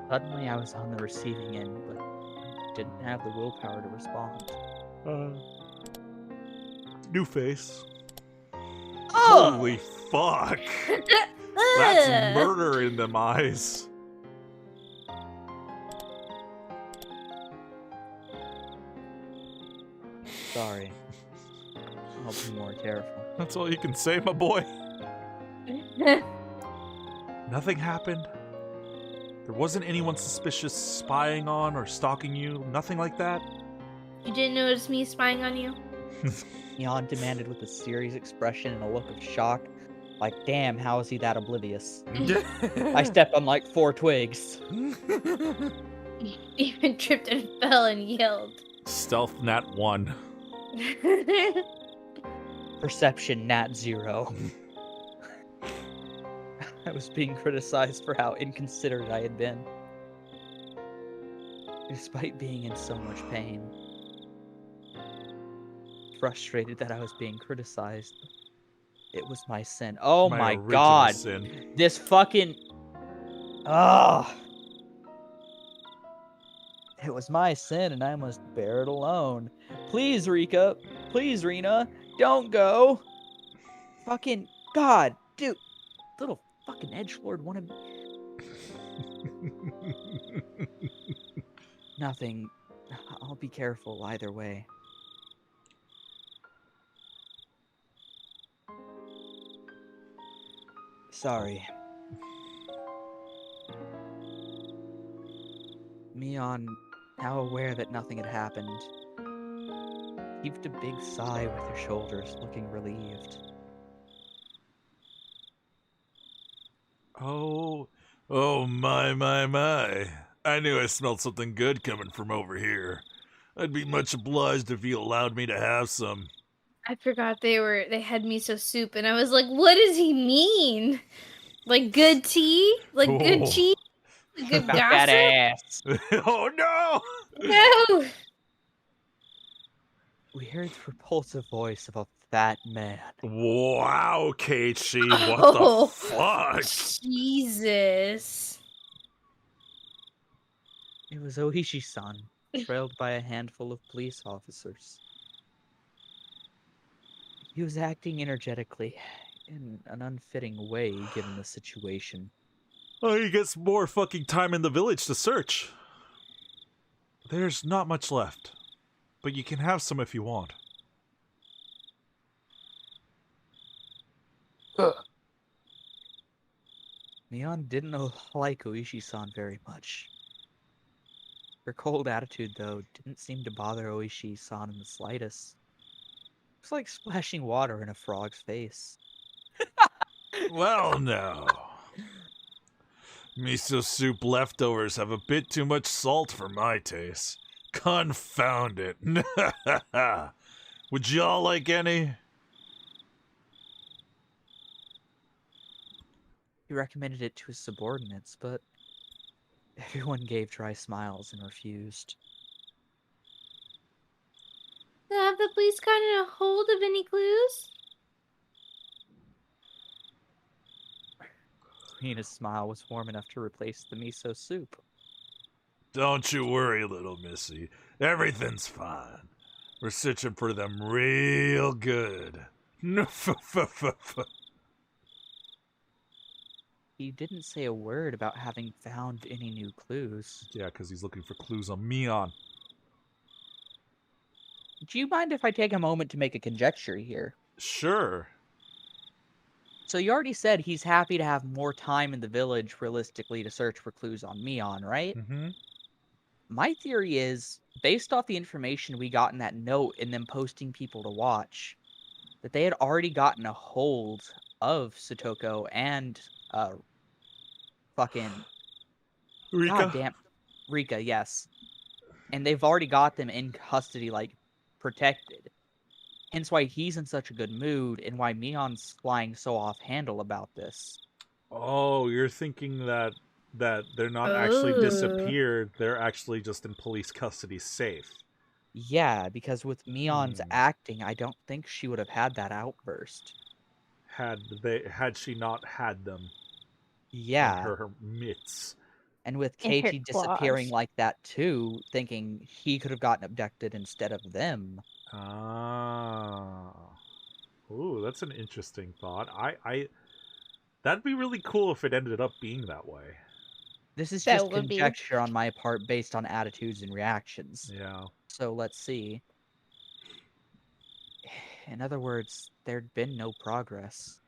Suddenly I was on the receiving end, but didn't have the willpower to respond. New face. Oh! Holy fuck. That's murder in them eyes. Sorry. I'll be more careful. That's all you can say, my boy. Nothing happened. There wasn't anyone suspicious spying on or stalking you. Nothing like that. You didn't notice me spying on you? Neon demanded with a serious expression and a look of shock. Like, damn, how is he that oblivious? I stepped on like 4 twigs. Even tripped and fell and yelled. Stealth nat 1. Perception nat 0. I was being criticized for how inconsiderate I had been. Despite being in so much pain. Frustrated that I was being criticized. It was my sin. Oh my original god. sin. This fucking... Ugh. It was my sin and I must bear it alone. Please, Rika. Please, Rena. Don't go. Fucking god. Dude. Little fucking edgelord wanted... Nothing. I'll be careful either way. Sorry. Mion, now aware that nothing had happened, heaved a big sigh with her shoulders, looking relieved. Oh my. I knew I smelled something good coming from over here. I'd be much obliged if you allowed me to have some. I forgot they had miso soup, and I was like, what does he mean? Like good tea? Like good Oh. cheese? Like good About that gossip? ass. Oh no! No! We heard the repulsive voice of a fat man. Wow, Keiichi, what Oh. the fuck? Jesus. It was Oishi-san, trailed by a handful of police officers. He was acting energetically, in an unfitting way given the situation. Oh, he gets more fucking time in the village to search. There's not much left, but you can have some if you want. Mion didn't like Oishi-san very much. Her cold attitude, though, didn't seem to bother Oishi-san in the slightest. It was like splashing water in a frog's face. Well, no. Miso soup leftovers have a bit too much salt for my taste. Confound it. Would y'all like any? He recommended it to his subordinates, but everyone gave dry smiles and refused. Have the police gotten a hold of any clues? Rena's smile was warm enough to replace the miso soup. Don't you worry, little missy. Everything's fine. We're searching for them real good. He didn't say a word about having found any new clues. Yeah, because he's looking for clues on Mion. Do you mind if I take a moment to make a conjecture here? Sure. So you already said he's happy to have more time in the village, realistically, to search for clues on Mion, right? Mm-hmm. My theory is, based off the information we got in that note and them posting people to watch, that they had already gotten a hold of Satoko and fucking Rika? goddamn Rika, yes. And they've already got them in custody, like protected. Hence why he's in such a good mood and why Mion's flying so off-handle about this. Oh, you're thinking that they're not actually Oh. disappeared, they're actually just in police custody safe. Yeah, because with Mion's Hmm. acting, I don't think she would have had that outburst. Had she not had them Yeah. in her mitts. And with In her Keiichi disappearing claws. like that too, thinking he could have gotten abducted instead of them. Ah. Ooh, that's an interesting thought. I that'd be really cool if it ended up being that way. This is That just would be. conjecture on my part based on attitudes and reactions. Yeah. So let's see. In other words, there'd been no progress.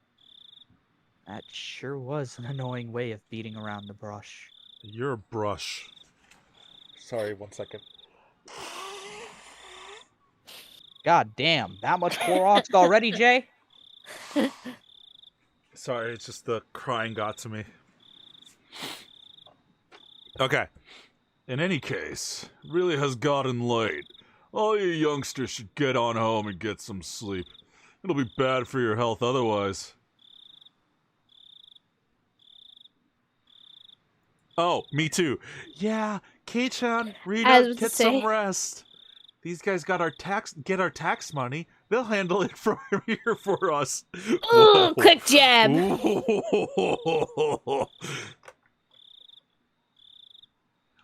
That sure was an annoying way of beating around the brush. You're a brush. Sorry, 1 second. God damn, that much Clorox already, Jay? Sorry, it's just the crying got to me. Okay. In any case, it really has gotten late. All you youngsters should get on home and get some sleep. It'll be bad for your health otherwise. Oh, me too. Yeah, Kei-chan, I Rita, was get to say. some rest. These guys got our tax money. They'll handle it from here for us. Ooh, quick jab. Whoa.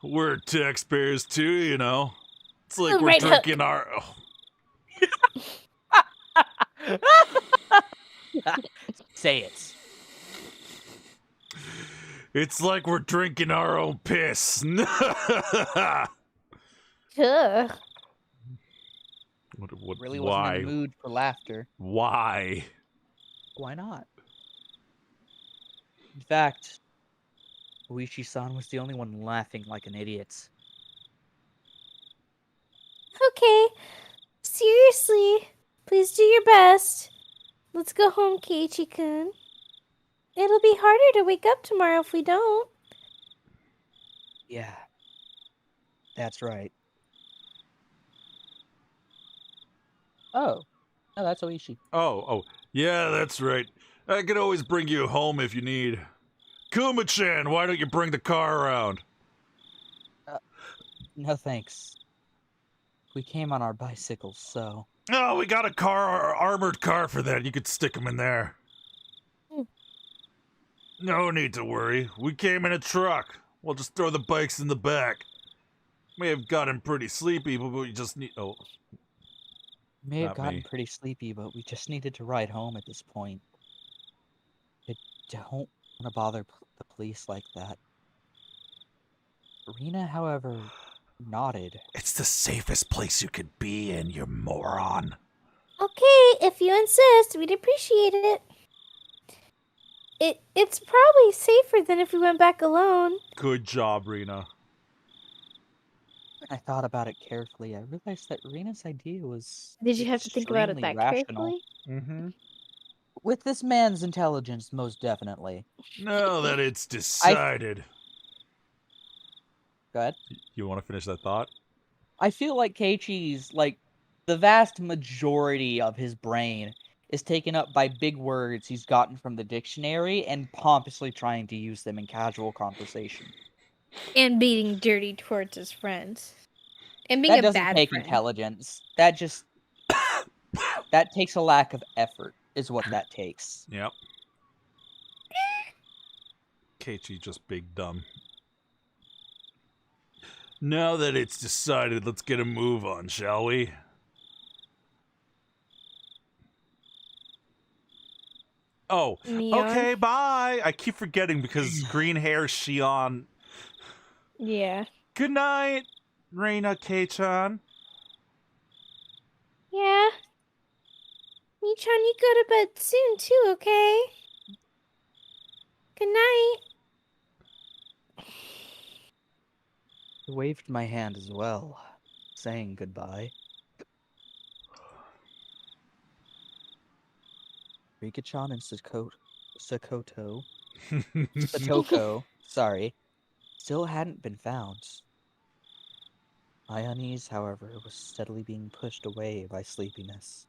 We're taxpayers too, you know. It's like we're Right hook. drinking our. Say it. It's like we're drinking our own piss. Ugh. Really wasn't why? in the mood for laughter. Why? Why not? In fact, Oishi-san was the only one laughing like an idiot. Okay. Seriously. Please do your best. Let's go home, Keiichi-kun. It'll be harder to wake up tomorrow if we don't. Yeah, that's right. Oh, no, that's Oishi. Oh, yeah, that's right. I can always bring you home if you need. Kuma-chan, why don't you bring the car around? No thanks. We came on our bicycles, so... Oh, we got a armored car for that. You could stick them in there. Hmm. No need to worry. We came in a truck. We'll just throw the bikes in the back. May have gotten pretty sleepy, but we just need... Oh, May have Not gotten me. pretty sleepy, but we just needed to ride home at this point. I don't want to bother the police like that. Rena, however, nodded. it's the safest place you could be in, you moron. Okay, if you insist, we'd appreciate it. It's probably safer than if we went back alone. Good job, Rena. When I thought about it carefully, I realized that Rena's idea was Did you have to think about it extremely that rational. carefully? Mm-hmm. With this man's intelligence, most definitely. Now that it's decided. Go ahead. You want to finish that thought? I feel like Keiichi's, the vast majority of his brain is taken up by big words he's gotten from the dictionary and pompously trying to use them in casual conversation. And being dirty towards his friends. And being That a doesn't bad take friend. intelligence. That just... that takes a lack of effort, is what that takes. Yep. Keiichi just big dumb. Now that it's decided, let's get a move on, shall we? Oh, Neon. okay, bye. I keep forgetting because green hair Shion. Yeah. Good night, Reina Kei-chan. Yeah. Michan, you go to bed soon too, okay? Good night. I waved my hand as well, saying goodbye. Rika-chan and Satoko, sorry, still hadn't been found. My unease, however, was steadily being pushed away by sleepiness.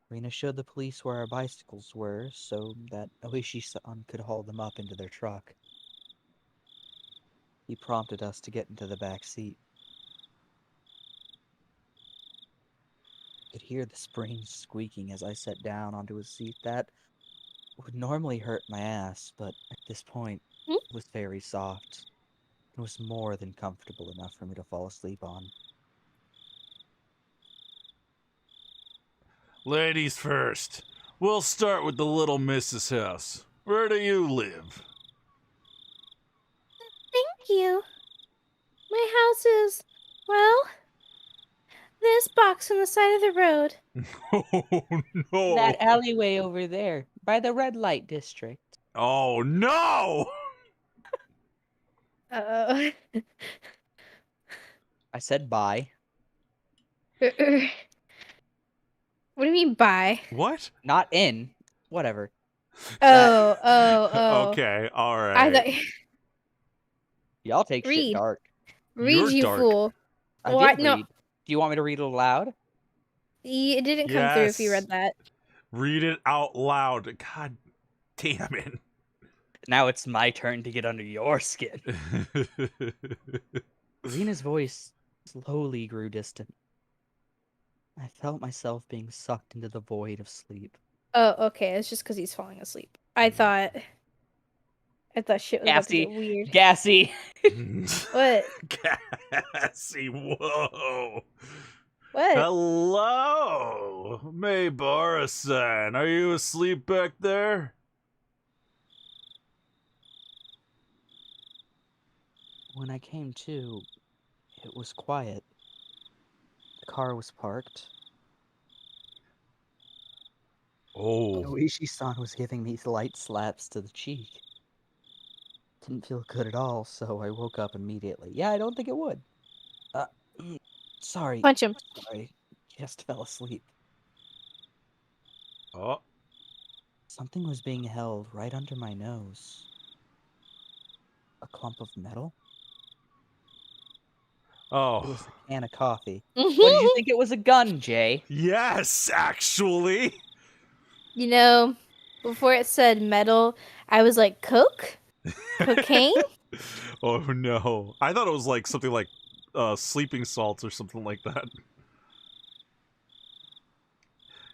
Rena showed the police where our bicycles were so that Oishi-san could haul them up into their truck. He prompted us to get into the back seat. I could hear the springs squeaking as I sat down onto a seat that would normally hurt my ass, but at this point was very soft. It was more than comfortable enough for me to fall asleep on. Ladies first. We'll start with the little Mrs. House. Where do you live? Thank you. My house is, well, this box on the side of the road. Oh no! That alleyway over there, by the red light district. Oh no! Uh-oh. I said bye. What do you mean by? What? Not in. Whatever. Oh. Okay, all I right. thought Y'all take shit read, dark. You're you dark. fool. I What? did No, read. Do you want me to read it aloud? it didn't come through if you Yes. read that. Read it out loud. God damn it. Now it's my turn to get under your skin. Rena's voice slowly grew distant. I felt myself being sucked into the void of sleep. Oh, okay. It's just because he's falling asleep. I thought shit was about to get weird. Gassy. What? Cassie, whoa. What? Hello, Maybara-san. Are you asleep back there? When I came to, it was quiet. The car was parked. Oh. Keiichi-san was giving me light slaps to the cheek. Didn't feel good at all, so I woke up immediately. Yeah, I don't think it would. Sorry. Punch him. Sorry. Just fell asleep. Oh. Something was being held right under my nose. A clump of metal? It Oh. was a can of coffee. What did you think it was a gun, Jay? Yes, actually. You know, before it said metal, I was like, Coke? Cocaine? Oh no. I thought it was like something like sleeping salts or something like that.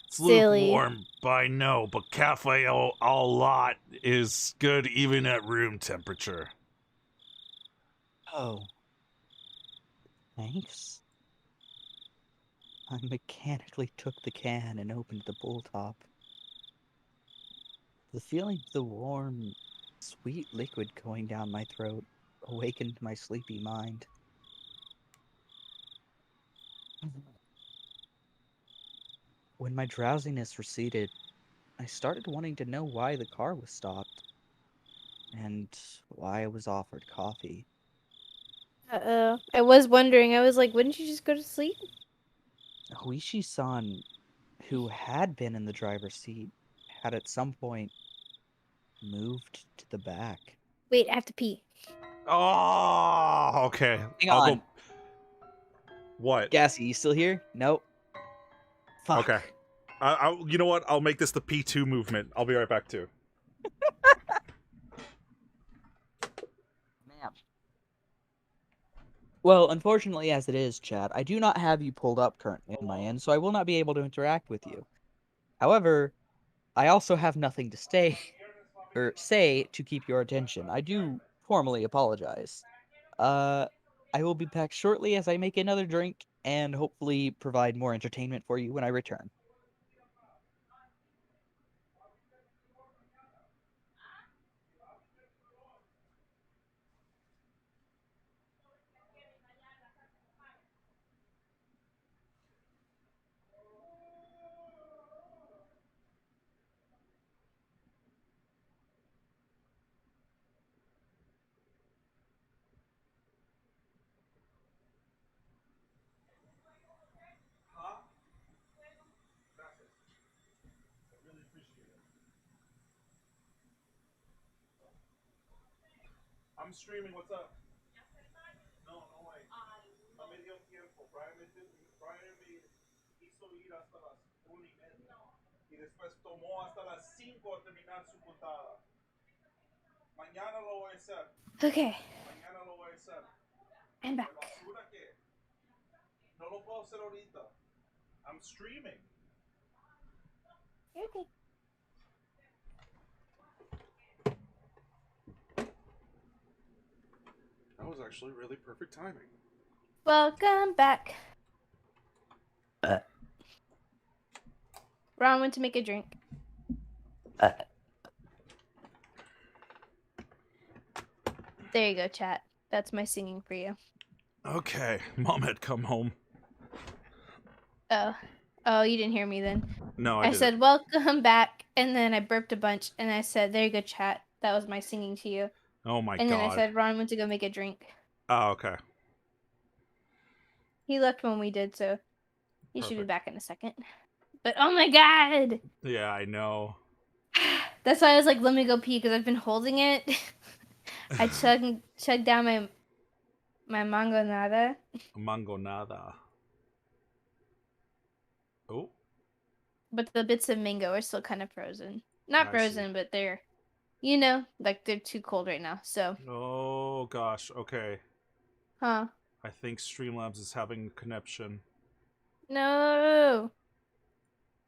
It's Silly. lukewarm, I know, but cafe a lot is good even at room temperature. Oh. Thanks. I mechanically took the can and opened the pull top. The feeling of the warm, sweet liquid going down my throat awakened my sleepy mind. When my drowsiness receded, I started wanting to know why the car was stopped, and why I was offered coffee. Uh-oh. I was wondering. I was like, wouldn't you just go to sleep? Huishi-san, who had been in the driver's seat, had at some point moved to the back. Wait, I have to pee. Oh, okay. Hang I'll on. go. What? Gassy, you still here? Nope. Fuck. Okay. You know what? I'll make this the P2 movement. I'll be right back too. Man. Well, unfortunately as it is, Chad, I do not have you pulled up currently on my end, so I will not be able to interact with you. However, I also have nothing to say to keep your attention. I do formally apologize. I will be back shortly as I make another drink and hopefully provide more entertainment for you when I return. I'm streaming. What's up? No, no way. No me dio tiempo. Brian me hizo ir hasta las 1:30. Y después tomó hasta las 5 a terminar su puntada. Mañana lo voy a hacer. Okay, Mañana lo voy a hacer. I'm back. Basura que no lo puedo hacer ahorita. I'm streaming. Okay. That was actually really perfect timing. Welcome back. Ron went to make a drink. There you go, chat. That's my singing for you. Okay, Mom had come home. Oh, you didn't hear me then. No, I I didn't. said, welcome back, and then I burped a bunch, and I said, there you go, chat. That was my singing to you. Oh my And god. then I said, Ron went to go make a drink. Oh, okay. He left when we did, so he should be Perfect. back in a second. But oh my god! Yeah, I know. That's why I was like, let me go pee because I've been holding it. I chugged down my mango nada. Mango nada. Oh, But the bits of mango are still kind of frozen. Not I frozen, see. but they're, like they're too cold right now. So, Oh gosh. Okay. huh? I think Streamlabs is having connection. No.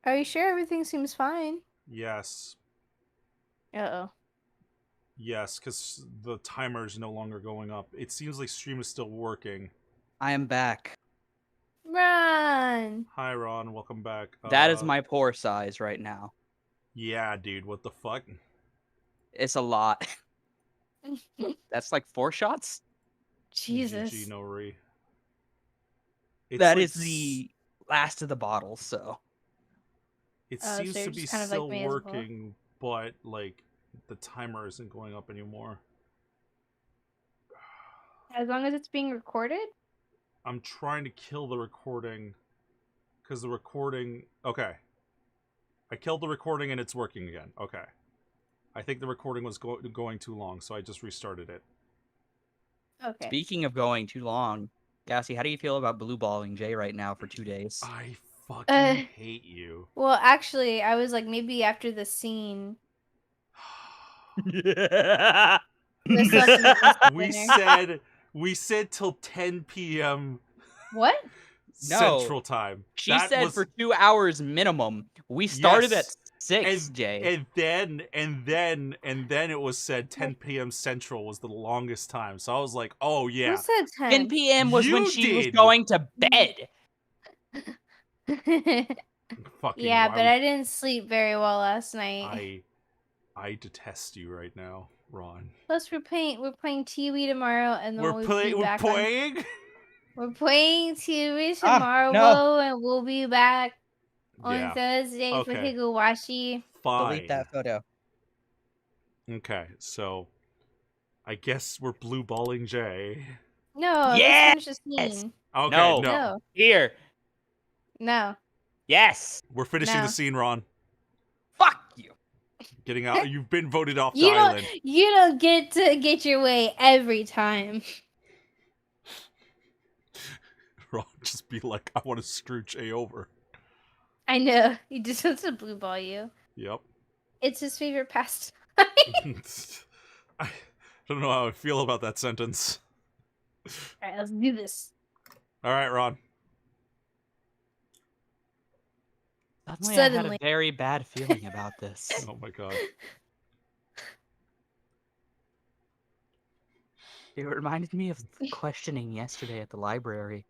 Are you sure everything seems fine? Yes. Uh-oh. Yes, because the timer is no longer going up. It seems like stream is still working. I am back. Run! Hi, Ron. Welcome back. That is my pore size right now. Yeah, dude. What the fuck? It's a lot. That's like 4 shots? Jesus. GG no re. It's That like is the last of the bottles, so. It Oh, so seems you're to be just kind of like still me as well. working, but like the timer isn't going up anymore. As long as it's being recorded? I'm trying to kill the recording because the recording. Okay, I killed the recording and it's working again. Okay, I think the recording was going too long, so I just restarted it. Okay. Speaking of going too long, Gassy, how do you feel about blue balling Jay right now for 2 days? I fucking hate you. Well, actually, I was like, maybe after the scene. Yeah. I still have to make myself dinner. we said till 10 p.m. What? Central Time. She That said was for 2 hours minimum. We started at yes. 6, Jay. And then it was said 10 p.m. Central was the longest time. So I was like, oh yeah. Who said 10 10? p.m. was when You she was did. going to bed. Fucking Yeah, but I I didn't sleep very well last night. I detest you right now, Ron. Plus, we're playing TV tomorrow, and then we'll be We're back playing? We're playing TV Ah, tomorrow, no. and we'll be back on Yeah. Thursday for Okay. Higuashi. Delete Fine. that photo. Okay, so I guess we're blue balling Jay. No, Yes! let's finish the scene. Okay, No. No, Here. no. Yes. We're finishing No. the scene, Ron. Fuck you. Getting out. You've been voted off the You don't. island. You don't get to get your way every time. Ron, just be like, I want to screw Jay over. I know. He just wants to blue ball you. Yep. It's his favorite pastime. I don't know how I feel about that sentence. All right, let's do this. All right, Ron. Suddenly, I had a Suddenly. very bad feeling about this. Oh my god. It reminded me of questioning yesterday at the library.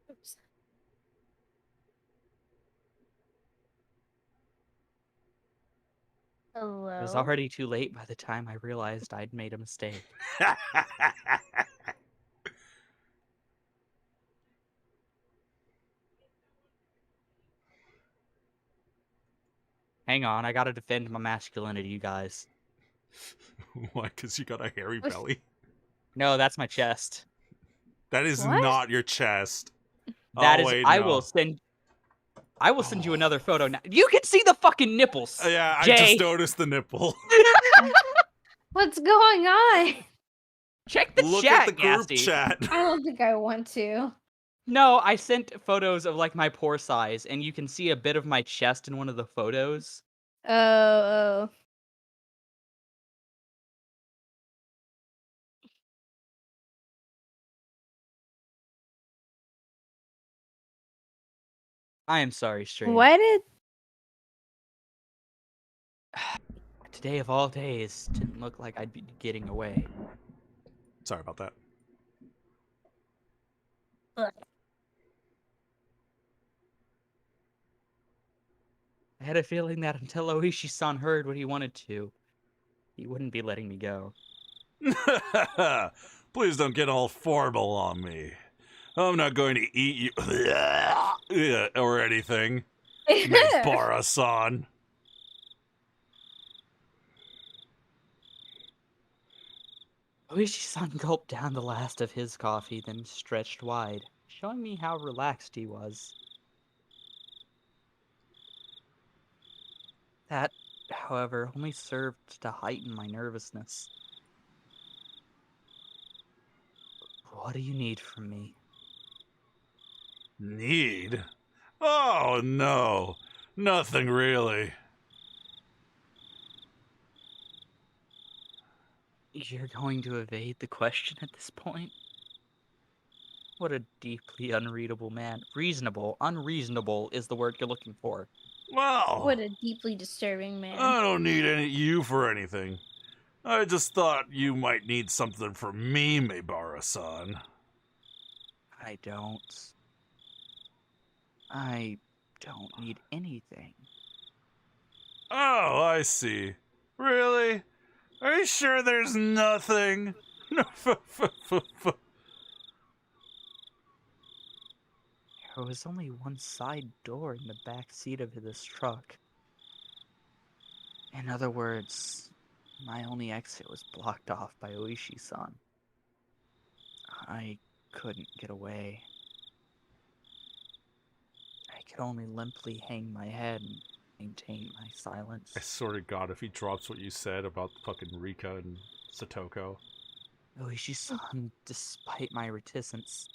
Oops. Hello. It was already too late by the time I realized I'd made a mistake. Hang on, I gotta defend my masculinity, you guys. Why? Because you got a hairy belly? No, that's my chest. That is What? not your chest. That Oh, is. wait, I no. will send. I will send you another photo now. You can see the fucking nipples. Yeah, I Jay. just noticed the nipple. What's going on? Check the Look chat, at the group Gassy. chat. I don't think I want to. No, I sent photos of like my pore size, and you can see a bit of my chest in one of the photos. Oh. I am sorry, stream. Why did? Today of all days didn't look like I'd be getting away. Sorry about that. Ugh. I had a feeling that until Oishi-san heard what he wanted to, he wouldn't be letting me go. Please don't get all formal on me. I'm not going to eat you or anything. Bara-san. Oishi-san gulped down the last of his coffee, then stretched wide, showing me how relaxed he was. That, however, only served to heighten my nervousness. What do you need from me? Need? Oh, no. Nothing really. You're going to evade the question at this point? What a deeply unreadable man. Unreasonable is the word you're looking for. Well, What a deeply disturbing man. I don't need you for anything. I just thought you might need something from me, Meibara-san. I don't need anything. Oh, I see. Really? Are you sure there's nothing? No, There was only one side door in the back seat of this truck. In other words, my only exit was blocked off by Oishi-san. I couldn't get away. I could only limply hang my head and maintain my silence. I swear to God, if he drops what you said about fucking Rika and Satoko. Oishi-san, despite my reticence,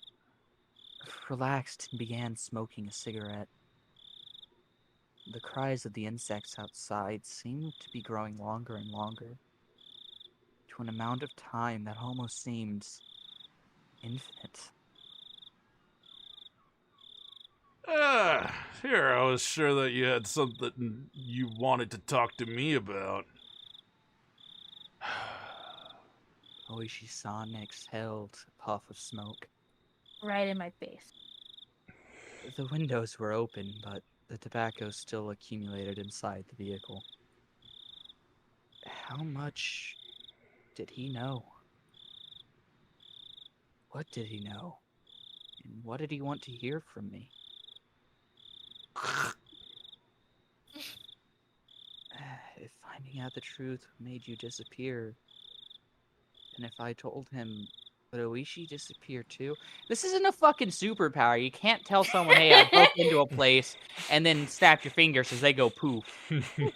relaxed and began smoking a cigarette. The cries of the insects outside seemed to be growing longer and longer, to an amount of time that almost seemed infinite. Here, I was sure that you had something you wanted to talk to me about. Oishi-san exhaled a puff of smoke. Right in my face. The windows were open, but the tobacco still accumulated inside the vehicle. How much did he know? What did he know? And what did he want to hear from me? If finding out the truth made you disappear, and if I told him, would Oishi disappear too? This isn't a fucking superpower. You can't tell someone, hey, I broke into a place, and then snap your fingers as they go poof.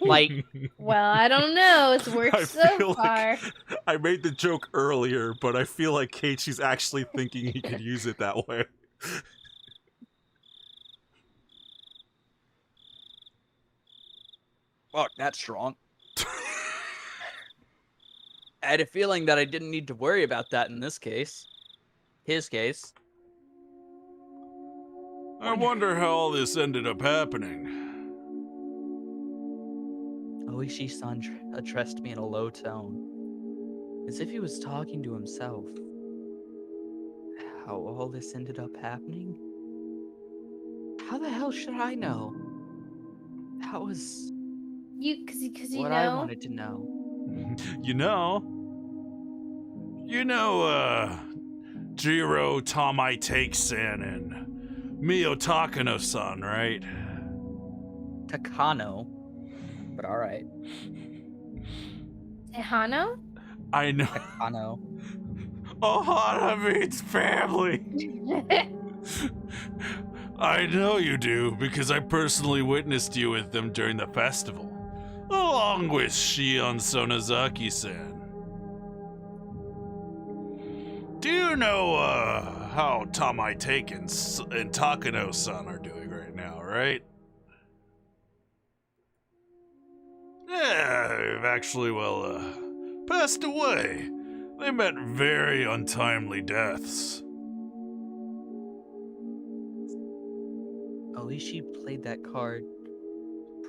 Like, Well, I don't know. It's worked I so feel far. like I made the joke earlier, but I feel like Keiichi's actually thinking he could use it that way. fuck, that's strong. I had a feeling that I didn't need to worry about that in this case. His case. I wonder how all this ended up happening. Oishi-san addressed me in a low tone, as if he was talking to himself. How all this ended up happening? How the hell should I know? That was Because you what know. I wanted to know. Jiro Tomai Take-san and Mio Takano-san, right? Takano. But alright. Tehano? I know. Takano. Ohana means family. I know you do, because I personally witnessed you with them during the festival, along with Shion Sonozaki-san. Do you know, how Tamai Take and Takano-san are doing right now, right? Yeah, they've actually, passed away. They met very untimely deaths. Oishi played that card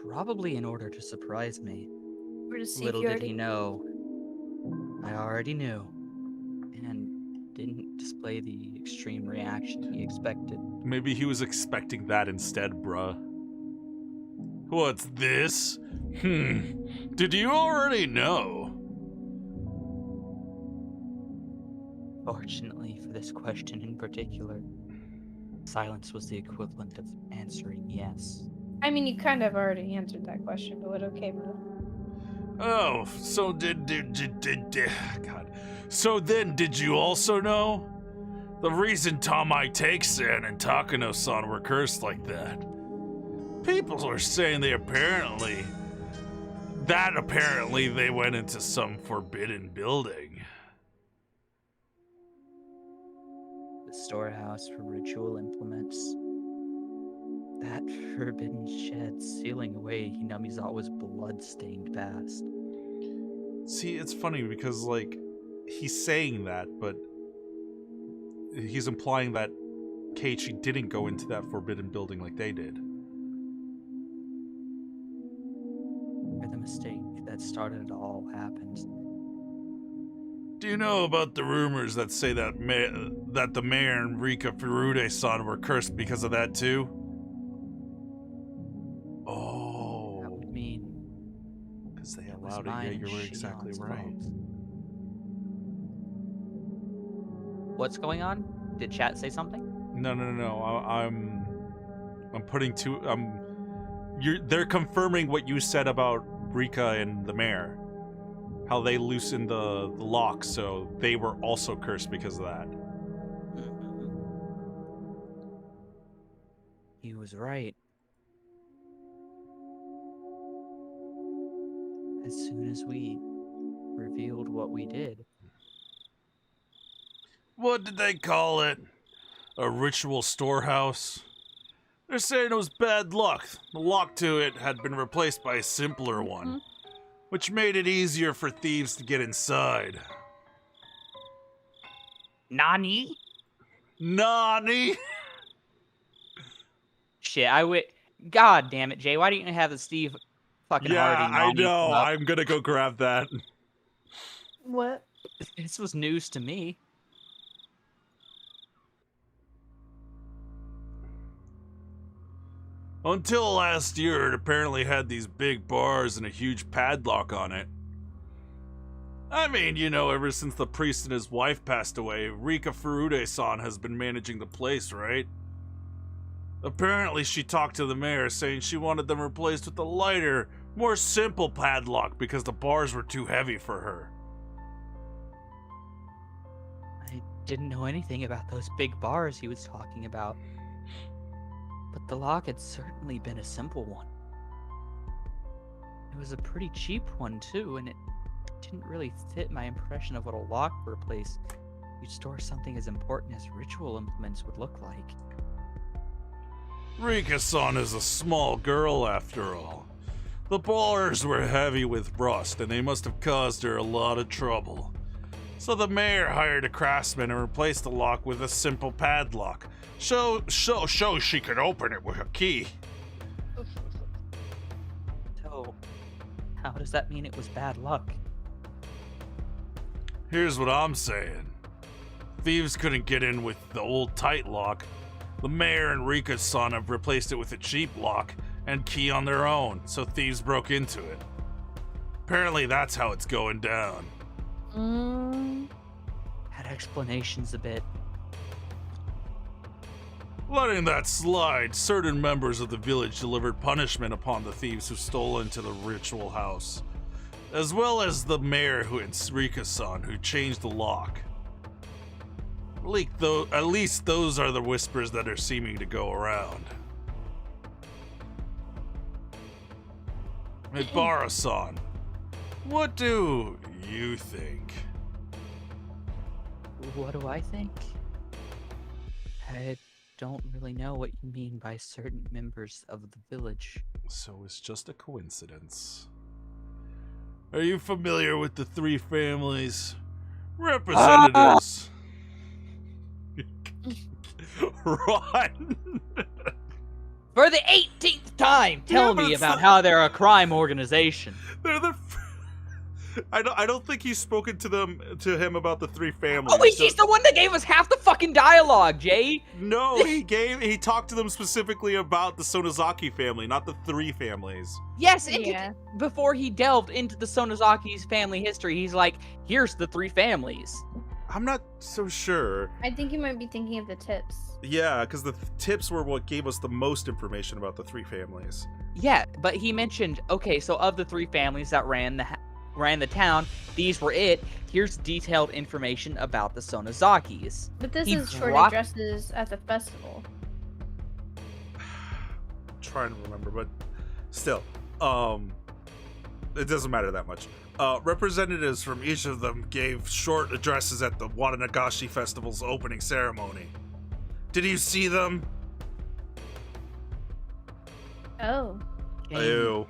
probably in order to surprise me. Or to see Little if you did he already... know, I already knew, and didn't display the extreme reaction he expected. Maybe he was expecting that instead, bruh. What's this? Did you already know? Fortunately for this question in particular, silence was the equivalent of answering yes. I mean, you kind of already answered that question, but okay, bro. Oh, so God. So then, did you also know? The reason Tamai-take-san and Takano-san were cursed like that. People are saying apparently they went into some forbidden building. The storehouse for ritual implements. That forbidden shed sealing away Hinamizawa's blood-stained past. See, it's funny because, like, he's saying that, but he's implying that Keiichi didn't go into that forbidden building like they did. Where the mistake that started it all happened. Do you know about the rumors that say that the mayor and Rika Furude-san were cursed because of that too? Oh. That would mean Because they it was allowed mine it. and Yeah, you're exactly Shion's right. fault. What's going on? Did chat say something? No. I'm putting two. They're confirming what you said about Rika and the mayor. How they loosened the lock, so they were also cursed because of that. He was right. As soon as we revealed what we did, What did they call it? A ritual storehouse? They're saying it was bad luck. The lock to it had been replaced by a simpler one, which made it easier for thieves to get inside. Nani? Nani? Shit, God damn it, Jay, why didn't you have the Steve fucking Yeah, Harvey I Nani know. up? I'm gonna go grab that. What? This was news to me. Until last year, it apparently had these big bars and a huge padlock on it. I mean, you know, ever since the priest and his wife passed away, Rika Furude-san has been managing the place, right? Apparently, she talked to the mayor saying she wanted them replaced with a lighter, more simple padlock because the bars were too heavy for her. I didn't know anything about those big bars he was talking about. But the lock had certainly been a simple one. It was a pretty cheap one, too, and it didn't really fit my impression of what a lock for a place you'd store something as important as ritual implements would look like. Rika-san is a small girl, after all. The bars were heavy with rust, and they must have caused her a lot of trouble. So the mayor hired a craftsman and replaced the lock with a simple padlock, so she could open it with a key. So, how does that mean it was bad luck? Here's what I'm saying. Thieves couldn't get in with the old tight lock. The mayor and Rika-san have replaced it with a cheap lock and key on their own, so thieves broke into it. Apparently that's how it's going down. That explanation's a bit... Letting that slide, certain members of the village delivered punishment upon the thieves who stole into the ritual house, as well as the mayor and Rika-san who changed the lock. At least those are the whispers that are seeming to go around. Mibara-san, what do you think? What do I think? I don't really know what you mean by certain members of the village. So it's just a coincidence. Are you familiar with the three families? Representatives. Run! For the 18th time, tell but me it's about not- how they're a crime organization. They're the. I don't think he's spoken to him about the three families. Oh wait, he's the one that gave us half the fucking dialogue, Jay! No, he talked to them specifically about the Sonozaki family, not the three families. Yes, and Yeah. before he delved into the Sonozaki's family history, he's like, here's the three families. I'm not so sure. I think you might be thinking of the tips. Yeah, because the tips were what gave us the most information about the three families. Yeah, but he mentioned, okay, so of the three families that ran ran the town. These were it. Here's detailed information about the Sonozakis. But this He is short dropped- dresses at the festival. Trying to remember, but still, it doesn't matter that much. Representatives from each of them gave short addresses at the Watanagashi Festival's opening ceremony. Did you see them? Oh. Came Ew.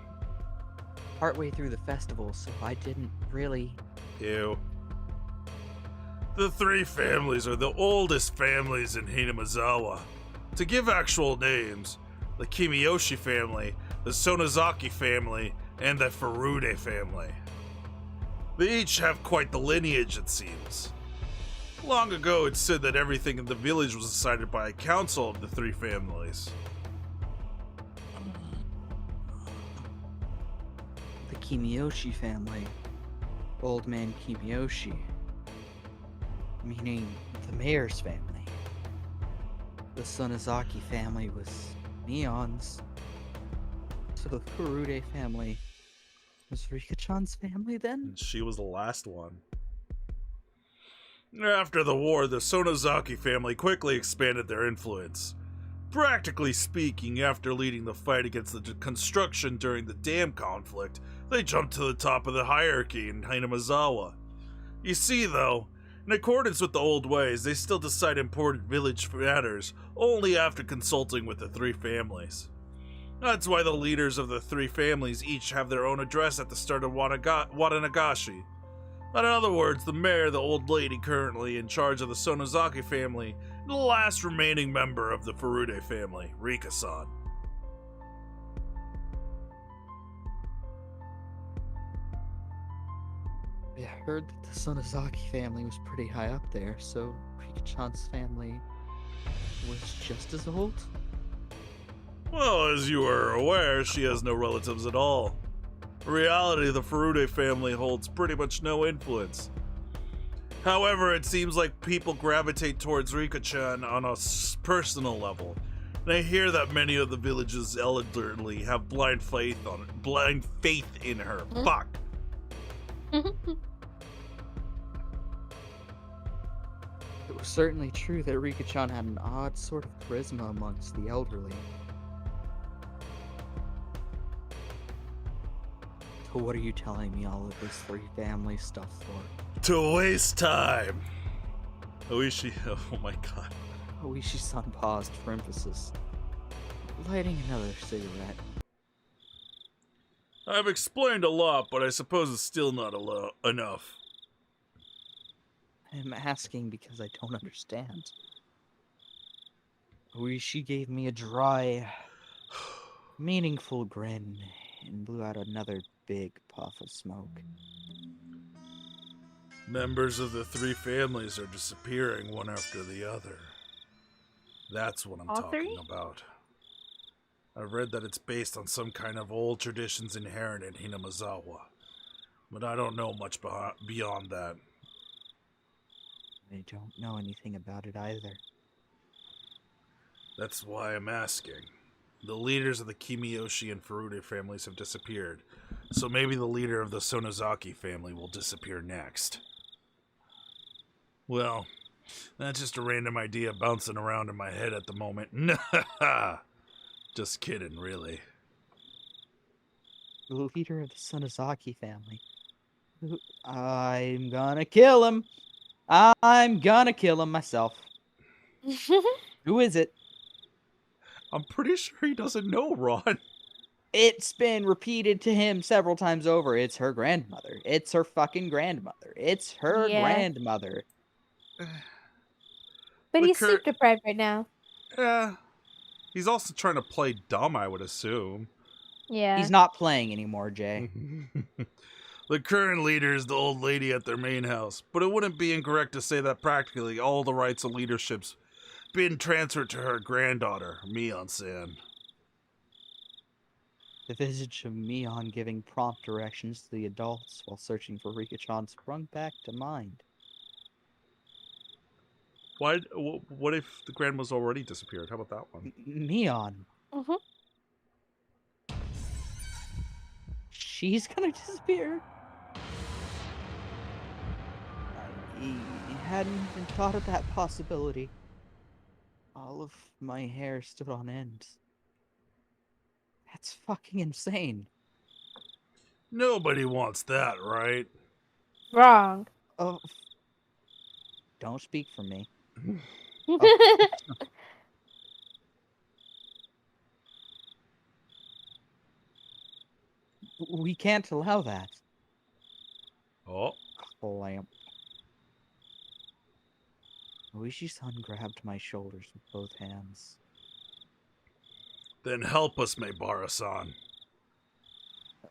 partway through the festival, so I didn't really. Ew. The three families are the oldest families in Hinamazawa. To give actual names, the Kimiyoshi family, the Sonozaki family, and the Furude family. They each have quite the lineage, it seems. Long ago, it's said that everything in the village was decided by a council of the three families. The Kimiyoshi family. Old man Kimiyoshi. Meaning the mayor's family. The Sonozaki family was Neon's. So the Furude family was Rika-chan's family then? And she was the last one. After the war, the Sonozaki family quickly expanded their influence. Practically speaking, after leading the fight against the construction during the dam conflict, they jumped to the top of the hierarchy in Hinamazawa. You see, though, in accordance with the old ways, they still decide important village matters only after consulting with the three families. That's why the leaders of the three families each have their own address at the start of Watanagashi. In other words, the mayor, the old lady currently in charge of the Sonozaki family, and the last remaining member of the Furude family, Rika-san. I heard that the Sonozaki family was pretty high up there, so Rika-chan's family was just as old? Well, as you are aware, she has no relatives at all. In reality, the Furude family holds pretty much no influence. However, it seems like people gravitate towards Rika-chan on a personal level. And I hear that many of the village's elderly have blind faith in her. Fuck. It was certainly true that Rika-chan had an odd sort of charisma amongst the elderly. So what are you telling me all of this three family stuff for? To waste time. Oishi, oh my god. Oishi-san paused for emphasis, lighting another cigarette. I've explained a lot, but I suppose it's still not enough. I'm asking because I don't understand. Oishi gave me a dry, meaningful grin and blew out another big puff of smoke. Members of the three families are disappearing one after the other. That's what I'm All talking three? about. I've read that it's based on some kind of old traditions inherent in Hinamazawa, but I don't know much beyond that. I don't know anything about it either. That's why I'm asking. The leaders of the Kimiyoshi and Furude families have disappeared, so maybe the leader of the Sonozaki family will disappear next. Well, that's just a random idea bouncing around in my head at the moment. Just kidding, really. The leader of the Sonozaki family. I'm gonna kill him. I'm gonna kill him myself. Who is it? I'm pretty sure he doesn't know, Ron. It's been repeated to him several times over. It's her grandmother. It's her fucking grandmother. It's her Yeah. grandmother. But The he's cur- sleep deprived right now. Yeah. He's also trying to play dumb, I would assume. Yeah. He's not playing anymore, Jay. The current leader is the old lady at their main house, but it wouldn't be incorrect to say that practically all the rights of leadership's been transferred to her granddaughter, Mion-san. The visage of Mion giving prompt directions to the adults while searching for Rika-chan sprung back to mind. What if the grandma's already disappeared? How about that one? Mion. Mhm. She's gonna disappear. hadn't even thought of that possibility. All of my hair stood on end. That's fucking insane. Nobody wants that, right? Wrong. Oh, don't speak for me. Oh, we can't allow that. Oh, Clamp. Oishi-san grabbed my shoulders with both hands. then help us, Maebara-san.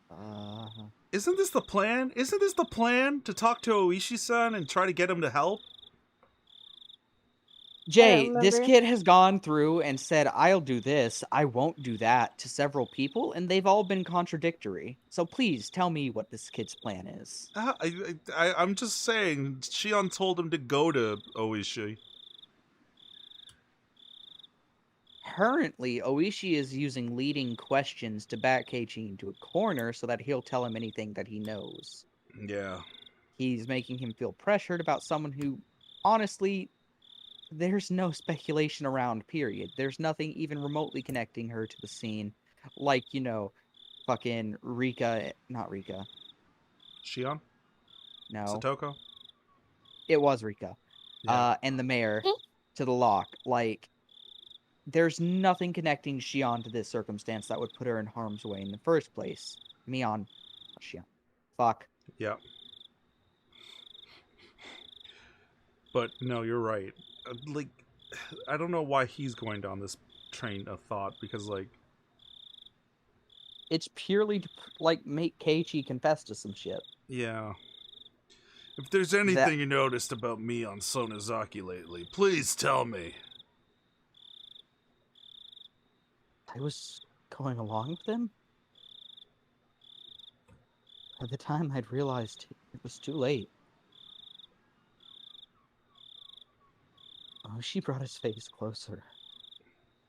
Uh, Isn't this the plan? Isn't this the plan? To talk to Oishi-san and try to get him to help? Jay, this remember. kid has gone through and said, I'll do this, I won't do that to several people, and they've all been contradictory. So please tell me what this kid's plan is. I'm just saying, Shion told him to go to Oishi. Currently, Oishi is using leading questions to back Keiichi into a corner so that he'll tell him anything that he knows. Yeah. He's making him feel pressured about someone who, honestly, there's no speculation around, period. There's nothing even remotely connecting her to the scene. Like, fucking Rika, not Rika. Shion? No, Satoko? it was Rika. Yeah. And the mayor to the lock. Like, there's nothing connecting Shion to this circumstance that would put her in harm's way in the first place. Mion. Shion. Fuck. Yeah. But no, you're right. Like, I don't know why he's going down this train of thought because, like, It's purely to, make Keiichi confess to some shit. yeah. If there's anything you noticed about me on Sonozaki lately, please tell me. I was going along with him. By the time I'd realized it was too late. Oh, she brought his face closer.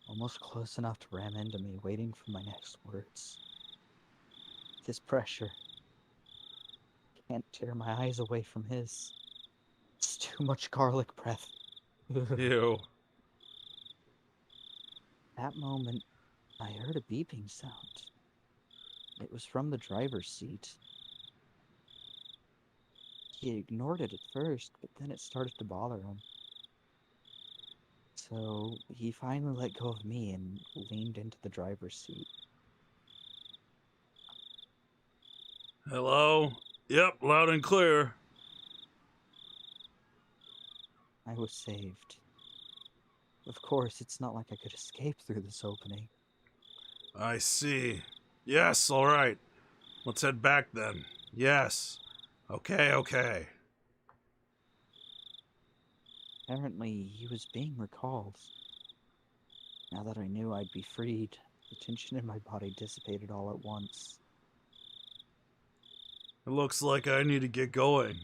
Almost close enough to ram into me, waiting for my next words. This pressure. Can't tear my eyes away from his. It's too much garlic breath. Ew. That moment, I heard a beeping sound. It was from the driver's seat. He ignored it at first, but then it started to bother him. So he finally let go of me and leaned into the driver's seat. Hello? Yep, loud and clear. I was saved. Of course, it's not like I could escape through this opening. I see. Yes, all right. Let's head back then. Yes. Okay. Apparently, he was being recalled. Now that I knew I'd be freed, the tension in my body dissipated all at once. It looks like I need to get going.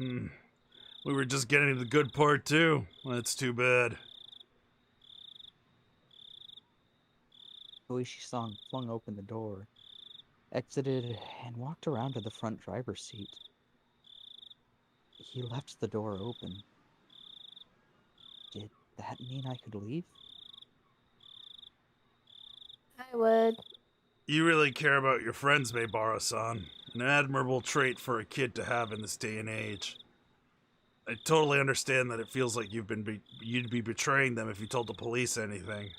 We were just getting to the good part, too. That's too bad. Oishi-san flung open the door, exited, and walked around to the front driver's seat. He left the door open. Did that mean I could leave? I would. You really care about your friends, Maebara-san. An admirable trait for a kid to have in this day and age. I totally understand that it feels like you'd be betraying them if you told the police anything.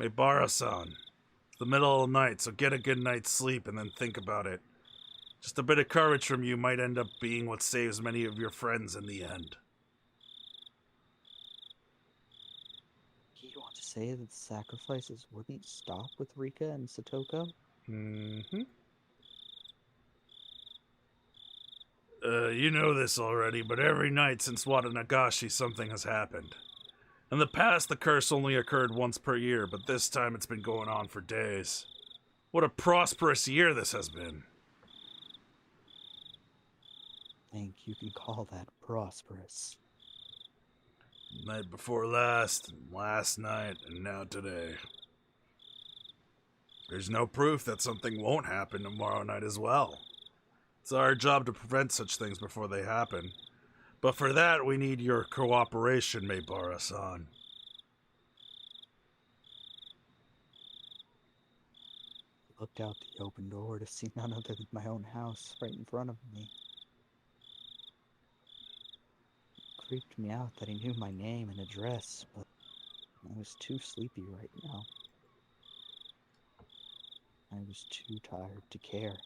Maebara-san, it's the middle of the night, so get a good night's sleep and then think about it. Just a bit of courage from you might end up being what saves many of your friends in the end. You want to say that the sacrifices wouldn't stop with Rika and Satoko? Mm-hmm. You know this already, but every night since Watanagashi, something has happened. In the past, the curse only occurred once per year, but this time it's been going on for days. What a prosperous year this has been. Think you can call that prosperous? Night before last, and last night, and now today. There's no proof that something won't happen tomorrow night as well. It's our job to prevent such things before they happen. But for that, we need your cooperation, Meibara-san. Looked out the open door to see none other than my own house right in front of me. It creeped me out that he knew my name and address, but I was too sleepy right now. I was too tired to care.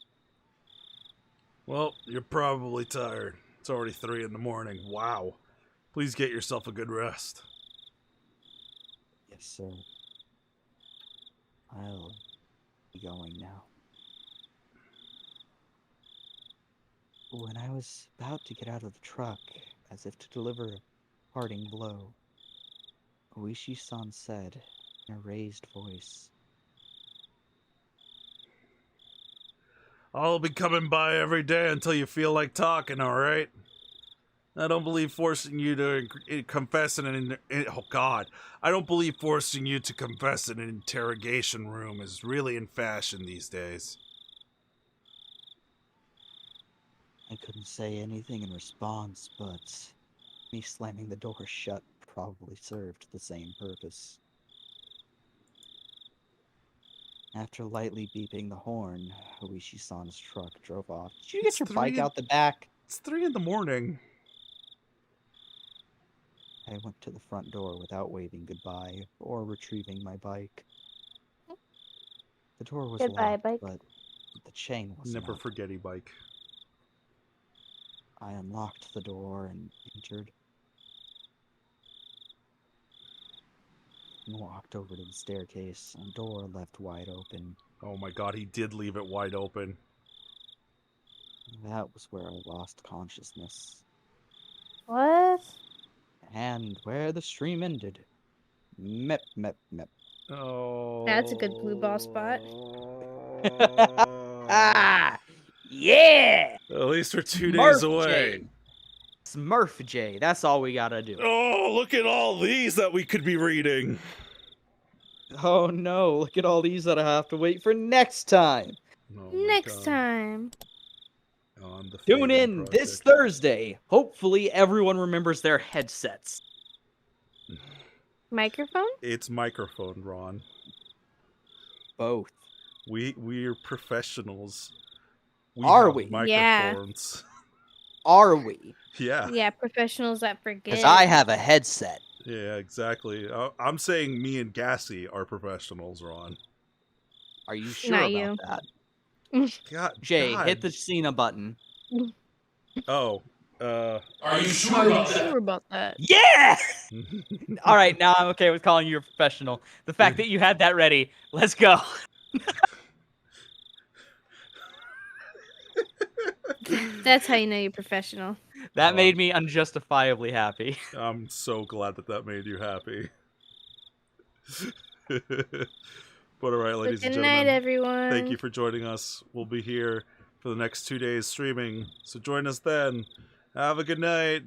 Well, you're probably tired. It's already 3 in the morning. Wow. Please get yourself a good rest. Yes, sir. I'll be going now. When I was about to get out of the truck, as if to deliver a parting blow, Oishi-san said in a raised voice, I'll be coming by every day until you feel like talking, alright? I don't believe forcing you to confess in an... Oh, God. I don't believe forcing you to confess in an interrogation room is really in fashion these days. I couldn't say anything in response, but me slamming the door shut probably served the same purpose. After lightly beeping the horn, Oishi-san's truck drove off. Did you It's get your bike 3 out the back? It's 3 in the morning. I went to the front door without waving goodbye or retrieving my bike. The door was Goodbye, locked, bike. but the chain wasn't Never up. forget bike. I unlocked the door and entered. And walked over to the staircase, a door left wide open. Oh my God, he did leave it wide open. That was where I lost consciousness. What? And where the stream ended. Mep, mep, mep. Oh. That's a good blue ball spot. Ah! Yeah! At least we're 2 Smurf days away. J. Smurf J. That's all we gotta do. Oh, look at all these that we could be reading. Oh no, look at all these that I have to wait for next time. Oh my Next God. time. On the Tune Faven in this Project. Thursday. Hopefully everyone remembers their headsets. Microphone? It's microphone, Ron. Both. We're professionals. Are have we? Yeah. Microphones. Are we? Yeah. Yeah, professionals that forget. Because I have a headset. Yeah, exactly. I'm saying me and Gassy are professionals, Ron. Are you sure Not about you. that? God, Jay, God. hit the Cena button. Oh, Are you sure Are you about that? sure about that? Yeah! All right, now I'm okay with calling you a professional. The fact that you had that ready, let's go. That's how you know you're professional. That made me unjustifiably happy. I'm so glad that made you happy. But all right, ladies and Good gentlemen, night, everyone. thank you for joining us. We'll be here for the next 2 days streaming, so join us then. Have a good night.